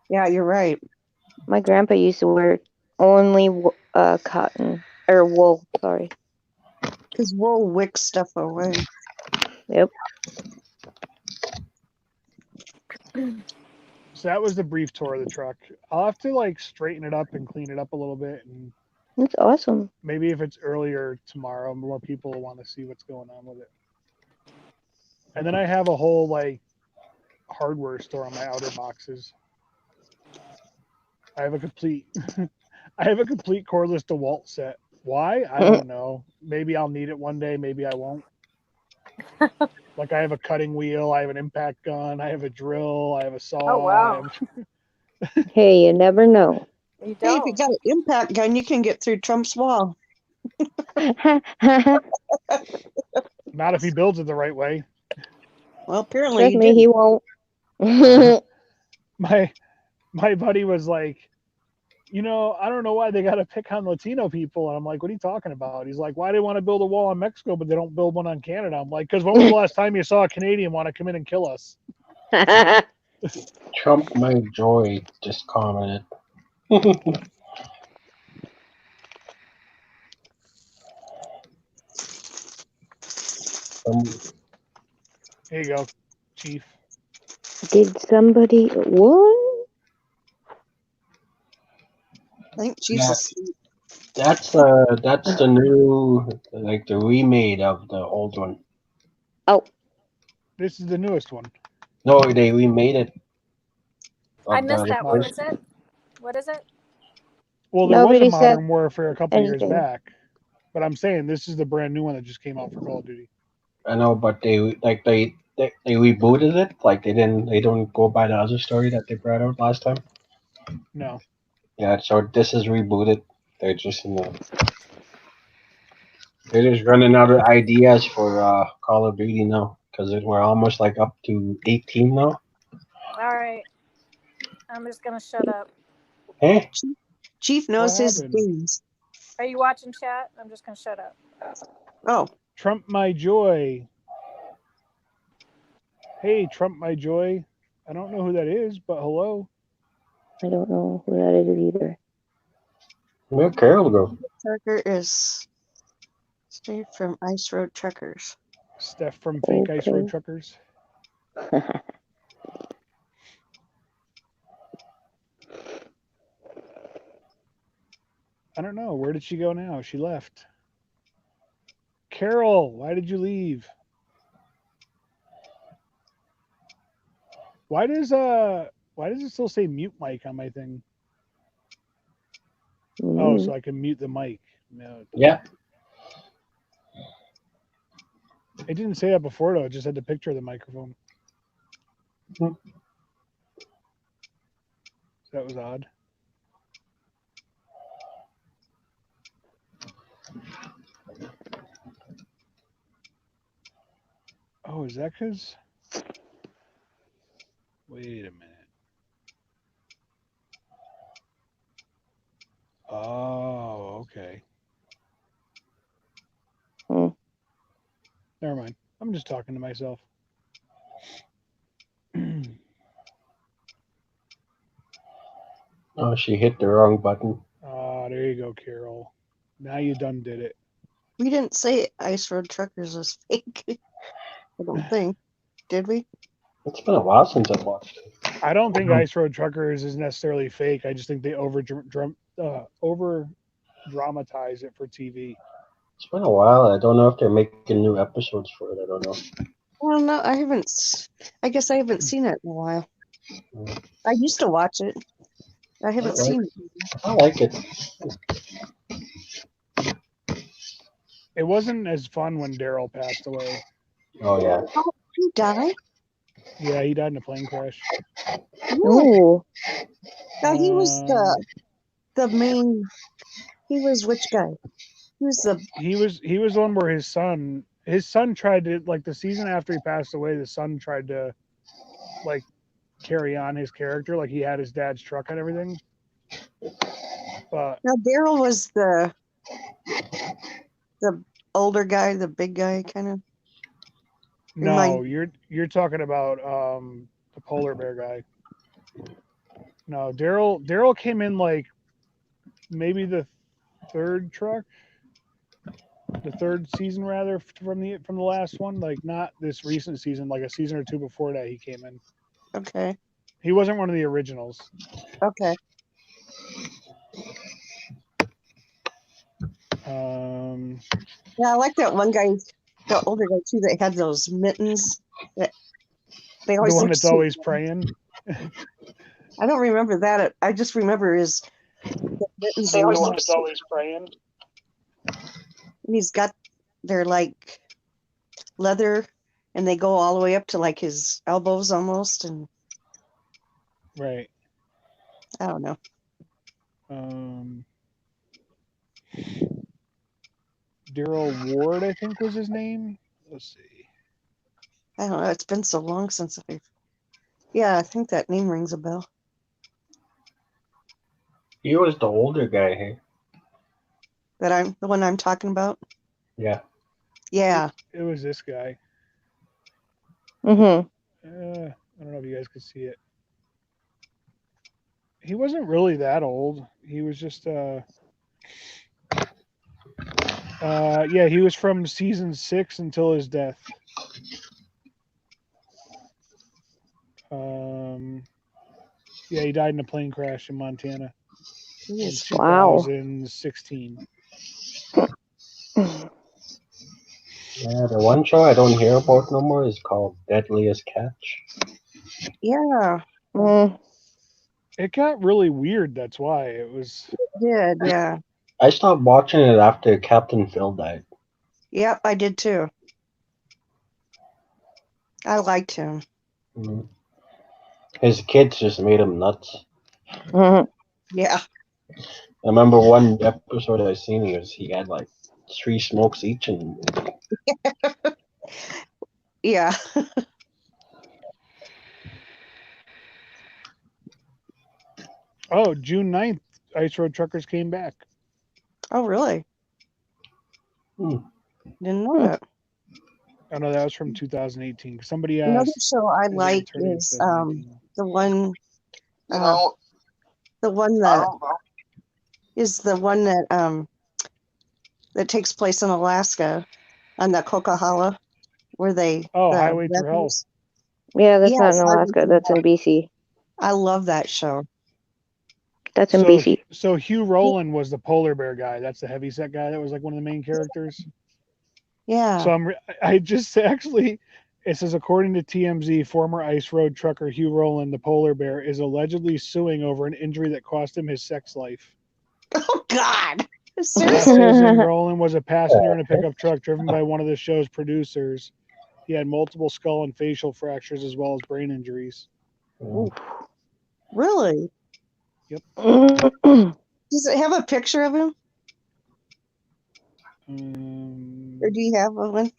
Yeah, you're right. My grandpa used to wear only cotton or wool. Sorry. Because wool wicks stuff away. Yep. So that was the brief tour of the truck. I'll have to like straighten it up and clean it up a little bit, and That's awesome. maybe if it's earlier tomorrow, more people will want to see what's going on with it. And then I have a whole like hardware store on my outer boxes. I have a complete cordless DeWalt set. Why? I don't know. Maybe I'll need it one day, maybe I won't. Like I have a cutting wheel, I have an impact gun, I have a drill, I have a saw. Oh wow. Hey, you never know. You Hey, if you don't. got an impact gun, you can get through Trump's wall. Not if he builds it the right way. Well, apparently Trust he me, did. he won't. My buddy was like, you know, I don't know why they got to pick on Latino people. And I'm like, what are you talking about? He's like, why do they want to build a wall on Mexico, but they don't build one on Canada? I'm like, because when was the last time you saw a Canadian want to come in and kill us? Trump my joy just commented. Here you go, Chief. Did somebody what? I think Chief's Yeah. asleep. That's the new, like the remade of the old one. This is the newest one. No, they remade it. I Of missed the that. What first- is it? What is it? Well, there was a Nobody said Modern Warfare a couple years anything. back, but I'm saying this is the brand new one that just came out for Call of Duty. I know, but they rebooted it. Like they don't go by the other story that they brought out last time. No, Yeah, so this is rebooted. They're just they're just running out of ideas for Call of Duty now because we're almost like up to 18 now. All right. I'm just gonna shut up. Hey, Chief knows What his happened? things. Are you watching chat? I'm just gonna shut up. Oh, Trump my joy. Hey, Trump my joy. I don't know who that is, but hello. I don't know who that is either. where Carol go? Trucker is straight from Ice Road Truckers. Steph from Fake Ice Road Okay. Truckers. I don't know. Where did she go now? She left. Carol, why did you leave? Why does it still say mute mic on my thing? Oh, so I can mute the mic. No, Yeah, it didn't say that before though. It just had the picture of the microphone. Hmm. So that was odd. Oh, is that because? Wait a minute. Oh, okay. Hmm. Never mind. I'm just talking to myself. oh, she hit the wrong button. Ah, there you go, Carol. Now you done did it. We didn't say Ice Road Truckers was fake. I don't think. Did we? It's been a while since I've watched it. I don't think Ice Road Truckers is necessarily fake. I just think they over dramatize it for TV. It's been a while. I don't know if they're making new episodes for it. I don't know. I don't know. I guess I haven't seen it in a while. I used to watch it. I haven't seen it. I like it. It wasn't as fun when Daryl passed away. Oh yeah. He died? Yeah, he died in a plane crash. Ooh. Now he was Um, the main. He was which guy? He was the he was the one where his son tried to, like, the season after he passed away, the son tried to, like, carry on his character, like he had his dad's truck and everything. But now Daryl was the older guy, the big guy kind of. no, you're talking about the polar bear guy. No, Daryl came in like maybe the third season rather from the last one, like not this recent season, like a season or two before that he came in. Okay. He wasn't one of the originals. Okay. Yeah, I like that one guy, the older guy too, that had those mittens. That they always The one look that's so- always praying. I don't remember that. I just remember his mittens. The one that's always praying. And he's got they're like leather, and they go all the way up to like his elbows almost. And Right. I don't know. Daryl Ward, I think was his name. Let's see. I don't know. It's been so long since Yeah, I think that name rings a bell. He was the older guy here. That I'm the one I'm talking about. Yeah. Yeah. It was this guy. Mm-hmm. I don't know if you guys could see it. He wasn't really that old. He was just yeah, he was from season 6 until his death. Yeah, he died in a plane crash in Montana in Wow. 2016. Yeah, the one show I don't hear about no more is called Deadliest Catch. Yeah. Mm. It got really weird. That's why it was. Did yeah. I stopped watching it after Captain Phil died. Yep, I did too. I liked him. Mhm. His kids just made him nuts. Mhm. Yeah. I remember one episode I seen he had like 3 smokes each, and Yeah. Oh, June 9th, Ice Road Truckers came back. Oh, really? Hmm. Didn't know that. Oh no, that was from 2018. Somebody Another asked. show I is it like returning in is 2018? the one You know, the one I that don't know. is the one that takes place in Alaska on the Coquihalla where they Oh, the Highway Through Hell. refugees- Yeah, that's not in Yes, I Alaska. That's in BC. I love that show. That's in BC. So Hugh Rowland was the polar bear guy. That's the heavyset guy that was like one of the main characters. Yeah. So I just actually, it says, according to TMZ, former Ice Road trucker Hugh Rowland, the polar bear, is allegedly suing over an injury that cost him his sex life. Oh God. That Seriously. Susan Rowland was a passenger in a pickup truck driven by one of the show's producers. He had multiple skull and facial fractures as well as brain injuries. Really? Mm. Does it have a picture of him? Or do you have one?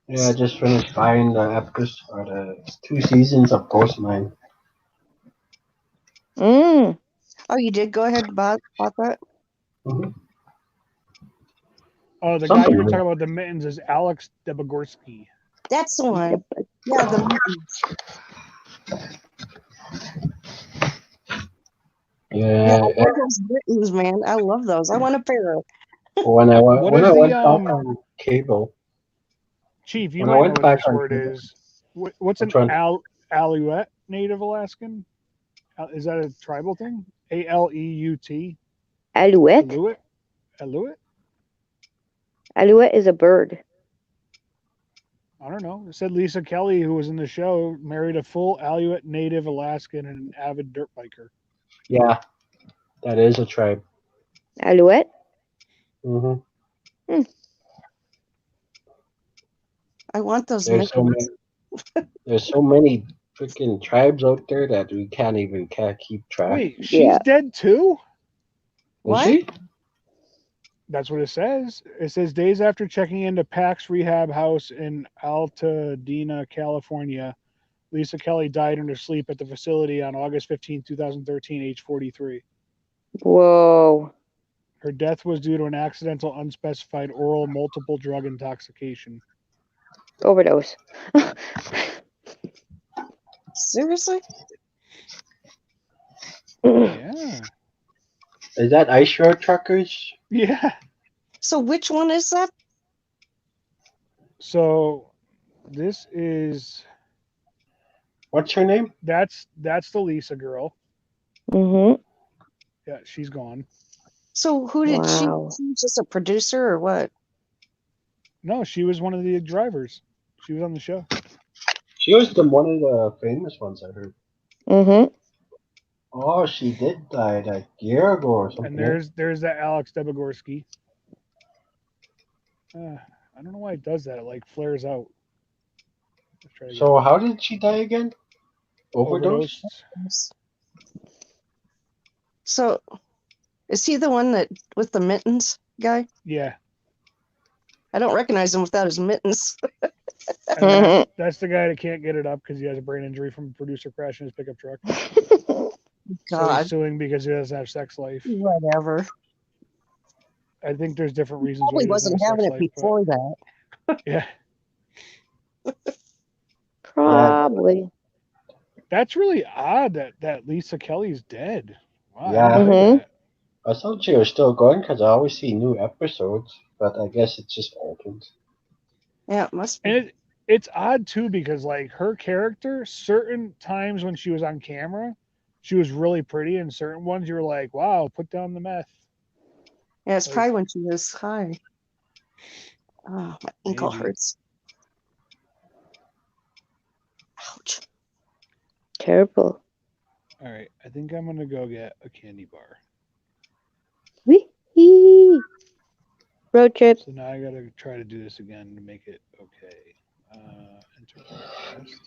Yeah, I just finished buying the episode or the 2 seasons of Ghost Mine. Mm. Oh, you did go ahead and bought that? Mm-hmm. Oh, the Something guy you were like- talking about the mittens is Alex Debogorski. That's the one. Yeah, the Yeah, I love those mittens, man. I love those. I want a pair. when I went What is the, back on cable, Chief, you when I might know went what back this on word cable- is. What's an Which one? Alouette Native Alaskan? Is that a tribal thing? Aleut? Alouette? Alouette? Alouette? Alouette is a bird. I don't know. It said Lisa Kelly, who was in the show, married a full Aleut native Alaskan and an avid dirt biker. Yeah, that is a tribe. Alouette? Mm-hmm. I want those There's so Mickey's. many. There's so many freaking tribes out there that we can't even keep track. Wait, she's Yeah. dead too? What? Is she? That's what it says. It says days after checking into Pax Rehab House in Altadena, California, Lisa Kelly died in her sleep at the facility on August 15, 2013, age 43. Whoa. Her death was due to an accidental, unspecified oral multiple drug intoxication. Overdose. Seriously? Yeah. Is that Ice Road Truckers? Yeah. So which one is that? So this is What's her name? that's the Lisa girl. Mm-hmm. Yeah, she's gone. So who did she? Wow. She was just a producer or what? No, she was one of the drivers. She was on the show. She was one of the famous ones I heard. Mm-hmm. Oh, she did die like a year ago or something. And there's that Alex Debogorski. I don't know why it does that. It like flares out. Let's try again. So how did she die again? Overdose? So is he the one that with the mittens guy? Yeah. I don't recognize him without his mittens. And then that's the guy that can't get it up because he has a brain injury from a producer crashing his pickup truck. So God, he's suing because he doesn't have sex life. whatever. I think there's different reasons why Probably he doesn't wasn't have having sex it life, before that. but yeah. Probably. That's really odd that Lisa Kelly's dead. Wow. Yeah. I didn't know Mhm. that. I thought she was still going because I always see new episodes, but I guess it's just opened. Yeah, it must be. And it's odd too because like her character, certain times when she was on camera, she was really pretty, and certain ones you were like, wow, put down the meth. Yeah, it's like- probably when she was high. Oh, my ankle Maybe. hurts. Ouch. Terrible. All right, I think I'm gonna go get a candy bar. Wee. Road trip. So now I gotta try to do this again to make it okay. Enter request.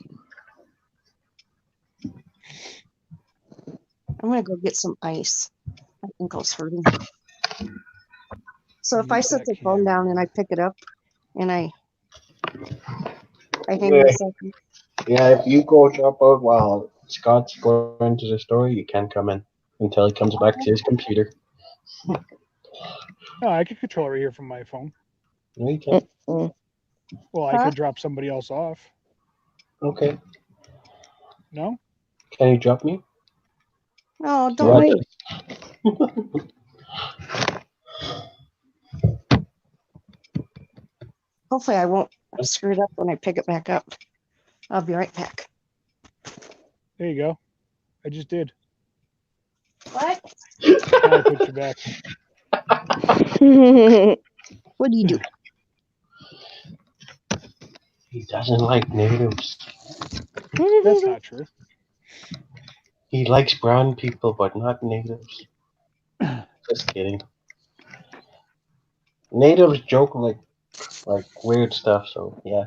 I'm gonna go get some ice. My ankle's hurting. So if I Use set that the phone down camera. and I pick it up and I hang Yeah. myself. Yeah, if you go drop out while Scott's going to the store, you can't come in until he comes back to his computer. No, I could control it right here from my phone. No, you can't. Mm. Well, I Huh? could drop somebody else off. Okay. No? Can you drop me? No, don't Yeah. wait. Hopefully I won't screw it up when I pick it back up. I'll be right back. There you go. I just did. What? Now I put you back. What do you do? He doesn't like natives. That's not true. He likes brown people, but not natives. Just kidding. Natives joke like weird stuff, so yeah.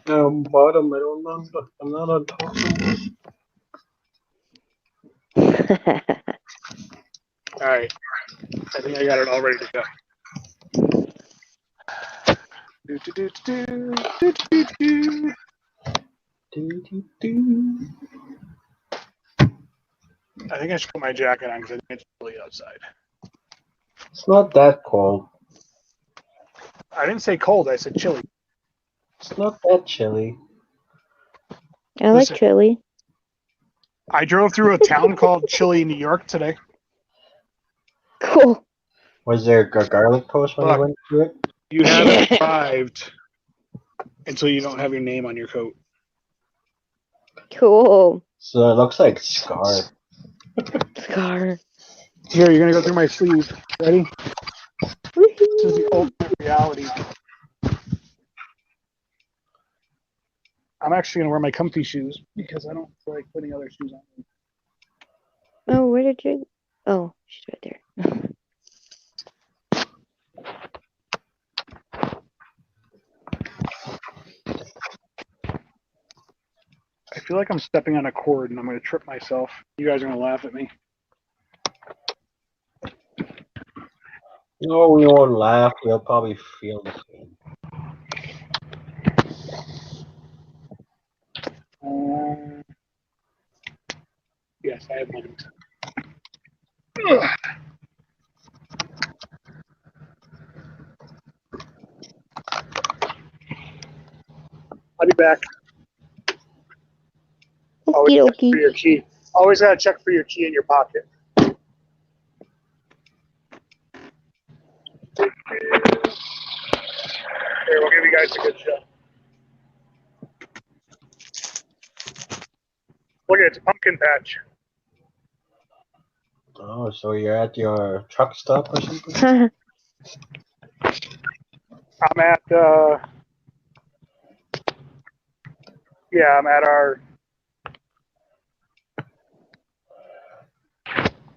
Bottom, I don't know, but I'm not on top of it. All right. I think I got it all ready to go. Do, do, do, do, do, do, do. Do. I think I should put my jacket on because I think it's chilly outside. It's not that cold. I didn't say cold. I said chilly. It's not that chilly. I like Listen. chili. I drove through a town called Chile, New York today. Cool. Was there a garlic toast when Look. you went through it? You haven't arrived until you don't have your name on your coat. Cool. So it looks like Scar. Scar. Here, you're gonna go through my sleeve. Ready? This is the old I'm actually gonna wear my comfy shoes because I don't feel like putting other shoes on. Oh, where did you? Oh, she's right there. I feel like I'm stepping on a cord and I'm gonna trip myself. You guys are gonna laugh at me. No, we won't laugh. We'll probably feel the same. Yes, I have one. I'll be back. Always Okie check for dokie. your key. Always gotta check for your key in your pocket. Here, we'll give you guys a good show. Look at it, it's a pumpkin patch. Oh, so you're at your truck stop or something? I'm at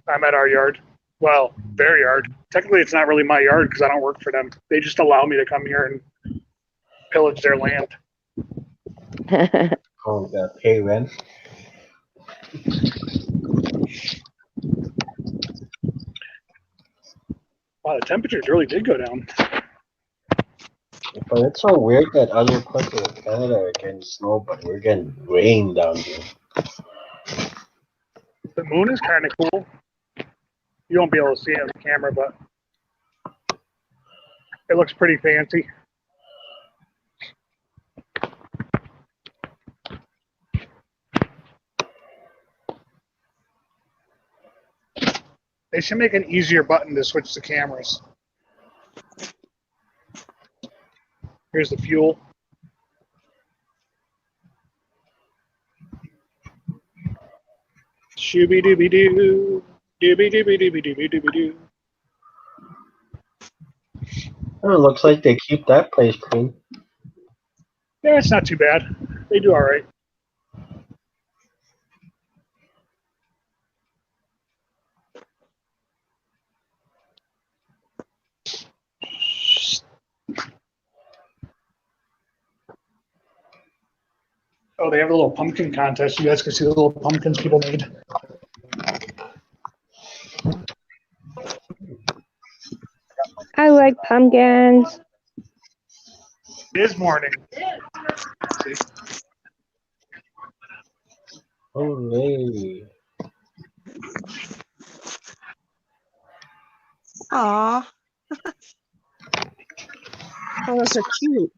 I'm at our yard. Well, their yard. Technically, it's not really my yard because I don't work for them. They just allow me to come here and pillage their land. Oh, you gotta pay rent. Wow, the temperatures really did go down. But it's so weird that other parts of Canada are getting snow, but we're getting rain down here. The moon is kind of cool. You won't be able to see it on the camera, but it looks pretty fancy. They should make an easier button to switch the cameras. Here's the fuel. Shooby dooby doo. Dooby dooby dooby dooby dooby doo. Oh, it looks like they keep that place clean. Yeah, it's not too bad. They do all right. Oh, they have a little pumpkin contest. You guys can see the little pumpkins people made. I like pumpkins. It is morning. Hooray. Aw. Oh, those are cute.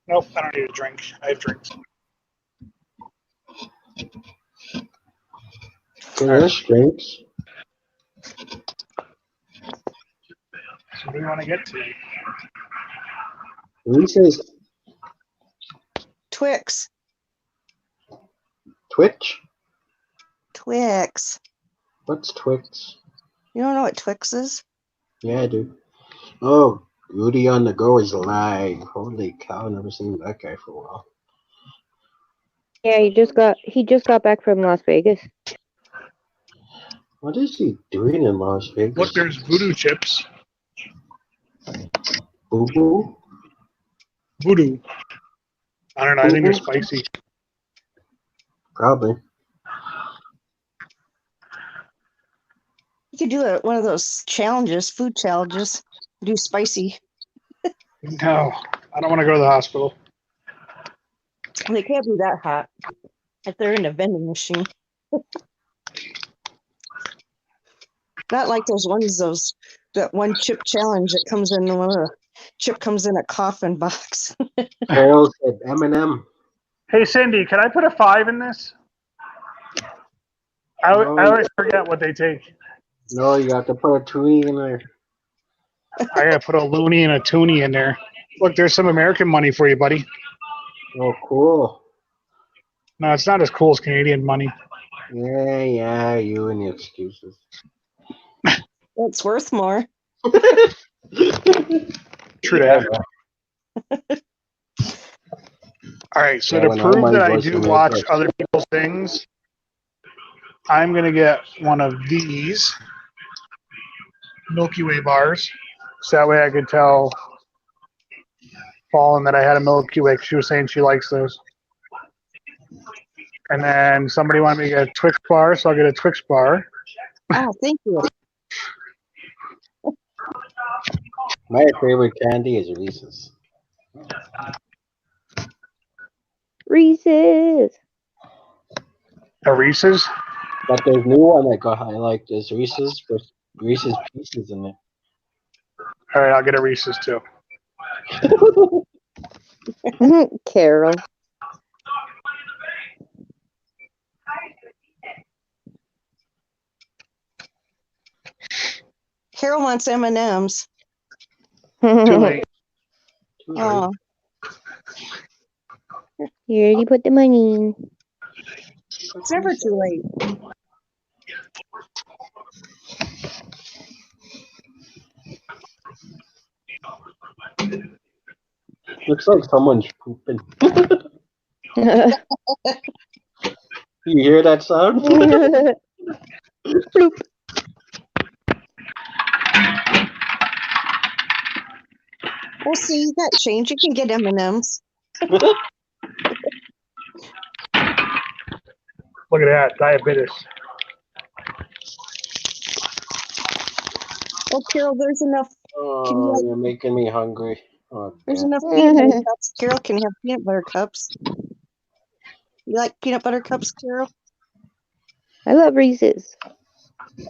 Nope, I don't need a drink. I have drinks. There's drinks. So what do you want to get to? Reese's Twix. Twitch? Twix. What's Twix? You don't know what Twix is? Yeah, I do. Oh, Rudy on the Go is alive. Holy cow, never seen that guy for a while. Yeah, he just got back from Las Vegas. What is he doing in Las Vegas? Look, there's voodoo chips. Boo boo? Voodoo. I don't know. I think they're spicy. Probably. You could do one of those challenges, food challenges. Do spicy. No, I don't want to go to the hospital. They can't be that hot if they're in a vending machine. Not like that one chip challenge that comes in chip comes in a coffin box. Harold said M&M. Hey, Cindy, can I put a 5 in this? I always forget what they take. No, you have to put a toonie in there. I gotta put a loony and a toonie in there. Look, there's some American money for you, buddy. Oh, cool. No, it's not as cool as Canadian money. Yeah, you and the excuses. It's worth more. True that. All right, so Yeah, to when all prove my that I voice do America watch is- other people's things, I'm gonna get one of these Milky Way bars, so that way I could tell Fallen that I had a Milky Way. She was saying she likes those. And then somebody wanted me to get a Twix bar, so I'll get a Twix bar. Oh, thank you. My favorite candy is Reese's. Reese's. A Reese's. But there's new one I like this Reese's with Reese's Pieces in it. All right, I'll get a Reese's too. Carol. Carol wants M&Ms. Too late. Oh, You already put the money in. it's never too late. Looks like someone's pooping. You hear that sound? Bloop. Well, see, you got change. You can get M&Ms. Look at that, diabetes. Oh, Carol, there's enough. Oh, you're making me hungry. Oh, There's God. enough peanut butter cups. Carol can have peanut butter cups. You like peanut butter cups, Carol? I love Reese's. I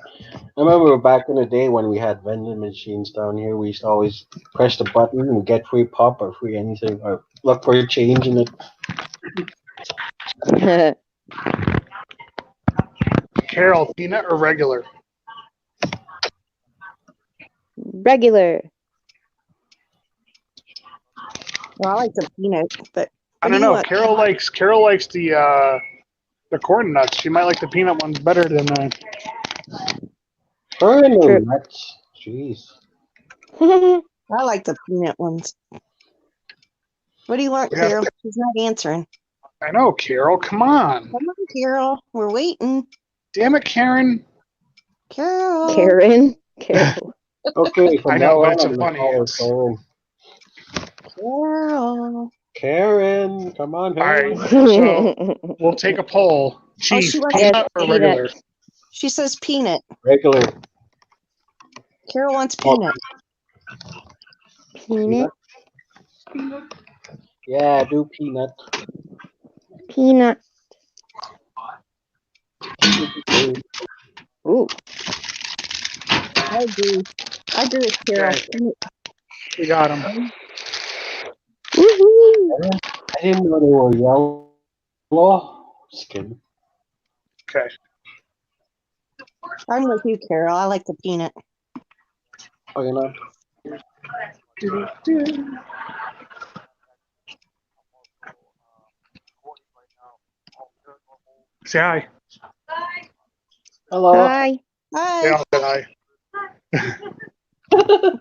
remember back in the day when we had vending machines down here, we used to always press the button and get free pop or free anything or look for a change in it. Carol, peanut or regular? Regular. Well, I like the peanut, but I what don't do you know. want? Carol likes the corn nuts. She might like the peanut ones better than Burn True. nuts. Jeez. I like the peanut ones. What do you want, Yeah. Carol? She's not answering. I know, Carol. Come on. Come on, Carol. We're waiting. Damn it, Karen. Carol. Karen. Carol. Okay, from I know, now it's on, a I'm funny. gonna call her It's... Karen. Carol. Karen, come on, All Harry. right, so we'll take a poll. Chief, she wants- peanut Yes, or peanut. regular? She says peanut. Regular. Carol wants peanut. Peanut. Yeah, do peanut. Peanut. Ooh. I agree. I agree with Carol. Okay. We got him. Woohoo. I didn't know they were yellow skin. Okay. I'm with you, Carol. I like the peanut. Oh, you know. Say hi. Hello. Hi. They Hi. all said hi. All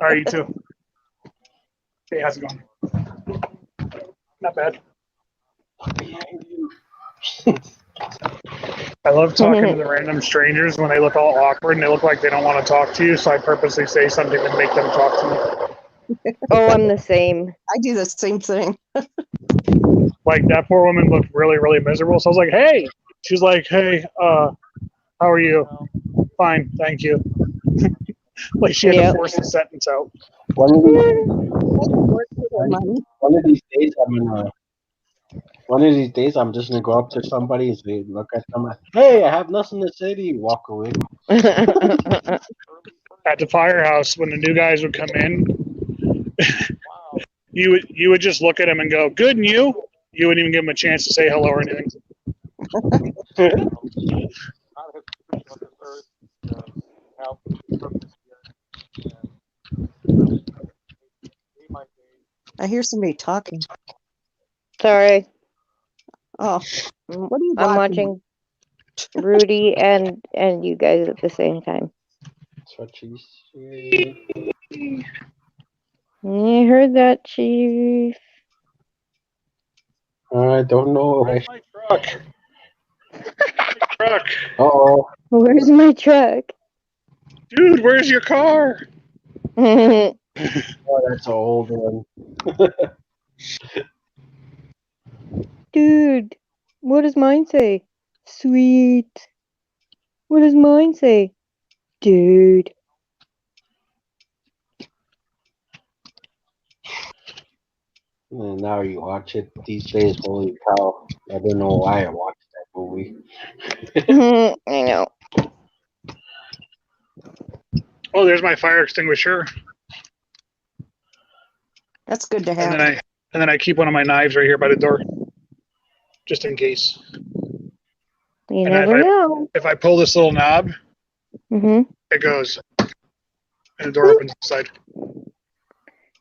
right, you too. Hey, how's it going? Not bad. I love talking to the random strangers when they look all awkward and they look like they don't want to talk to you, so I purposely say something to make them talk to me. Oh, I'm the same. I do the same thing. Like, that poor woman looked really, really miserable, so I was like, hey! She's like, hey, how are you? Fine, thank you. Like, she had Yep. to force the sentence out. One of these, Money. one of these days, one of these days, I'm just gonna go up to somebody and say, look at them. Hey, I have nothing to say to you. Walk away. At the firehouse, when the new guys would come in, you would just look at them and go, good, and you? You wouldn't even give them a chance to say hello or anything. I hear somebody talking. Sorry, Oh, what are you I'm watching? watching Rudy and you guys at the same time. That's what she said. You heard that, Chief? I don't know. Where's my truck? Truck. Oh, Where's my truck? Dude, where's your car? oh, that's an old one. Dude, what does mine say? Sweet. What does mine say? Dude. And now you watch it these days. Holy cow! I don't know why I watched that movie. I know. Oh, there's my fire extinguisher. That's good to And have. then I keep one of my knives right here by the door, just in case. You And never know. If I pull this little knob, Mm-hmm. it goes, and the door opens inside.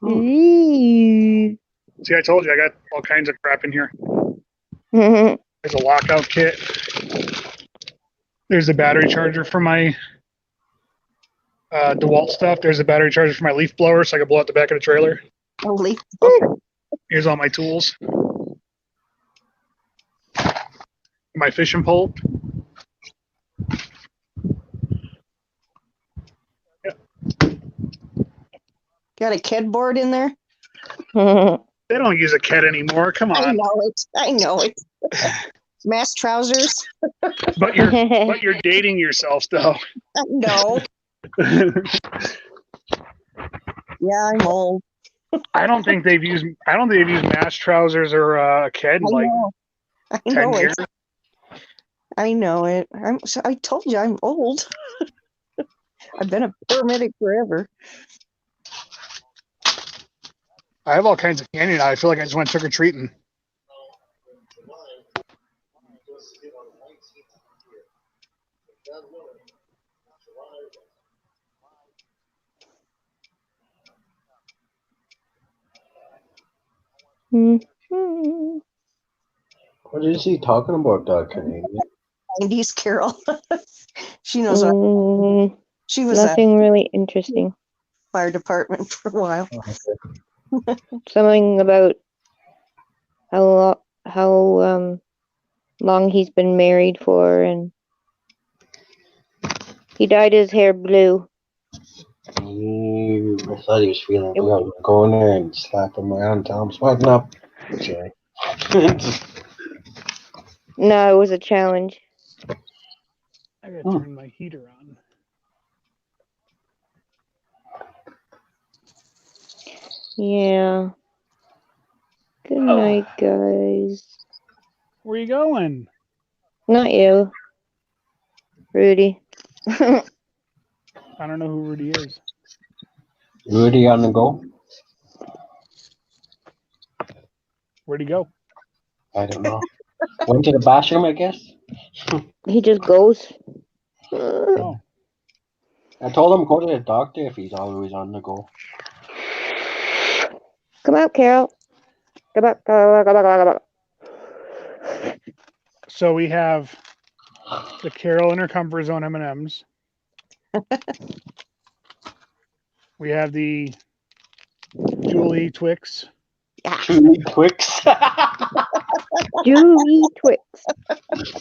Eee. See, I told you I got all kinds of crap in here. Mhm. There's a lockout kit. There's a battery charger for my DeWalt stuff. There's a battery charger for my leaf blower, so I can blow out the back of the trailer. Holy. Here's all my tools. My fishing pole. Got a KED board in there? They don't use a KED anymore. Come I on. know it. I know it. Mass trousers? But you're dating yourself, though. I know. Yeah, I'm old. I don't think they've used mass trousers or a KED in like I 10 know years. it. I know it. I told you I'm old. I've been a paramedic forever. I have all kinds of candy now. I feel like I just went trick-or-treating. Mhm. What is he talking about, Canadian? 90s Carol. She knows what Mm, she was at nothing really interesting. fire department for a while. Something about how long he's been married for, and he dyed his hair blue. I thought he was feeling good. I was going there and slap him around, tell him smarten up. Sorry. No, it was a challenge. I gotta turn my heater on. Yeah. Good night, guys. Where you going? Not you, Rudy. I don't know who Rudy is. Rudy on the go? Where'd he go? I don't know. Went to the bathroom, I guess. He just goes. Oh. I told him go to the doctor if he's always on the go. Come out, Carol. Come out. Come out. So we have the Carol in her comfort zone M&Ms. We have the Julie Twix. Julie Twix. Julie Twix.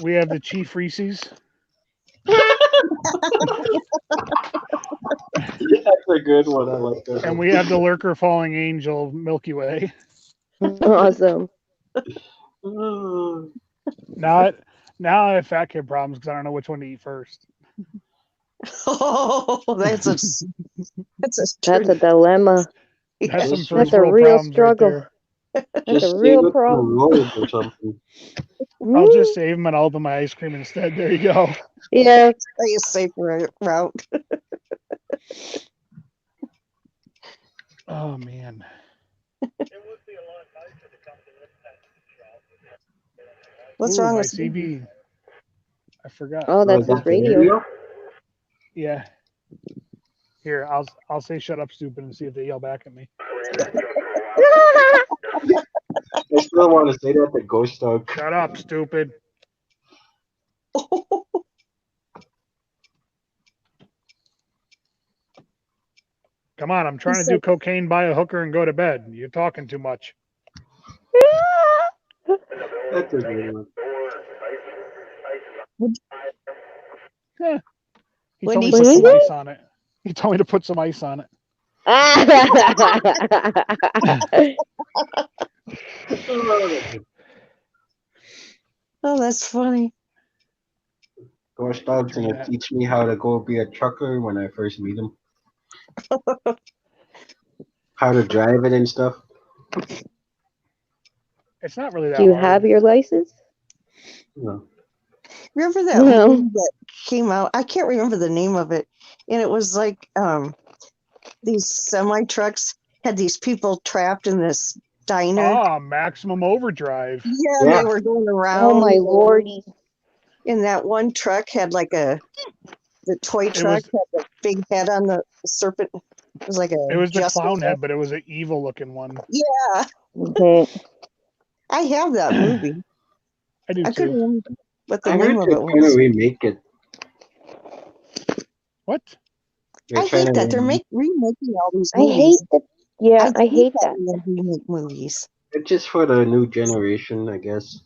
We have the Chief Reese's. That's a good one. I like that. And we have the Lurker Falling Angel Milky Way. Awesome. Now I have fat kid problems because I don't know which one to eat first. Oh, that's a dilemma. That's some That's first a world real problems struggle. right That's Just a real save it for problem. road or something. there. I'll just save them and I'll open my ice cream instead. There you go. Yeah. a safer route. Oh man. What's Ooh, wrong my with CB? I forgot. Oh, that's his radio. Yeah. Here, I'll say shut up, stupid, and see if they yell back at me. I still want to say that the ghost dog. Shut up, stupid. Come on, I'm trying to do cocaine, buy a hooker, and go to bed. You're talking too much. That's a good one. Yeah. He When told me he to put some said- ice on it. He told me to put some ice on it. Oh, that's funny. Ghost dog's gonna teach me how to go be a trucker when I first meet him. How to drive it and stuff. It's not really that Do you hard. have your license? No. Remember that No. movie that came out? I can't remember the name of it. And it was like these semi trucks had these people trapped in this diner. Ah, Maximum Overdrive. Yeah, Yeah. they were going around. Oh my lordy. And that one truck had like the toy truck had a big head on the serpent. It was like a. It was the Justice clown head, but it was an evil looking one. Yeah, Mhm. I have that movie. I do I couldn't too. remember what the I name heard of they're it trying to was. remake it. What? They're I trying hate to that they're remake- remaking all these I hate movies. that. Yeah, I hate that. when they remake movies. It's just for the new generation, I guess.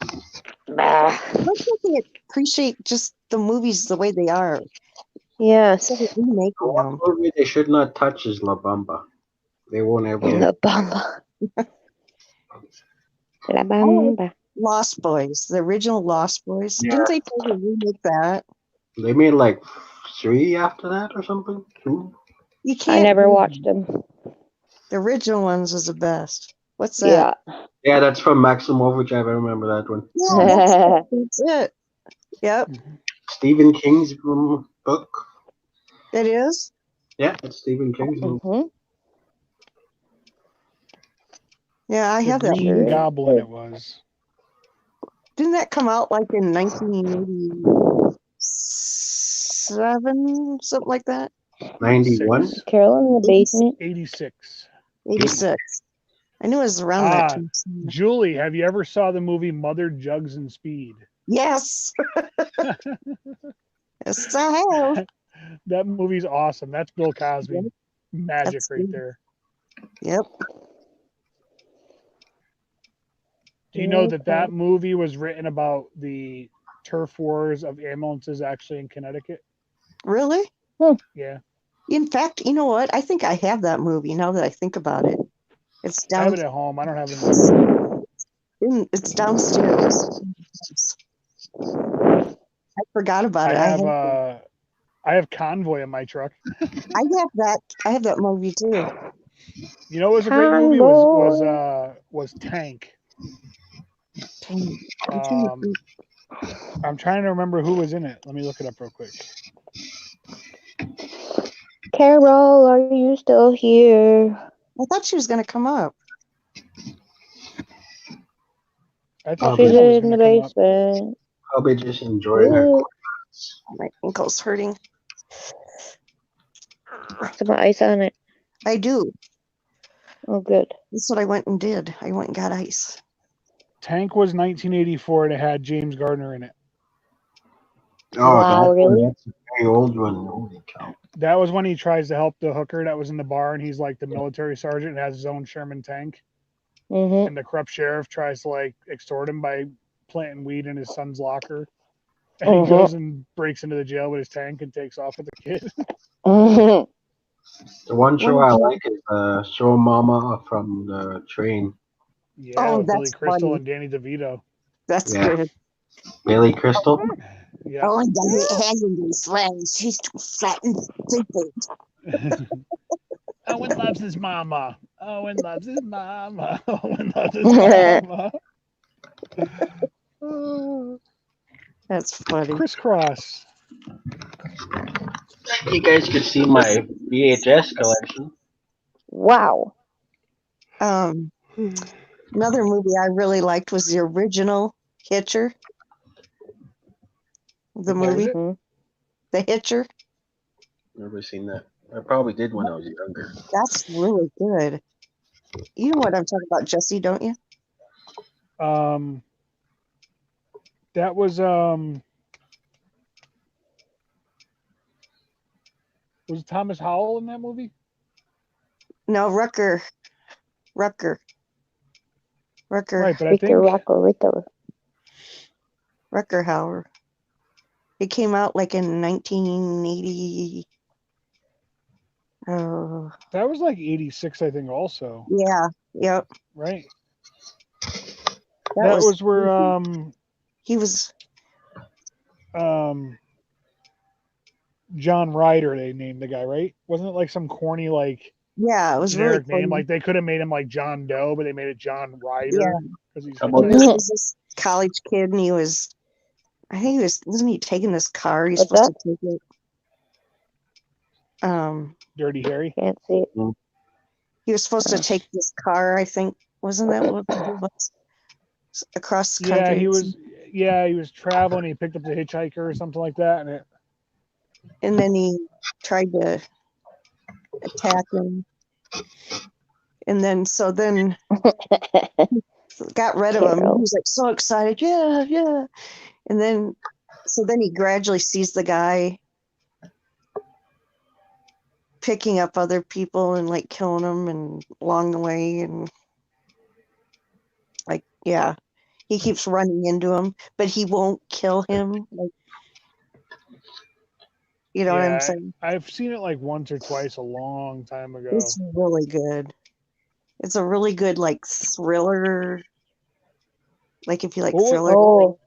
Bah. Why can't they appreciate just the movies the way they are Yes. instead of remaking One them? movie they should not touch is La Bamba. They won't ever. La Bamba. La Bamba. Lost Boys, the original Lost Boys. Yeah. Didn't they try to remake that? They made like 3 after that or something. 2. You can't. I never do watched them. them. The original ones is the best. What's that? Yeah. Yeah, that's from Maximum Overdrive. I remember that one. Yeah, that's it. Yep, Stephen King's book. it is. Yeah, it's Stephen King's movie. Mhm. Yeah, I The have that. Green movie. Goblin it was. Didn't that come out like in 1987, something like that? 91. Carol in the basement. 86. 86. I knew it was around that time. Julie, have you ever saw the movie Mother Jugs and Speed? Yes. Yes, I have. That movie's awesome. That's Bill Cosby. Yep. Magic That's right good. there. Yep. Do you know that movie was written about the turf wars of ambulances actually in Connecticut? Really? Yeah. In fact, you know what? I think I have that movie now that I think about it. It's I have down. it at home. I don't have it. It's downstairs. I forgot about it. I have Convoy in my truck. I have that. I have that movie too. You know what was a great movie? Was Tank. I'm trying to remember who was in it. Let me look it up real quick. Carol, are you still here? I thought she was going to come up. I thought She's she was in the gonna come up. basement. Probably just enjoying her. Ooh, My ankle's hurting. some ice on it. I do. Oh, good. That's what I went and did. I went and got ice. Tank was 1984 and it had James Gardner in it. Oh, Wow, really? That's a very old one. Holy cow. That was when he tries to help the hooker that was in the bar, and he's like the military sergeant and has his own Sherman tank. Mm-hmm. And the corrupt sheriff tries to like extort him by planting weed in his son's locker. And he goes and breaks into the jail with his tank and takes off with the kid. Mm-hmm. The one show I like is Show Mama from the train. Yeah, Oh, with Billy that's Crystal funny. and Danny DeVito. That's Yeah. good. Billy Crystal. Yeah. Oh, and Diane Hagen's friends. She's too fat and stupid. Owen loves his mama. Owen loves his mama. Owen loves his mama. That's funny. Crisscross. You guys could see my VHS collection. Wow. Another movie I really liked was the original Hitcher. The What was movie, it? Mhm. The Hitcher. Never seen that. I probably did when I was younger. That's really good. You know what I'm talking about, Jesse, don't you? That was Thomas Howell in that movie? No, Rucker. Rucker Right, but I Victor think Rocco. Hauer. It came out like in 1980. Oh, that was like 86, I think, also. yeah. Yep. Right? That That was was where he was. John Ryder, they named the guy, right? Wasn't it like some corny, like Yeah, it was really generic name? funny. Like they could have made him like John Doe, but they made it John Ryder Yeah. because he's How He about Hitchhiking. was this college kid, and I think wasn't he taking this car? He's What's supposed to take it. Dirty Harry. Can't see it. He was supposed to take this car, I think. Wasn't that what it was? Across the country. He was traveling. He picked up the hitchhiker or something like that, And then he tried to attack him. And then got rid of him. He was like so excited. Yeah, yeah. And then he gradually sees the guy picking up other people and like killing them and along the way, and like, yeah, he keeps running into him, but he won't kill him. Like, you know what I'm saying? I've seen it like once or twice a long time ago. It's really good. It's a really good like thriller. Like if you like thriller. Oh,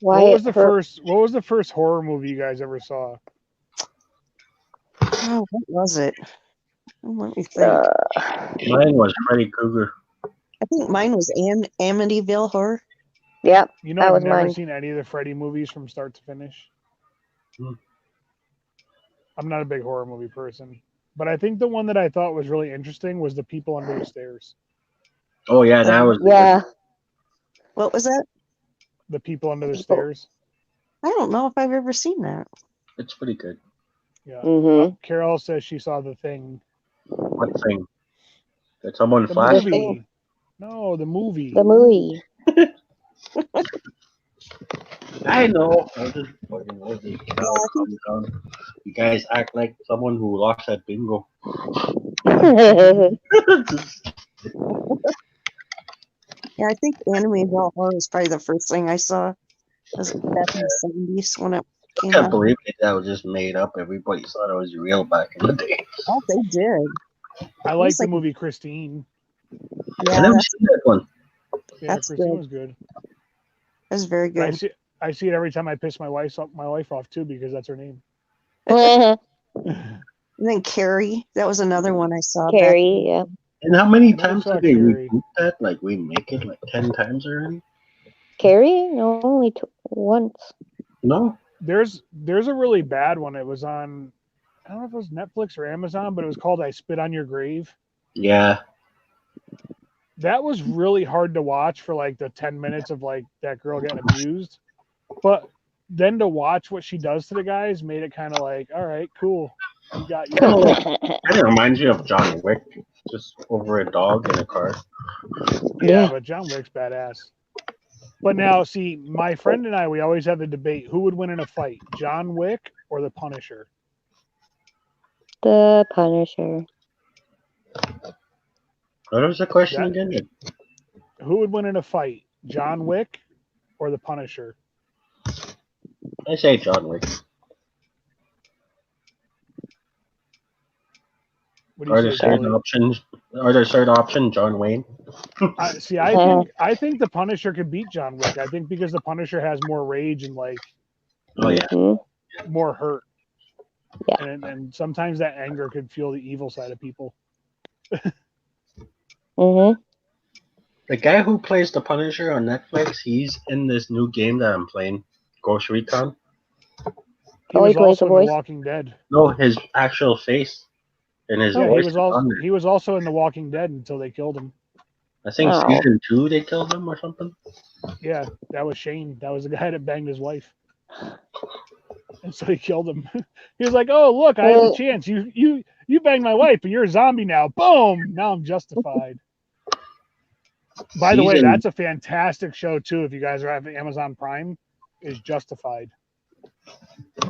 what was the first horror movie you guys ever saw? Oh, what was it? Let me think. Mine was Freddy Krueger. I think mine was Amityville Horror. Yep. You know, I've never seen any of the Freddy movies from start to finish. I'm not a big horror movie person, but I think the one that I thought was really interesting was The People Under the Stairs. Oh yeah, that was What was that? The People Under the Stairs. I don't know if I've ever seen that. It's pretty good. Yeah. Carol says she saw The Thing. What thing? Did someone The flash? movie. No, the movie. The movie. I know. I'm just fucking with you. You guys act like someone who lost at bingo. Yeah, I think Amityville Horror was probably the first thing I saw. It was back in the 70s when it I came can't out. believe that was just made up. Everybody thought it was real back in the day. Oh, they did. I like the movie Christine. Yeah, I never seen that one. Yeah, That's Christine good. was good. That's very good. I see it every time I piss my wife off too, because that's her name. And then Carrie, that was another one I saw. Carrie, yeah. And how many I never times saw did they Carrie. reboot that? Like remake it like 10 times already? Carrie? No, only once. No. There's a really bad one. It was on, I don't know if it was Netflix or Amazon, but it was called I Spit on Your Grave. Yeah. That was really hard to watch for like the 10 minutes of like that girl getting abused. But then to watch what she does to the guys made it kind of like, all right, cool. You got you. Kind of reminds you of John Wick, just over a dog in a car. Yeah, but John Wick's badass. But now, see, my friend and I, we always have the debate: who would win in a fight, John Wick or the Punisher? The Punisher. What was the question again? Who would win in a fight, John Wick or the Punisher? I say John Wick. What do you say, Billy? Are there certain options, John Wayne? I think the Punisher could beat John Wick. I think because the Punisher has more rage and like, more hurt. Yeah, and sometimes that anger could fuel the evil side of people. The guy who plays the Punisher on Netflix, he's in this new game that I'm playing, Ghost Recon. He was also in The Walking Dead. No, his actual face and his voice. He was also in The Walking Dead until they killed him. I think season 2 they killed him or something. Yeah, that was Shane. That was the guy that banged his wife. And so he killed him. He was like, "Oh, look, I have a chance. You banged my wife, but you're a zombie now. Boom! Now I'm justified." By the way, Season- that's a fantastic show too. If you guys are having Amazon Prime, is Justified.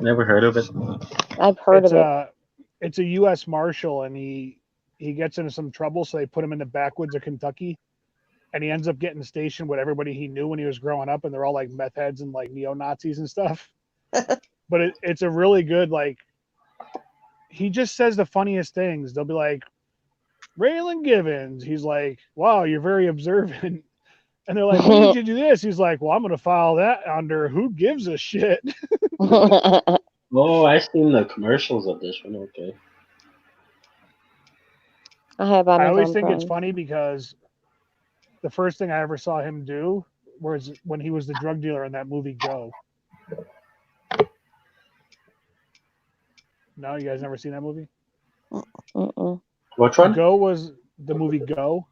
Never heard of it. I've heard It's of it. it's a U.S. Marshal, and he gets into some trouble, so they put him in the backwoods of Kentucky, and he ends up getting stationed with everybody he knew when he was growing up, and they're all like meth heads and like neo Nazis and stuff. But it's a really good, like, he just says the funniest things. They'll be like, Raylan Givens. He's like, wow, you're very observant. And they're like, when did you do this? He's like, well, I'm going to file that under who gives a shit. Oh, I've seen the commercials of this one. Okay. I have I Amazon always think Prime. it's funny because the first thing I ever saw him do was when he was the drug dealer in that movie Go. No, you guys never seen that movie? Mm-mm. Which one? Go was the movie Go.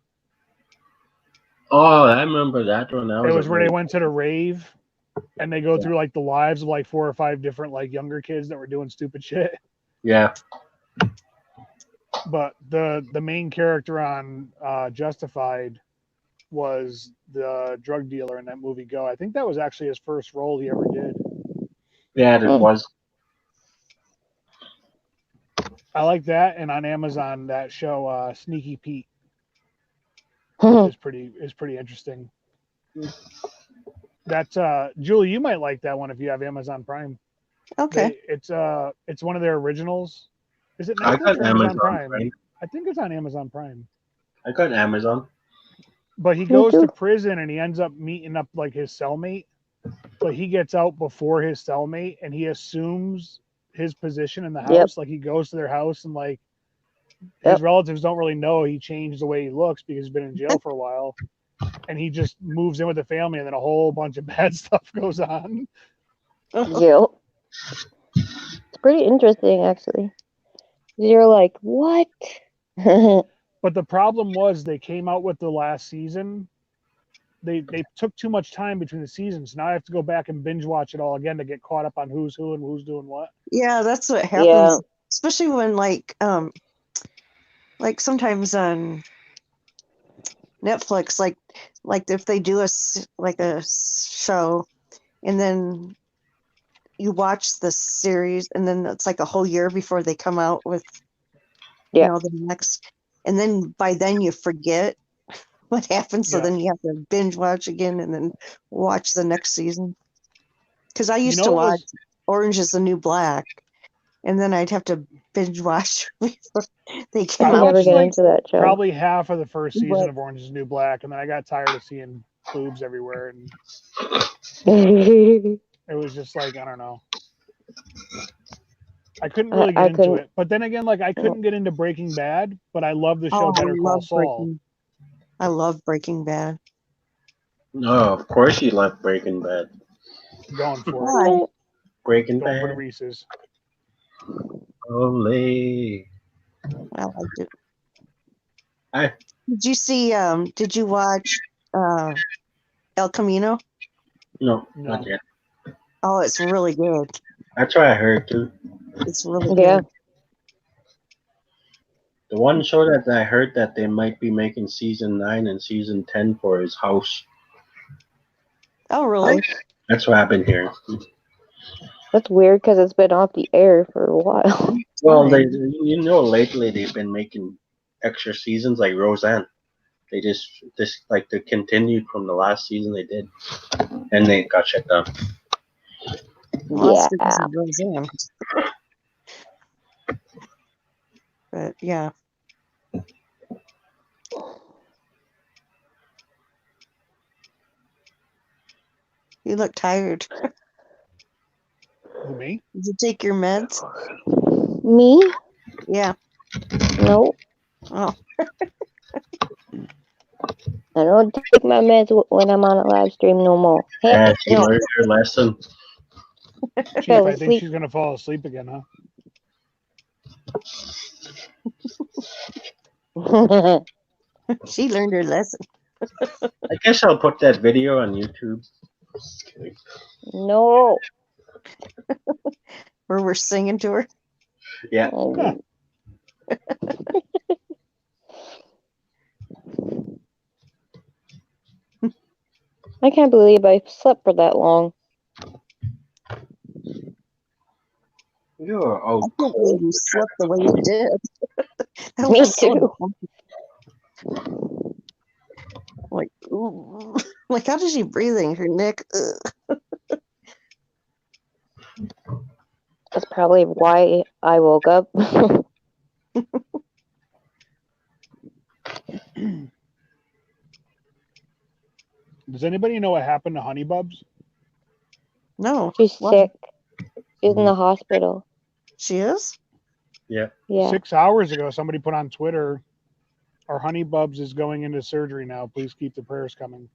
Oh, I remember that one. That It was a where they really- went to the rave and they go through like the lives of like 4 or 5 different like younger kids that were doing stupid shit. Yeah. But the main character on Justified was the drug dealer in that movie Go. I think that was actually his first role he ever did. Yeah, it was. I like that, and on Amazon that show Sneaky Pete is pretty interesting. That's Julie, you might like that one if you have Amazon Prime. Okay. It's one of their originals. Is it I Netflix got or Amazon Prime. I think it's on Amazon Prime. I got Amazon. But he goes to prison and he ends up meeting up like his cellmate. But he gets out before his cellmate and he assumes his position in the house. Yep. Like he goes to their house and like his relatives don't really know he changed the way he looks because he's been in jail for a while. And he just moves in with the family and then a whole bunch of bad stuff goes on. Yep. It's pretty interesting, actually. You're like, what? But the problem was they came out with the last season. They took too much time between the seasons. Now I have to go back and binge watch it all again to get caught up on who's who and who's doing what. Yeah, that's what happens. Yeah. Especially when like sometimes on Netflix, like if they do a show, and then you watch the series, and then it's like a whole year before they come out with the next, and then by then you forget what happened, so then you have to binge watch again and then watch the next season. Because I used to watch Orange is the New Black, and then I'd have to binge watch before they came I out. never get into that show. Probably half of the first season of Orange is the New Black, and then I got tired of seeing boobs everywhere, and it was just like, I don't know. I couldn't really get into it. But then again, like I couldn't get into Breaking Bad, but I love the show Better Call Saul. I love Breaking Bad. No, of course you love Breaking Bad. Going for Why? it. Breaking Going for the Bad. Reese's. Holy. I liked it. Hi. Did you see? Did you watch El Camino? No, not yet. Oh, it's really good. That's what I heard too. It's really Yeah. good. The one show that I heard that they might be making season 9 and season 10 for is House. Oh, really? That's what I've been hearing. That's weird because it's been off the air for a while. Well, lately they've been making extra seasons like Roseanne. They just like they continued from the last season they did, and they got shut down. Well, that's Yeah. because of Roseanne. But yeah. You look tired. Who, me? Did you take your meds? Me? Yeah. Nope. Oh. I don't take my meds when I'm on a live stream no more. Yeah, Heck she no. learned her lesson. Chief, Fell I think asleep. she's gonna fall asleep again, huh? She learned her lesson. I guess I'll put that video on YouTube. Just kidding. No. Where we're singing to her. Yeah. I can't believe I slept for that long. You're I out can't believe cold. you slept the way you did. That Me was so too. like, ooh. Like, how does she breathing? Her neck. Ugh. That's probably why I woke up. Does anybody know what happened to Honeybubs? No. She's What? sick. She's in the hospital. She is? Yeah. Yeah. 6 hours ago, somebody put on Twitter, our Honeybubs is going into surgery now. Please keep the prayers coming.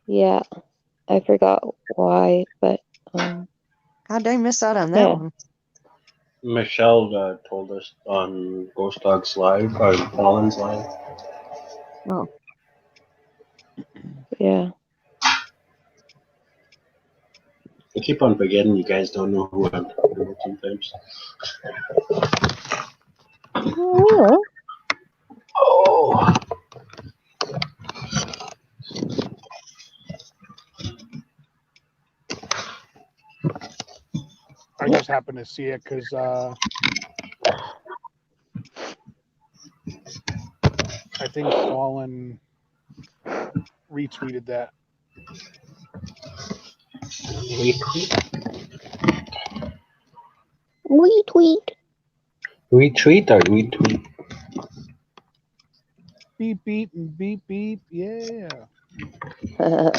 Yeah. I forgot why, but How'd I miss out on that Yeah. one? Michelle told us on Ghost Dogs Live, or Collins Live. Oh, yeah. I keep on forgetting you guys don't know who I'm talking about sometimes. Oh, Oh, I just happened to see it because I think Colin retweeted that. retweet? retweet. Retweet or retweet? Beep, beep, and beep, beep. Yeah. I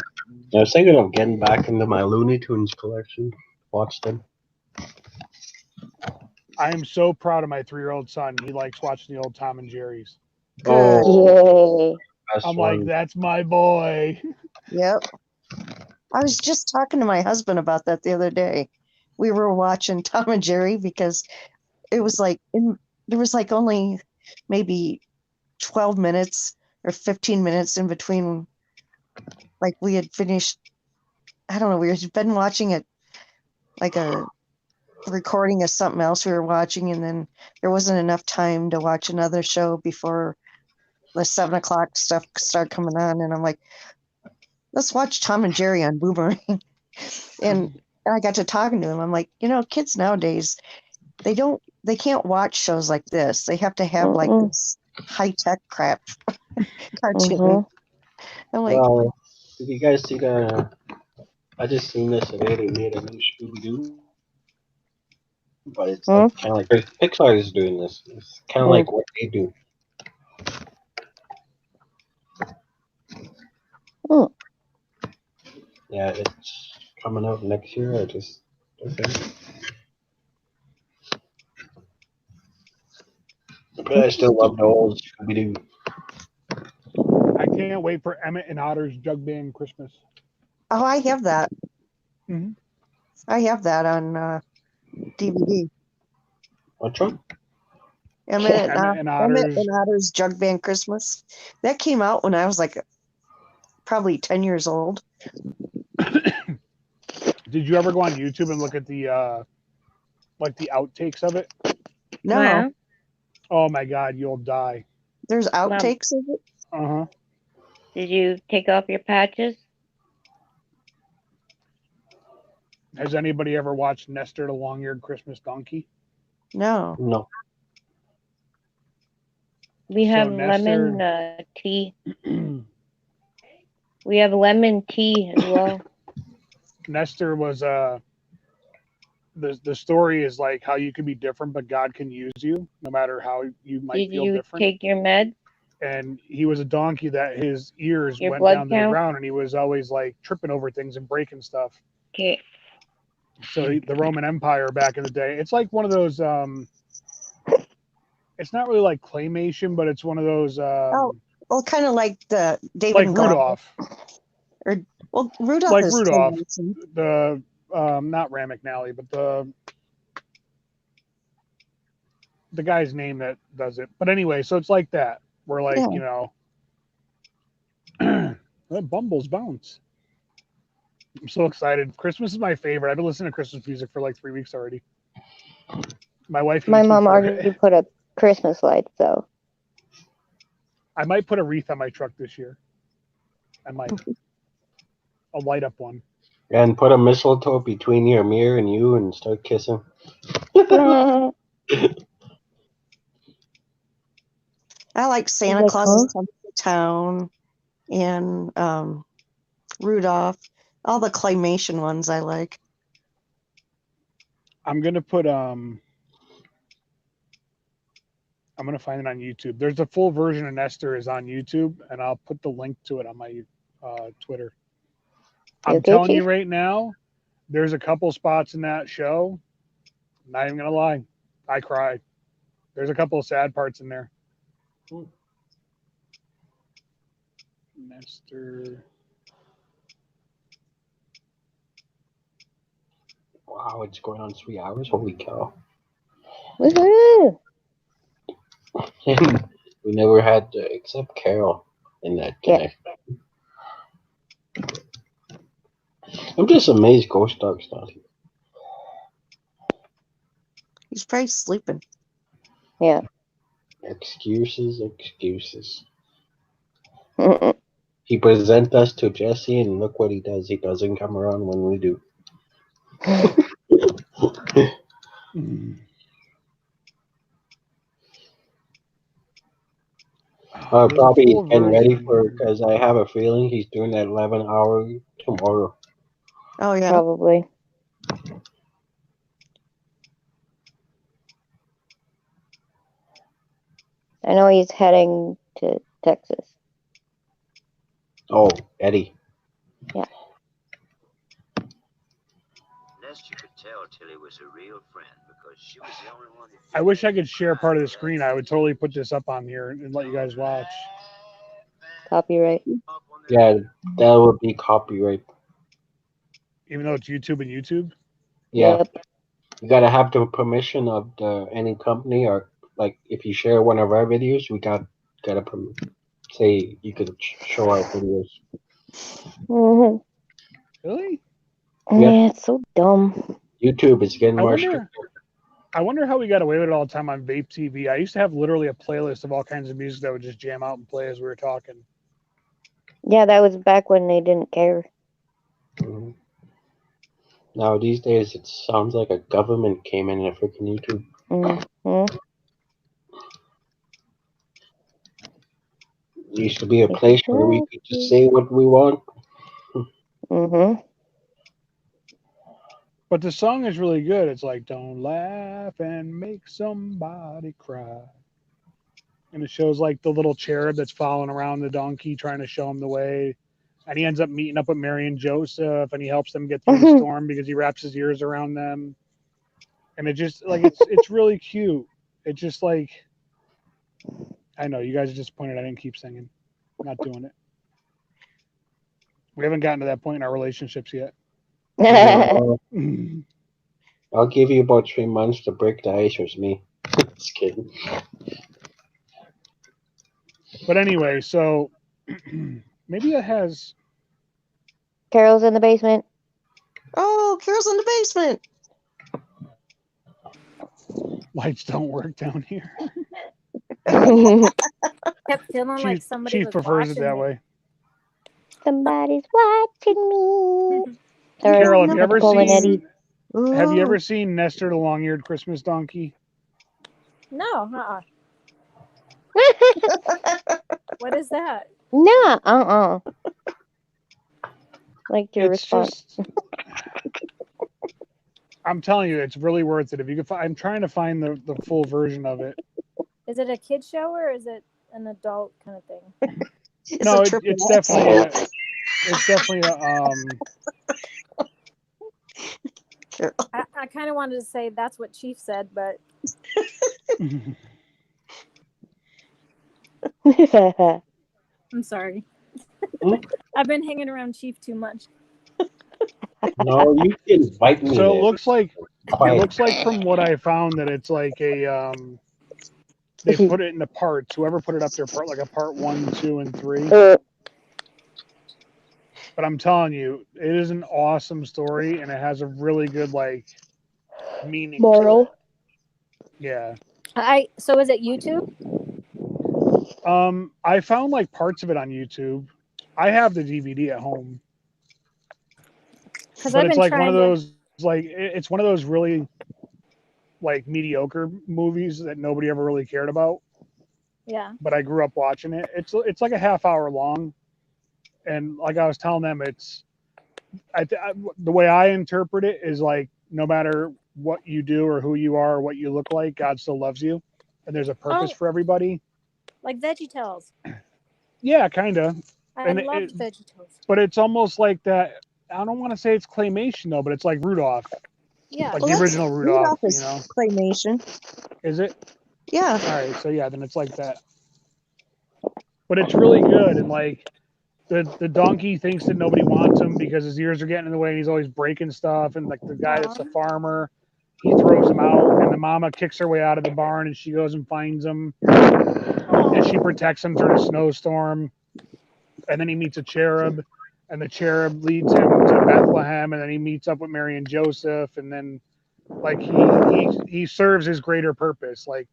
was thinking of getting back into my Looney Tunes collection. Watch them. I am so proud of my 3-year-old son. He likes watching the old Tom and Jerry's. good. Oh, Yay. best I'm one. like, that's my boy. Yep. I was just talking to my husband about that the other day. We were watching Tom and Jerry because it was like there was like only maybe 12 minutes or 15 minutes in between. Like we had finished, I don't know, we had been watching it like a recording of something else we were watching, and then there wasn't enough time to watch another show before the 7 o'clock stuff started coming on. And I'm like, let's watch Tom and Jerry on Boomerang. and I got to talking to him. I'm like, kids nowadays, they can't watch shows like this. They have to have like Mm-mm. this high tech crap cartoon. Mhm. I'm like, Well, did you guys see I just seen this today. They made a new Scooby Doo, but it's Hmm? like kind of like Pixar is doing this. It's kind of Mm. like what they do. Mm. Yeah, it's coming out next year. I think. But I still love the old Scooby Doo. I can't wait for Emmett and Otter's Jug Band Christmas. oh, I have that. Mhm. I have that on DVD. What's wrong? Emmett Emmett and and Otter's. Otter's Jug Band Christmas. That came out when I was like probably 10 years old. Did you ever go on YouTube and look at the like the outtakes of it? No, Wow. Oh my God, you'll die. there's outtakes of it. Uh-huh. Did you take off your patches? Has anybody ever watched Nestor the Long-Eared Christmas Donkey? No. No. We So have Nestor- lemon tea. We have lemon tea as well. Nestor was the story is like how you can be different, but God can use you no matter how you might Did feel you different. take your med? And he was a donkey that his ears Your went blood down to the count? ground, and he was always like tripping over things and breaking stuff. Okay. So the Roman Empire back in the day, it's like one of those. It's not really like claymation, but it's one of those. Well, kind of like the David Like and Goliath. Rudolph, Well, Rudolph like is Rudolph. claymation. The not Ram McNally, but the guy's name that does it. But anyway, so it's like that. We're like, Yeah. the Bumbles bounce. I'm so excited. Christmas is my favorite. I've been listening to Christmas music for like 3 weeks already. My wife My hates me mom for already it. put up Christmas lights, so I might put a wreath on my truck this year. I might. a light up one. And put a mistletoe between your mirror and you and start kissing. I like Santa Like, Claus huh? is coming to town and Rudolph. All the claymation ones I like. I'm gonna put I'm gonna find it on YouTube. There's a full version of Nestor is on YouTube, and I'll put the link to it on my Twitter. I'm okay, telling you Chief? right now, there's a couple spots in that show. I'm not even gonna lie, I cried. There's a couple of sad parts in there. Nestor. Wow, it's going on 3 hours. Holy cow! Woohoo! And we never had except Carol in that Yeah. connection. I'm just amazed Ghost Dog's not here. He's probably sleeping. Yeah. Excuses. He presents us to Jesse, and look what he does. He doesn't come around when we do. There's a Probably full getting ready version. for, because I have a feeling he's doing that 11-hour tomorrow. Oh yeah. Probably. I know he's heading to Texas. Oh, Eddie. Yeah. Nestor could tell Tilly was a real friend because she was the only one who I wish I could share part of the screen. I would totally put this up on here and let you guys watch. Copyright. Yeah, that would be copyright. Even though it's YouTube and YouTube. Yeah. Yep. You gotta have the permission of any company, or like if you share one of our videos, we gotta say you could show our videos. Mm-hmm. Really? Yeah, it's so dumb. YouTube is getting I more wonder. I wonder how we got away with it all the time on Vape TV. I used to have literally a playlist of all kinds of music that would just jam out and play as we were talking. Yeah, that was back when they didn't care. Mhm. Now these days, it sounds like a government came in a freaking YouTube. Mm-hmm. It used to be a place where we could just say what we want. Mm-hmm. But the song is really good. It's like, don't laugh and make somebody cry. And it shows like the little cherub that's following around the donkey trying to show him the way. And he ends up meeting up with Mary and Joseph, and he helps them get through the storm because he wraps his ears around them. And it just like it's really cute. It's just like, I know you guys are disappointed I didn't keep singing. I'm not doing it. We haven't gotten to that point in our relationships yet. I'll give you about 3 months to break the ice with me. Just kidding. But anyway, so maybe it has. Carol's in the basement. Oh, Carol's in the basement. Lights don't work down here. Kept feeling like somebody Chief was prefers it watching that me. way. Somebody's watching me. Carol, have you ever Nicole and seen? Eddie. Have you ever seen Nestor the Long-Eared Christmas Donkey? No, What is that? No, Like your It's response. just. I'm telling you, it's really worth it. If you can, I'm trying to find the full version of it. Is it a kid show or is it an adult kind of thing? No, it's definitely. It's definitely I kind of wanted to say that's what Chief said, but I'm sorry. I've been hanging around Chief too much. No, you can bite me. So there. it looks like Quiet. from what I found that it's like a they put it into parts. Whoever put it up there, like a part 1, 2, and 3. But I'm telling you, it is an awesome story, and it has a really good like meaning. Moral. To it. Yeah. So is it YouTube? I found like parts of it on YouTube. I have the DVD at home. Because but I've it's been like one of trying to. those it's one of those really like mediocre movies that nobody ever really cared about. Yeah. But I grew up watching it. It's like a half hour long, and like I was telling them, the way I interpret it is like no matter what you do or who you are or what you look like, God still loves you, and there's a purpose Oh, for everybody. like VeggieTales. Yeah, kind of. I And loved VeggieTales. but it's almost like that. I don't want to say it's claymation though, but it's like Rudolph, Yeah. like Well, the that's original Rudolph. Rudolph is claymation. Is it? Yeah. All right, so yeah, then it's like that. But it's really good, and like the donkey thinks that nobody wants him because his ears are getting in the way, and he's always breaking stuff. And like the guy that's the farmer, he throws him out, and the mama kicks her way out of the barn, and she goes and finds him, and she protects him through the snowstorm. And then he meets a cherub, and the cherub leads him to Bethlehem, and then he meets up with Mary and Joseph, and then like he serves his greater purpose, like,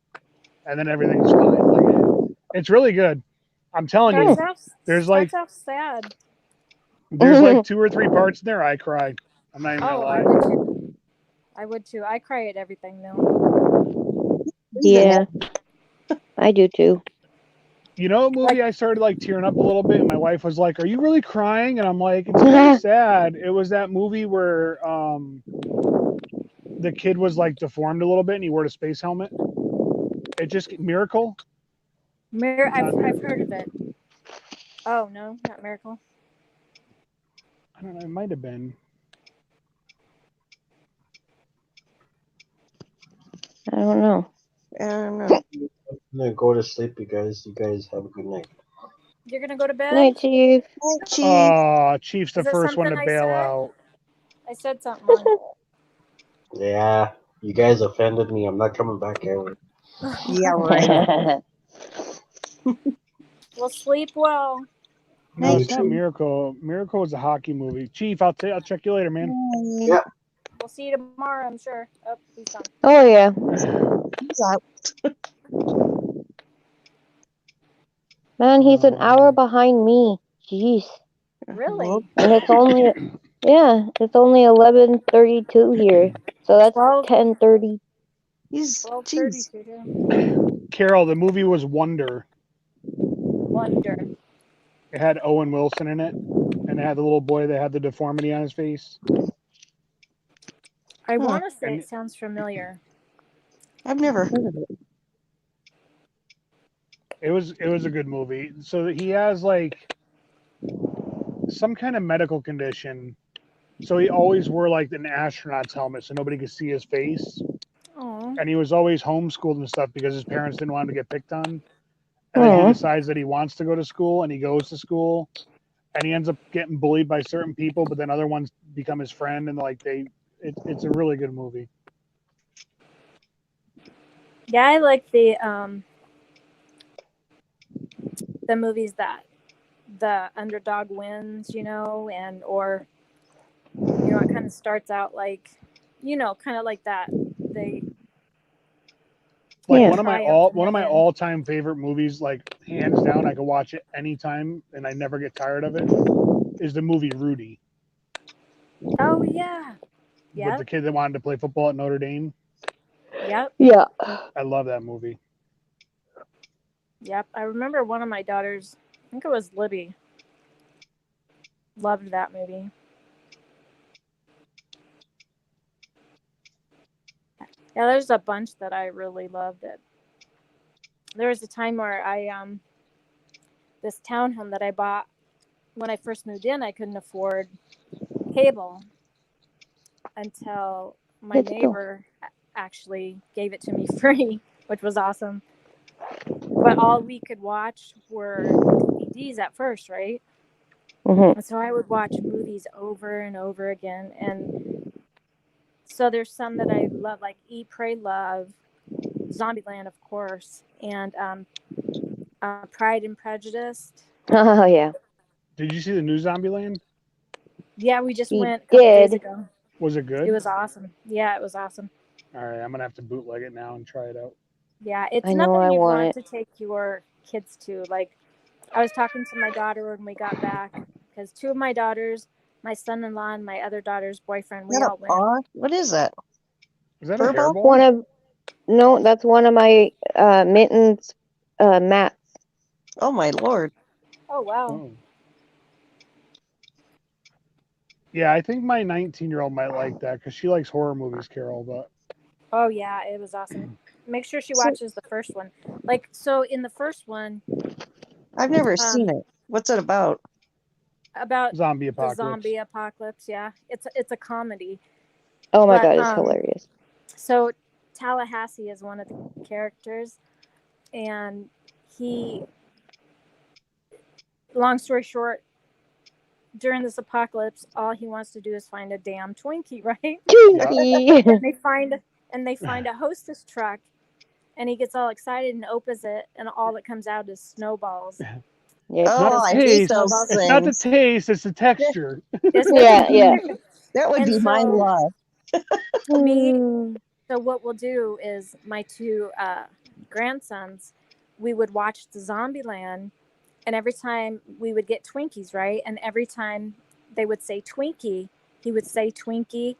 and then everything's fine. Like, it's really good. I'm telling you, there's like Starts off sad. there's like 2 or 3 parts in there I cry. I'm not even gonna Oh, lie. I would too. I would too. I cry at everything though. Yeah, I do too. You know, a movie I started like tearing up a little bit, and my wife was like, "Are you really crying?" And I'm like, "It's kind of sad." It was that movie where the kid was like deformed a little bit, and he wore a space helmet. It just Miracle. I've heard of it. Oh no, not Miracle. I don't know. It might have been. I don't know. I don't know. I'm gonna go to sleep, you guys. You guys have a good night. You're gonna go to bed? Night, Chief. Night, Chief. Oh, Chief's the Is it first one to something I bail said? out. I said something wrong. Yeah, you guys offended me. I'm not coming back ever. Yeah, right. Well, sleep well. No, Night, it's not Chief. Miracle. Miracle is a hockey movie. Chief, I'll check you later, man. Yeah. We'll see you tomorrow, I'm sure. Oh, he's gone. Oh yeah. He's out. Man, he's an hour behind me. Jeez. Really? And it's only it's only 11:32 here. So that's 10:30. He's 12:32. Carol, the movie was Wonder. Wonder. It had Owen Wilson in it, and it had the little boy that had the deformity on his face. I want to say And- it sounds familiar. I've never heard of it. It was a good movie. So he has like some kind of medical condition. So he always wore like an astronaut's helmet so nobody could see his face. Oh. And he was always homeschooled and stuff because his parents didn't want him to get picked on. And then he decides that he wants to go to school, and he goes to school, and he ends up getting bullied by certain people, but then other ones become his friend, and like it's a really good movie. Yeah, I like the movies that the underdog wins, or it kind of starts out like, kind of like that. They Like one of my all-time favorite movies, like hands down, I could watch it anytime and I never get tired of it, is the movie Rudy. Oh yeah. With the kid that wanted to play football at Notre Dame. Yep. Yeah. I love that movie. Yep. I remember one of my daughters, I think it was Libby, loved that movie. Yeah, there's a bunch that I really loved it. There was a time where this townhome that I bought when I first moved in, I couldn't afford cable until my neighbor actually gave it to me free, which was awesome. But all we could watch were DVDs at first, right? Mm-hmm. And so I would watch movies over and over again. And so there's some that I love, like Eat, Pray, Love, Zombieland, of course, and Pride and Prejudice. Oh yeah. Did you see the new Zombieland? Yeah, we just went a couple days ago. Was it good? It was awesome. Yeah, it was awesome. All right, I'm gonna have to bootleg it now and try it out. Yeah, it's I know nothing I you want want it. to take your kids to. Like, I was talking to my daughter when we got back because two of my daughters my son-in-law and my other daughter's boyfriend, Is we that a all went. paw? What is that? Is that a Furball? hairball? No, that's one of my mittens mats. Oh my lord! Oh wow. Oh. Yeah, I think my 19-year-old might like that because she likes horror movies, Carol. But Oh yeah, it was awesome. Make sure she So- watches the first one. Like, so in the first one, I've never seen it. What's it about? about zombie the apocalypse. zombie apocalypse, yeah, it's a comedy. Oh my But, god, it's hilarious. So Tallahassee is one of the characters, and he, long story short, during this apocalypse, all he wants to do is find a damn Twinkie, right? and they find a Hostess truck, and he gets all excited and opens it, and all that comes out is snowballs. Yeah. Oh, I hate taste. those It's not the things. taste; it's the texture. Yeah. That would And be my so- love. So what we'll do is my two grandsons, we would watch the Zombieland, and every time we would get Twinkies, right? And every time they would say Twinkie, he would say Twinkie.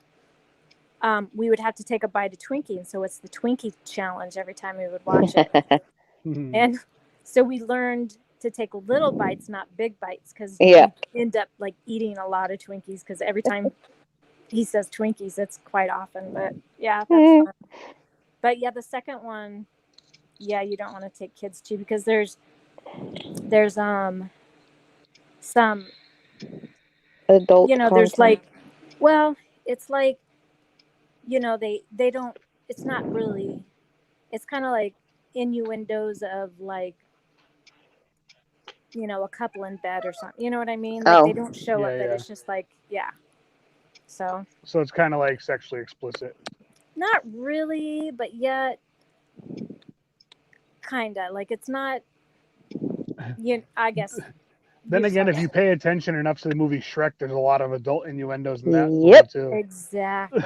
We would have to take a bite of Twinkie, and so it's the Twinkie challenge every time we would watch it. And so we learned to take little bites, not big bites, because Yeah. you end up like eating a lot of Twinkies because every time he says Twinkies, it's quite often. But yeah, that's fun. But yeah, the second one, yeah, you don't want to take kids to because there's some Adult there's content. like, well, it's like, they don't, it's not really, it's kind of like innuendos of like, a couple in bed or something, you know what I mean? Like they don't show it, but it's just like, yeah. So it's kind of like sexually explicit. not really, but yet kind of like it's not, I guess. Then again, if you pay attention enough to the movie Shrek, there's a lot of adult innuendos in that Yep. movie too. Exactly.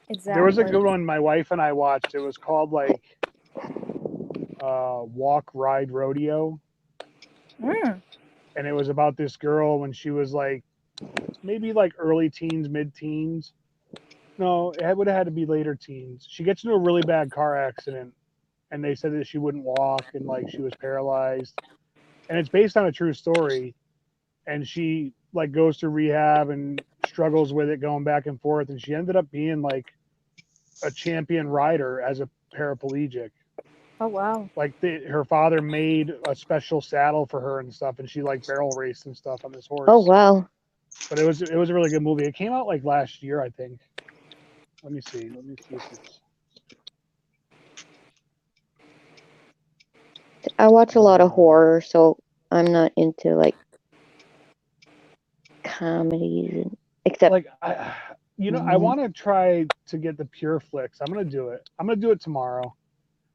Exactly. There was a good one my wife and I watched. It was called like Walk, Ride, Rodeo. And it was about this girl when she was like maybe like early teens, mid-teens. No, it would have had to be later teens. She gets into a really bad car accident, and they said that she wouldn't walk and like she was paralyzed. And it's based on a true story. And she like goes to rehab and struggles with it going back and forth. And she ended up being like a champion rider as a paraplegic. Oh wow! Like her father made a special saddle for her and stuff, and she like barrel raced and stuff on this horse. Oh wow! But it was a really good movie. It came out like last year, I think. Let me see if it's. I watch a lot of horror, so I'm not into like comedies, except like I want to try to get the Pure Flix. I'm gonna do it. I'm gonna do it tomorrow.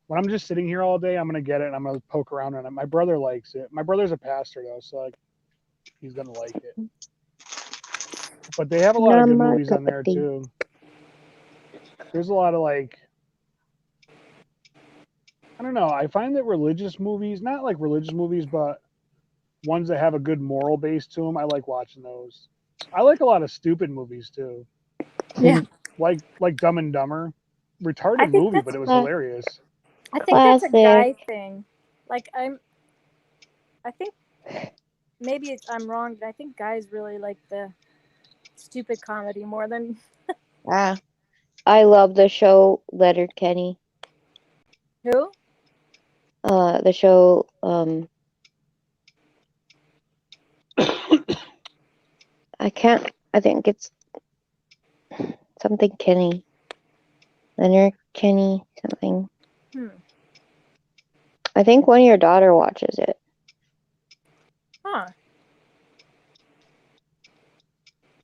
When I'm just sitting here all day, I'm gonna get it and I'm gonna poke around on it. My brother likes it. My brother's a pastor though, so like he's gonna like it. But they have a lot of good movies on there too. There's a lot of like, I don't know. I find that religious movies, not like religious movies, but ones that have a good moral base to them, I like watching those. I like a lot of stupid movies too. Yeah. Like Dumb and Dumber. Retarded movie, but it was hilarious. I think that's a guy thing. Like I think maybe I'm wrong, but I think guys really like the stupid comedy more than. I love the show Letterkenny. Who? The show. I think it's something Kenny. Leonard Kenny something. I think one of your daughter watches it. Huh.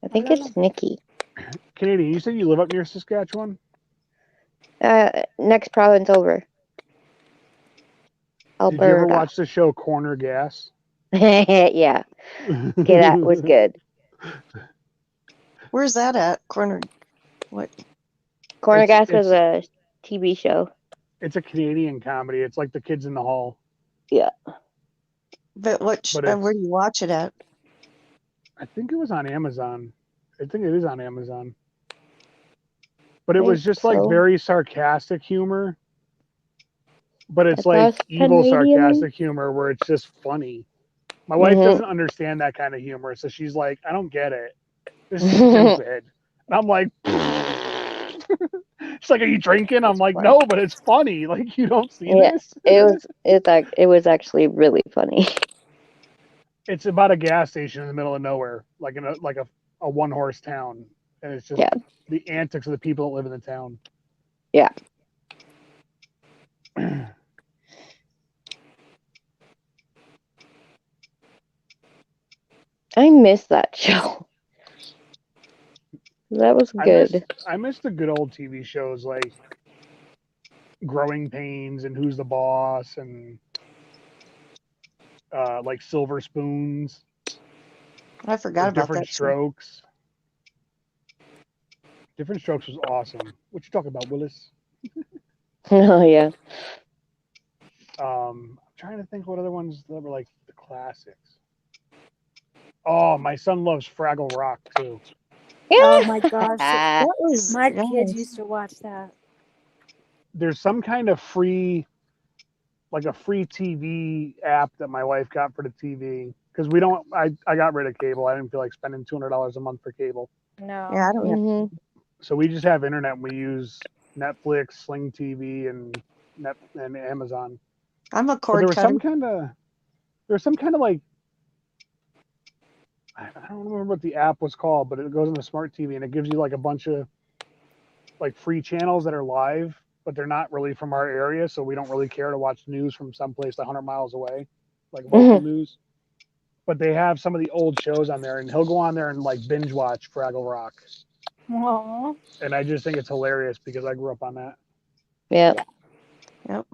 I think it's Nikki. Canadian, you said you live up near Saskatchewan? Next province over. Alberta. Did you ever watch the show Corner Gas? Yeah. Okay, that was good. Where's that at? Corner Gas was a TV show. It's a Canadian comedy. It's like The Kids in the Hall. Yeah. But where do you watch it at? I think it was on Amazon. I think it is on Amazon. But it I was just think like so. very sarcastic humor. But it's like Across evil Canadian. sarcastic humor where it's just funny. My wife Mhm. doesn't understand that kind of humor, so she's like, I don't get it. This is stupid. And I'm like, she's like, are you drinking? I'm like, no, but it's funny. Like, you don't see Yeah, this? it was actually really funny. It's about a gas station in the middle of nowhere, like in a one horse town, and it's just Yeah. the antics of the people that live in the town. Yeah. I miss that show. That was good. I miss the good old TV shows like Growing Pains and Who's the Boss and like Silver Spoons. I forgot about Different that. Strokes. Different Strokes was awesome. What you talking about, Willis? Oh yeah. I'm trying to think what other ones that were like the classics. Oh, my son loves Fraggle Rock too. Oh my gosh, That was my yeah. kids used to watch that. There's some kind of free, like a free TV app that my wife got for the TV because we don't. I got rid of cable. I didn't feel like spending $200 a month for cable. No. Yeah, I don't have Mhm. So we just have internet. And we use Netflix, Sling TV, and Amazon. I'm a But cord there was cutter. some kind of like I don't remember what the app was called, but it goes on the smart TV and it gives you like a bunch of like free channels that are live, but they're not really from our area, so we don't really care to watch news from someplace 100 miles away, like local news. But they have some of the old shows on there, and he'll go on there and like binge watch Fraggle Rock. Aww. And I just think it's hilarious because I grew up on that. Yeah. Yep.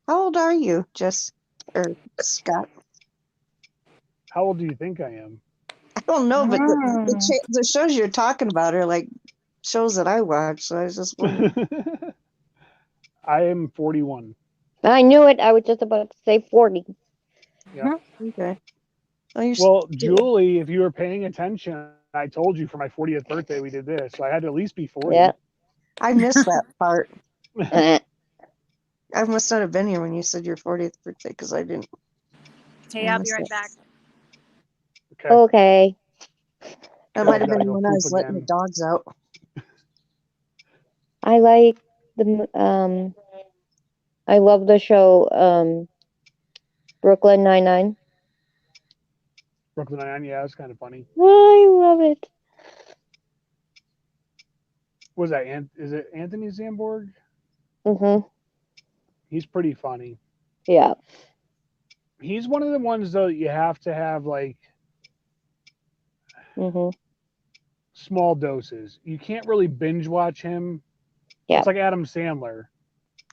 How old are you, Scott? How old do you think I am? I don't know, but the shows you're talking about are like shows that I watch. So I was just wondering. I am 41. I knew it. I was just about to say 40. Yeah. Okay. Well, Julie, if you were paying attention, I told you for my 40th birthday we did this, so I had to at least be 40. Yeah. I missed that part. I must not have been here when you said your 40th birthday because I didn't. Hey, I'll be right back. Okay. That might have been when I was letting the dogs out. I like the I love the show Brooklyn Nine-Nine. Brooklyn Nine-Nine, yeah, it's kind of funny. I love it. Was that is it Anthony Zamborg? Mhm. He's pretty funny. Yeah. He's one of the ones though you have to have like small doses. You can't really binge watch him. Yeah. It's like Adam Sandler.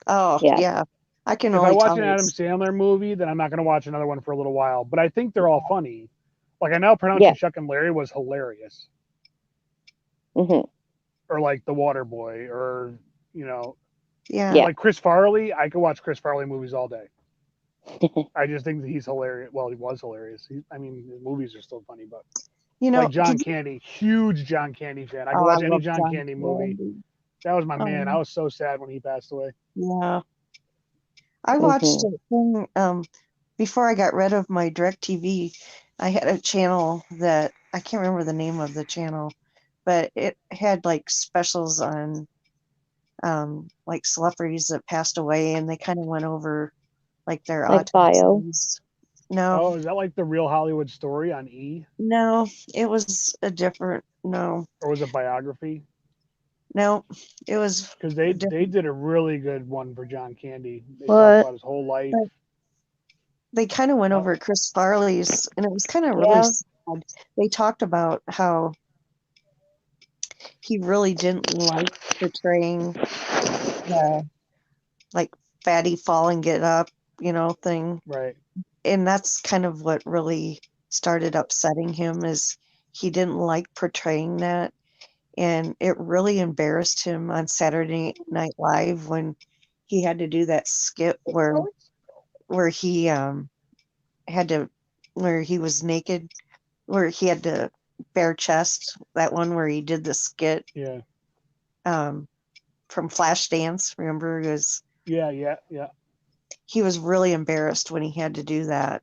Oh yeah. I can if only I watch tell an Adam Sandler movie, then I'm not going to watch another one for a little while. But I think they're all funny. Like I know pronouncing Chuck and Larry was hilarious. Mhm. Or like The Water Boy, or yeah, like Chris Farley. I could watch Chris Farley movies all day. I just think that he's hilarious. Well, he was hilarious. I mean, his movies are still funny, but like John Candy, huge John Candy fan. I could watch any John Candy movie. That was my man. I was so sad when he passed away. Yeah. I watched a thing before I got rid of my DirecTV. I had a channel that I can't remember the name of the channel, but it had like specials on like celebrities that passed away, and they kind of went over like their autopsies. No. Oh, is that like the Real Hollywood Story on E? No, it was a different. No. Or was it biography? No, it was because they did a really good one for John Candy. They What? talked about his whole life. They kind of went over Chris Farley's, and it was kind of really sad. They talked about how he really didn't like portraying the like fatty fall and get up, thing. Right. And that's kind of what really started upsetting him, is he didn't like portraying that. And it really embarrassed him on Saturday Night Live when he had to do that skit where he where he was naked where he had the bare chest. That one where he did the skit Yeah. from Flashdance. Remember, Yeah. he was really embarrassed when he had to do that.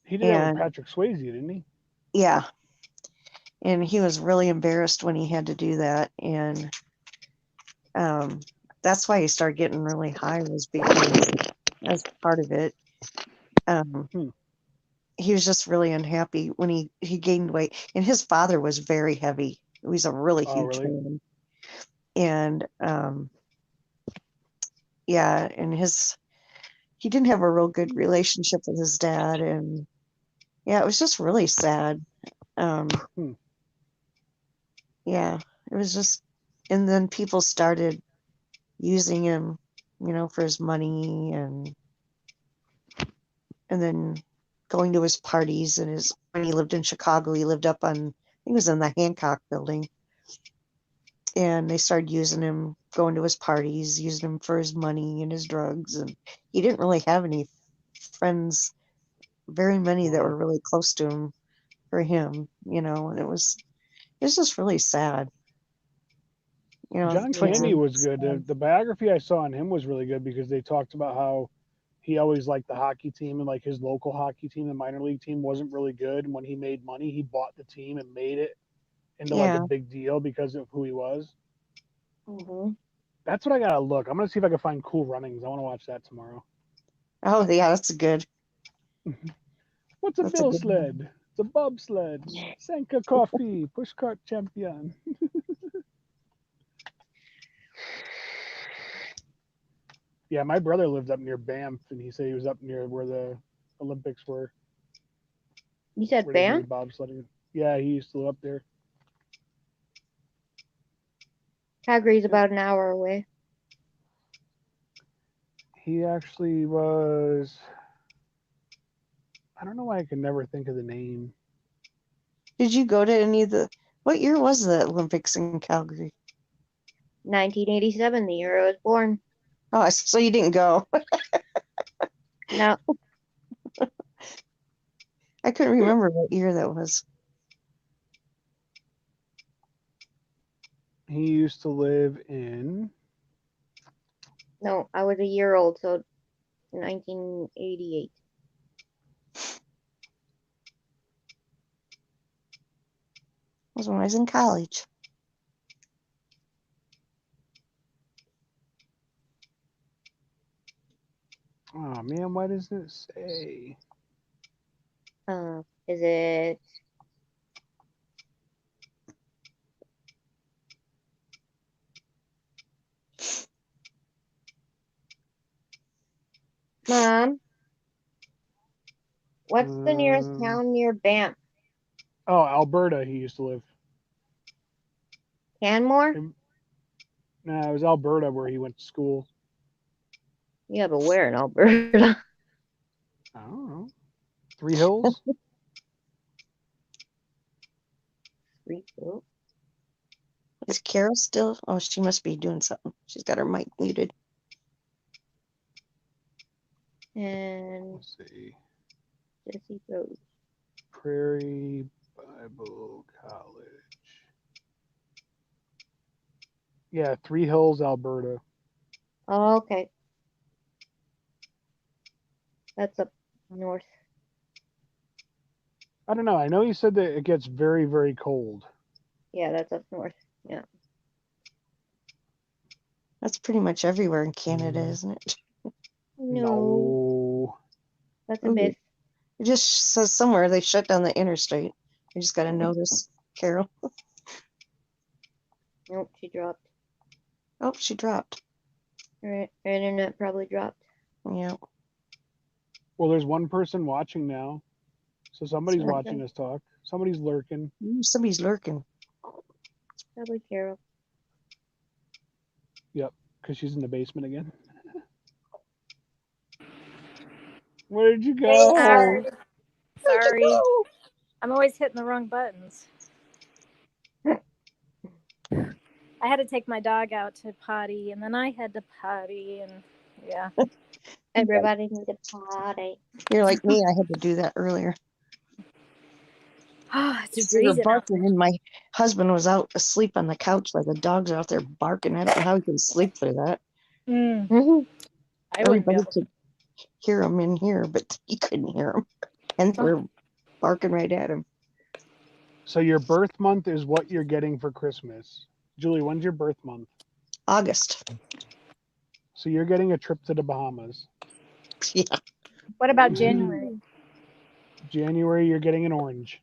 He did that with And Patrick Swayze, didn't he? yeah, and he was really embarrassed when he had to do that, and that's why he started getting really high, was because as part of it. He was just really unhappy when he gained weight, and his father was very heavy. He was a really Oh, huge really? man, and yeah, and he didn't have a real good relationship with his dad, and yeah, it was just really sad. Yeah, it was just, and then people started using him, for his money, and then going to his parties, and when he lived in Chicago, he lived up on, I think it was in the Hancock building, and they started using him, going to his parties, using him for his money and his drugs, and he didn't really have any friends, very many that were really close to him for him, and it was just really sad. John Candy was good. The biography I saw on him was really good because they talked about how he always liked the hockey team, and like his local hockey team, the minor league team, wasn't really good. And when he made money, he bought the team and made it into like a big deal because of who he was. Mm-hmm. That's what I gotta look. I'm gonna see if I can find Cool Runnings. I want to watch that tomorrow. Oh yeah, that's good. What's a bill sled? It's a bobsled. Sanka Coffee, pushcart champion. Yeah, my brother lived up near Banff, and he said he was up near where the Olympics were. You said where they do Banff? the bobsledding. Yeah, he used to live up there. Calgary's about an hour away. He actually was. I don't know why I can never think of the name. Did you go to any of the? What year was the Olympics in Calgary? 1987, the year I was born. Oh, so you didn't go? No. I couldn't remember what year that was. He used to live in. No, I was a year old, so 1988. That was when I was in college. Oh man, why doesn't it say? Is it? Mom, what's the nearest town near Banff? Oh, Alberta. He used to live. Canmore? No, it was Alberta where he went to school. Yeah, but where in Alberta? I don't know. Three Hills? Three Hills? Is Carol still? Oh, she must be doing something. She's got her mic muted. And let's see. Jesse Rose. Prairie Bible College. Yeah, Three Hills, Alberta. Oh, okay. That's up north. I don't know. I know you said that it gets very, very cold. Yeah, that's up north. Yeah. That's pretty much everywhere in Canada, isn't it? No. That's a myth. It just says somewhere they shut down the interstate. I just got to notice, Carol. Nope, she dropped. Oh, she dropped. Her internet probably dropped. Yeah. Well, there's one person watching now. So somebody's watching us talk. Somebody's lurking. Somebody's lurking. Probably Carol. Yep, because she's in the basement again. Where did you go? Sorry. I'm always hitting the wrong buttons. I had to take my dog out to potty, and then I had to potty, and yeah. Everybody needs a potty. You're like me. I had to do that earlier. It's We were freezing out barking, and my husband was out asleep on the couch while the dogs are out there barking. I don't know how he can sleep through that. there. Mhm. I wouldn't be Everybody able to. could hear him in here, but he couldn't hear him. And they were barking right at him. So your birth month is what you're getting for Christmas. Julie, when's your birth month? August. So you're getting a trip to the Bahamas. Yeah. What about January? January, you're getting an orange.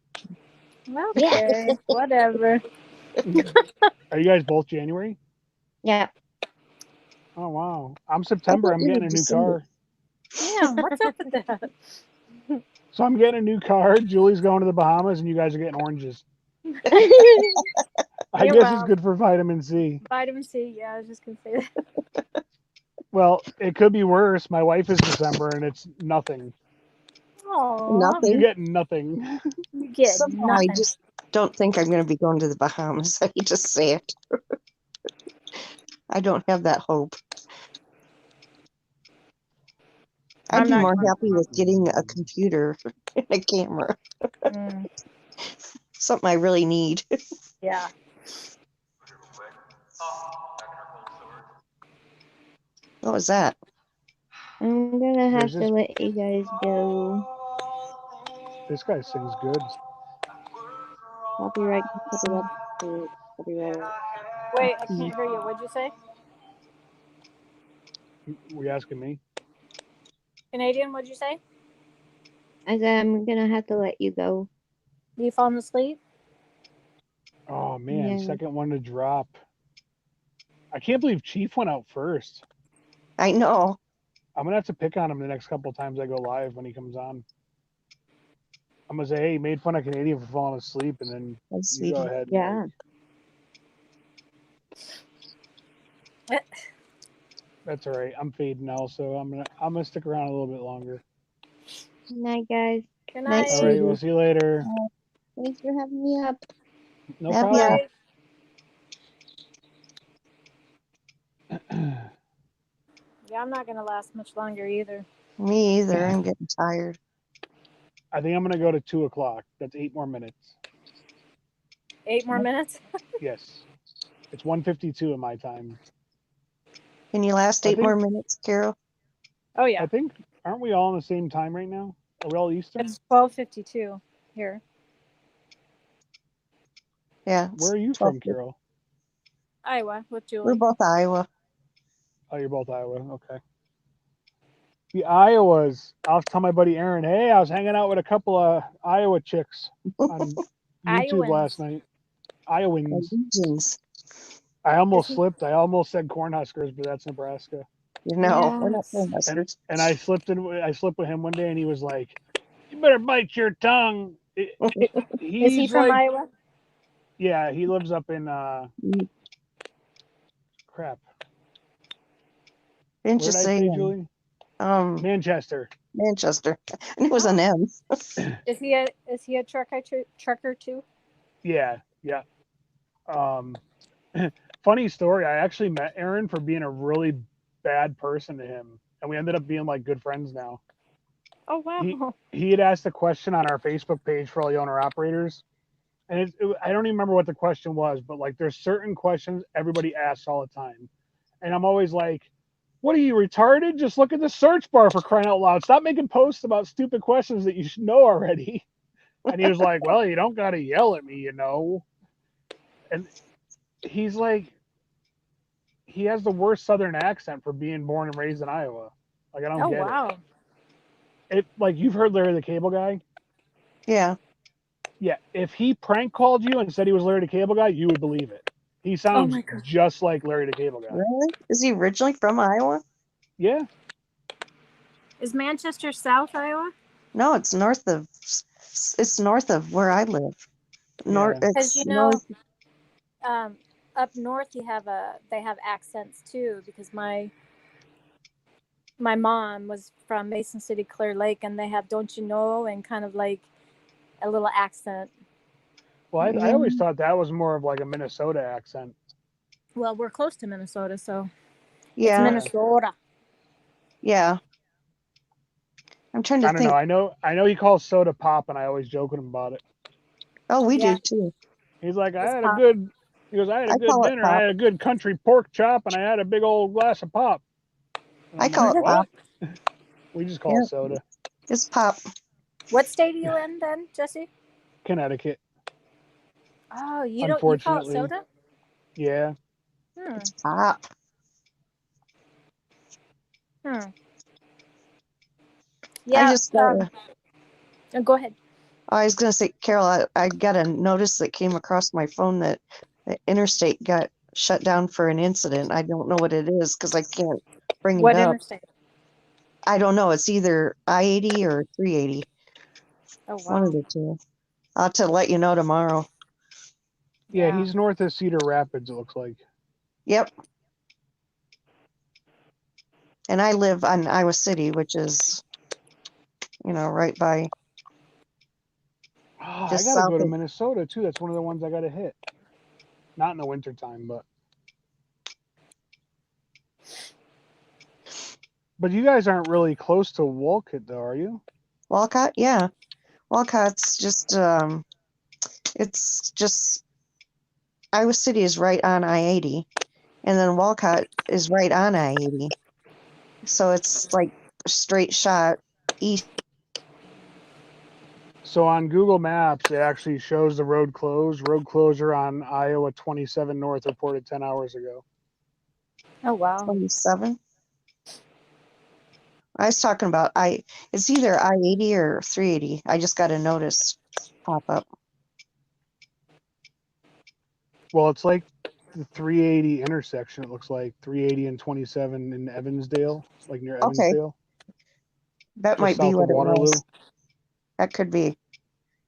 Okay, whatever. Are you guys both January? Yeah. Oh wow. I'm September. I'm you were getting a new December. car. Damn, what's up with that? So I'm getting a new car. Julie's going to the Bahamas, and you guys are getting oranges. I Yeah, guess it's well. good for vitamin C. Vitamin C. Yeah, I was just gonna say that. Well, it could be worse. My wife is December, and it's nothing. Aw, You Nothing. get nothing. you get Somehow I nothing. just don't think I'm going to be going to the Bahamas. I hate to say it. I don't have that hope. I'd I'm be not more going. happy with getting a computer and a camera. Mm, Something I really need. yeah. What was that? I'm gonna have There's to this. let you guys go. This guy sings good. Copyright. Copyright. Copyright. Wait, I can't hear you. What'd you say? Were you asking me? Canadian, what'd you say? I said I'm gonna have to let you go. You falling asleep? Oh man, Yeah. second one to drop. I can't believe Chief went out first. I know. I'm gonna have to pick on him the next couple of times I go live when he comes on. I'm gonna say, hey, he made fun of Canadian for falling asleep, and then That's you go sweet. ahead. Yeah. That's all right. I'm fading now, so I'm gonna stick around a little bit longer. Good night, guys. Good Night, night. All right, sweetie. we'll see you later. Thanks for having me up. No Love problem. Yeah, I'm not gonna last much longer either. Me either. I'm getting tired. I think I'm gonna go to 2:00. That's 8 more minutes. 8 more minutes? Yes, it's 1:52 in my time. Can you last I 8 more think- minutes, Carol? Oh yeah. I think aren't we all on the same time right now? Are we all Eastern? It's 12:52 here. Yeah. Where are you from, Carol? Iowa with We're Julie. both Iowa. Oh, you're both Iowa. Okay. The Iowas. I'll tell my buddy Aaron, hey, I was hanging out with a couple of Iowa chicks on YouTube Iowans. last night. Iowans. Norwegians. I almost Isn't- slipped. I almost said Cornhuskers, but that's Nebraska. You know, we're not Yes. Cornhuskers. And I slipped with him one day, and he was like, "You better bite your tongue." Is he He's from like, Iowa? yeah, he lives up in crap. Didn't Where you did I say say, Julie? Manchester. Manchester? And it was an M. Is he a trucker too? Yeah. Funny story. I actually met Aaron for being a really bad person to him, and we ended up being like good friends now. Oh wow. He had asked a question on our Facebook page for all the owner operators, and I don't even remember what the question was, but like there's certain questions everybody asks all the time, and I'm always like, "What are you retarded? Just look at the search bar for crying out loud! Stop making posts about stupid questions that you should know already." And he was like, "Well, you don't got to yell at me, you know." And he's like, he has the worst Southern accent for being born and raised in Iowa. Like I don't Oh get wow. it. Like you've heard Larry the Cable Guy. Yeah. Yeah, if he prank called you and said he was Larry the Cable Guy, you would believe it. He sounds my God. just like Larry the Cable Guy. Really? Is he originally from Iowa? Yeah. Is Manchester South Iowa? No, it's north of. It's north of where I live. North. Yeah. Because It's you know, north. up north they have accents too. Because my mom was from Mason City, Clear Lake, and they have "don't you know" and kind of like a little accent. Well, I always thought that was more of like a Minnesota accent. Well, we're close to Minnesota, so Yeah. it's Minnesota. Yeah. I'm trying to I don't think. know. I know he calls soda pop, and I always joke with him about it. Oh, we Yeah. do too. He's like, It's I pop. had a I good call it dinner. I pop. had a good country pork chop, and I had a big old glass of pop. And I I'm call like, it pop. what? We just call Yeah, it soda. it's pop. What state are you in then, Jesse? Connecticut. Oh, you call it Unfortunately. soda? Yeah. It's pop. Yeah. I just got Go ahead. I was going to say, Carol, I got a notice that came across my phone that the interstate got shut down for an incident. I don't know what it is because I can't bring What it up. interstate? I don't know. It's either I-80 or 380. Oh, One wow. of the two. I'll have to let you know tomorrow. Yeah, he's north of Cedar Rapids, it looks like. Yep. And I live on Iowa City, which is, right by. Oh, I Just got to south go to of. Minnesota, too. That's one of the ones I got to hit. Not in the wintertime, but. But you guys aren't really close to Wolcott, though, are you? Walcott, yeah. Walcott's just, it's just, Iowa City is right on I-80, and then Walcott is right on I-80. So it's like a straight shot east. So on Google Maps, it actually shows the road closed. Road closure on Iowa 27 North reported 10 hours ago. Oh, wow. 27? I was talking about it's either I-80 or 380. I just got a notice pop up. Well, it's like the 380 intersection, it looks like 380 and 27 in Evansdale, like near Okay. Evansdale. That Just might be south what of it Waterloo. was. That could be.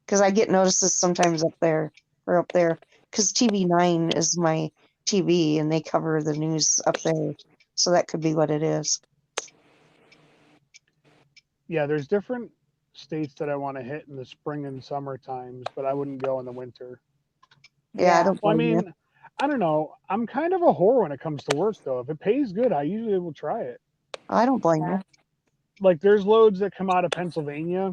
Because I get notices sometimes up there. Because TV9 is my TV and they cover the news up there. So that could be what it is. Yeah, there's different states that I want to hit in the spring and summer times, but I wouldn't go in the winter. Yeah, I don't Well, I blame you. mean, I don't know. I'm kind of a whore when it comes to work, though. If it pays good, I usually will try it. I don't blame you. Like, there's loads that come out of Pennsylvania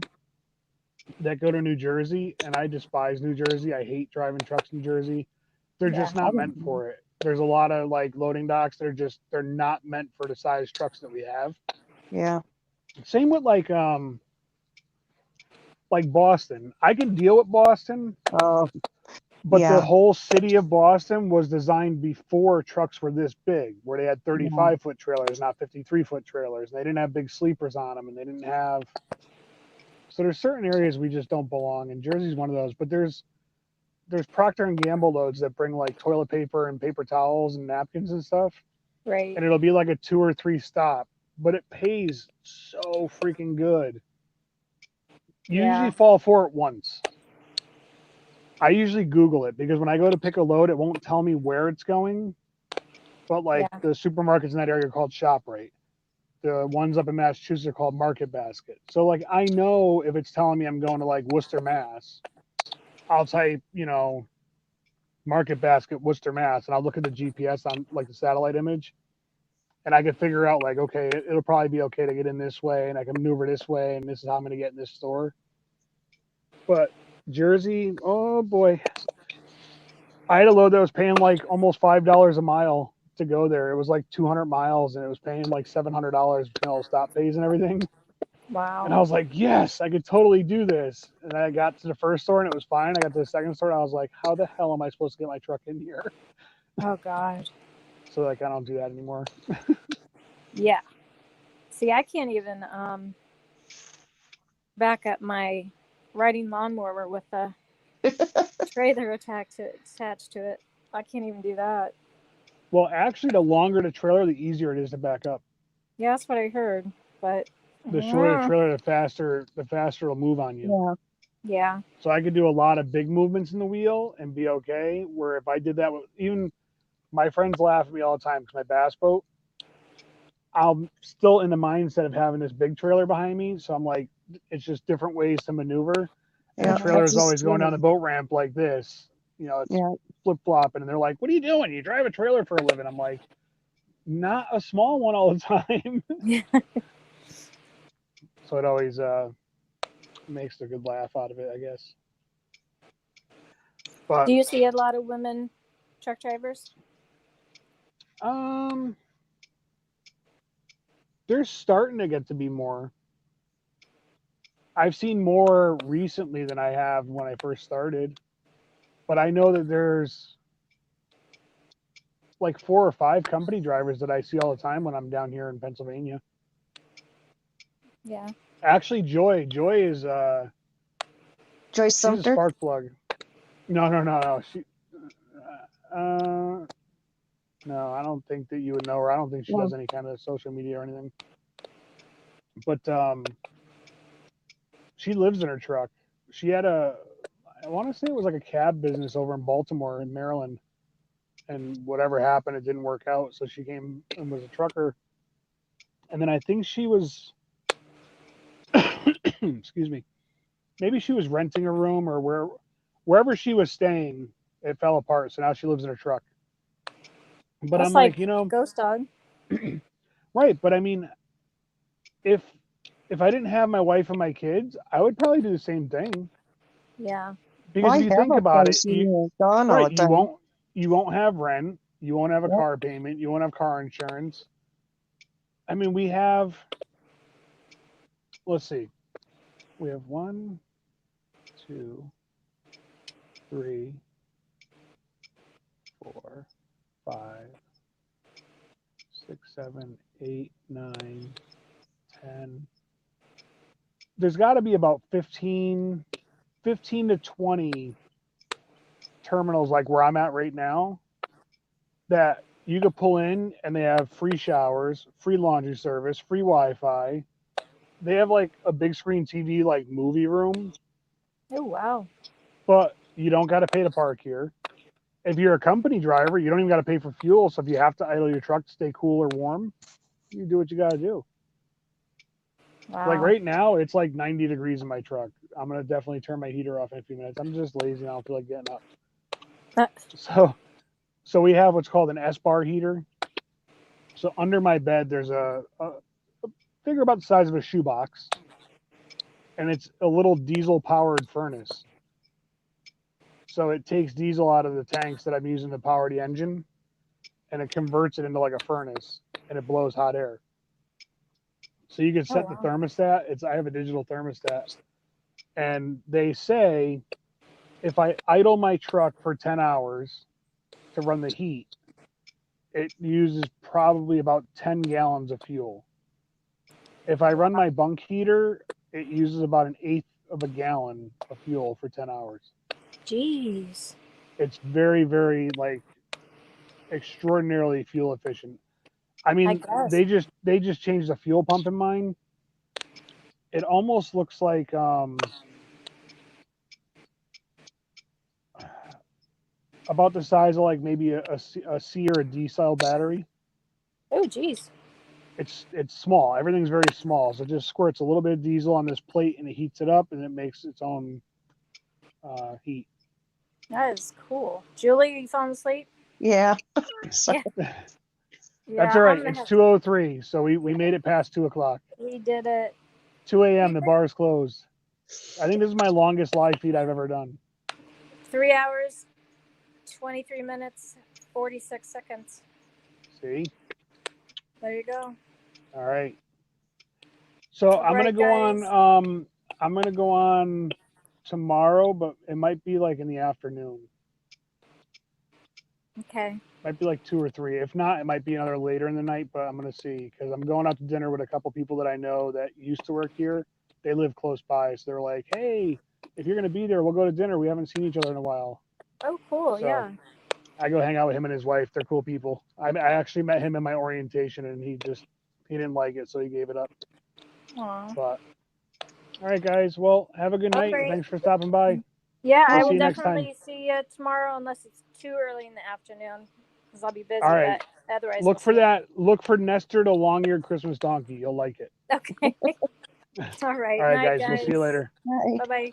that go to New Jersey, and I despise New Jersey. I hate driving trucks in New Jersey. They're just not meant for it. There's a lot of like loading docks. They're not meant for the size trucks that we have. Yeah. Same with like Boston. I can deal with Boston. But yeah. the whole city of Boston was designed before trucks were this big, where they had 35-foot trailers, not 53-foot trailers. And they didn't have big sleepers on them, and they didn't have. So there's certain areas we just don't belong, and Jersey's one of those. But there's Procter and Gamble loads that bring like toilet paper and paper towels and napkins and stuff. Right. And it'll be like a 2 or 3 stop, but it pays so freaking good. You usually fall for it once. I usually Google it because when I go to pick a load, it won't tell me where it's going. But like the supermarkets in that area are called ShopRite. The ones up in Massachusetts are called Market Basket. So like I know if it's telling me I'm going to like Worcester, Mass, I'll type, Market Basket, Worcester, Mass, and I'll look at the GPS on like the satellite image. And I can figure out like, okay, it'll probably be okay to get in this way and I can maneuver this way and this is how I'm going to get in this store. But Jersey, oh boy. I had a load that was paying like almost $5 a mile to go there. It was like 200 miles and it was paying like $700 between all the stop pays and everything. Wow. And I was like, yes, I could totally do this. And I got to the first store and it was fine. I got to the second store and I was like, how the hell am I supposed to get my truck in here? Oh, God. So like, I don't do that anymore. Yeah. See, I can't even back up my riding lawnmower with a trailer attached to it. I can't even do that. Well, actually, the longer the trailer, the easier it is to back up. Yeah, that's what I heard. But the shorter the trailer, the faster it'll move on you. Yeah. So I could do a lot of big movements in the wheel and be okay. Where if I did that, even my friends laugh at me all the time because my bass boat, I'm still in the mindset of having this big trailer behind me. So I'm like, it's just different ways to maneuver. And the trailer is always going down the boat ramp like this. It's flip flopping. And they're like, what are you doing? You drive a trailer for a living. I'm like, not a small one all the time. So it always makes a good laugh out of it, I guess. But Do you see a lot of women truck drivers? There's starting to get to be more. I've seen more recently than I have when I first started. But I know that there's like 4 or 5 company drivers that I see all the time when I'm down here in Pennsylvania. Yeah. Actually, Joy is Joyce she's a Sumter. spark plug. No. She no, I don't think that you would know her. I don't think she No. does any kind of social media or anything. But she lives in her truck. She had I want to say it was like a cab business over in Baltimore in Maryland. And whatever happened, it didn't work out. So she came and was a trucker. And then I think she was, excuse me, maybe she was renting a room or wherever she was staying, it fell apart. So now she lives in her truck. But That's I'm like, Ghost Dog. Right. But I mean, if I didn't have my wife and my kids, I would probably do the same thing. Yeah. Because I if you have think a about it, place in here, gone all the you time. won't have rent, you won't have a Yep. car payment, you won't have car insurance. I mean, we have, let's see, we have 1, 2, 3, 4, 5, 6, 7, 8, 9, 10. There's got to be about 15 to 20 terminals like where I'm at right now that you could pull in and they have free showers, free laundry service, free Wi-Fi. They have like a big screen TV, like movie room, Oh, wow. but you don't got to pay to park here. If you're a company driver, you don't even got to pay for fuel. So if you have to idle your truck to stay cool or warm, you do what you got to do. Wow. Like right now, it's like 90 degrees in my truck. I'm going to definitely turn my heater off in a few minutes. I'm just lazy and I don't feel like getting up. So we have what's called an S-bar heater. So under my bed, there's a figure about the size of a shoebox, and it's a little diesel-powered furnace. So it takes diesel out of the tanks that I'm using to power the engine, and it converts it into like a furnace, and it blows hot air. So you can set the thermostat. I have a digital thermostat, and they say if I idle my truck for 10 hours to run the heat, it uses probably about 10 gallons of fuel. If I run my bunk heater, it uses about 1/8 of a gallon of fuel for 10 hours. Jeez. It's very, very like extraordinarily fuel efficient. I mean, they just changed the fuel pump in mine. It almost looks like about the size of like maybe a C or a D style battery. Oh, geez. It's small. Everything's very small. So it just squirts a little bit of diesel on this plate and it heats it up and it makes its own heat. That is cool. Julie, are you falling asleep? Yeah. That's all right. It's 2:03, so we made it past 2 o'clock. We did it. 2 a.m. The bar's closed. I think this is my longest live feed I've ever done. 3 hours, 23 minutes, 46 seconds. See? There you go. All right. So I'm gonna go on. I'm gonna go on tomorrow, but it might be like in the afternoon. Okay. Might be like 2 or 3. If not, it might be another later in the night. But I'm gonna see because I'm going out to dinner with a couple people that I know that used to work here. They live close by, so they're like, "Hey, if you're gonna be there, we'll go to dinner. We haven't seen each other in a while." Oh, cool. So, yeah. I go hang out with him and his wife. They're cool people. I actually met him in my orientation, and he didn't like it, so he gave it up. Aww. But all right, guys. Well, have a good night. Right. Thanks for stopping by. Yeah, I'll I see will you next time. definitely see you tomorrow, unless it's too early in the afternoon, because I'll be busy. All right. But otherwise, Look for that. Look for Nestor the long-eared Christmas donkey. You'll like it. Okay. All right. All right, Night, guys. We'll see you later. Bye bye.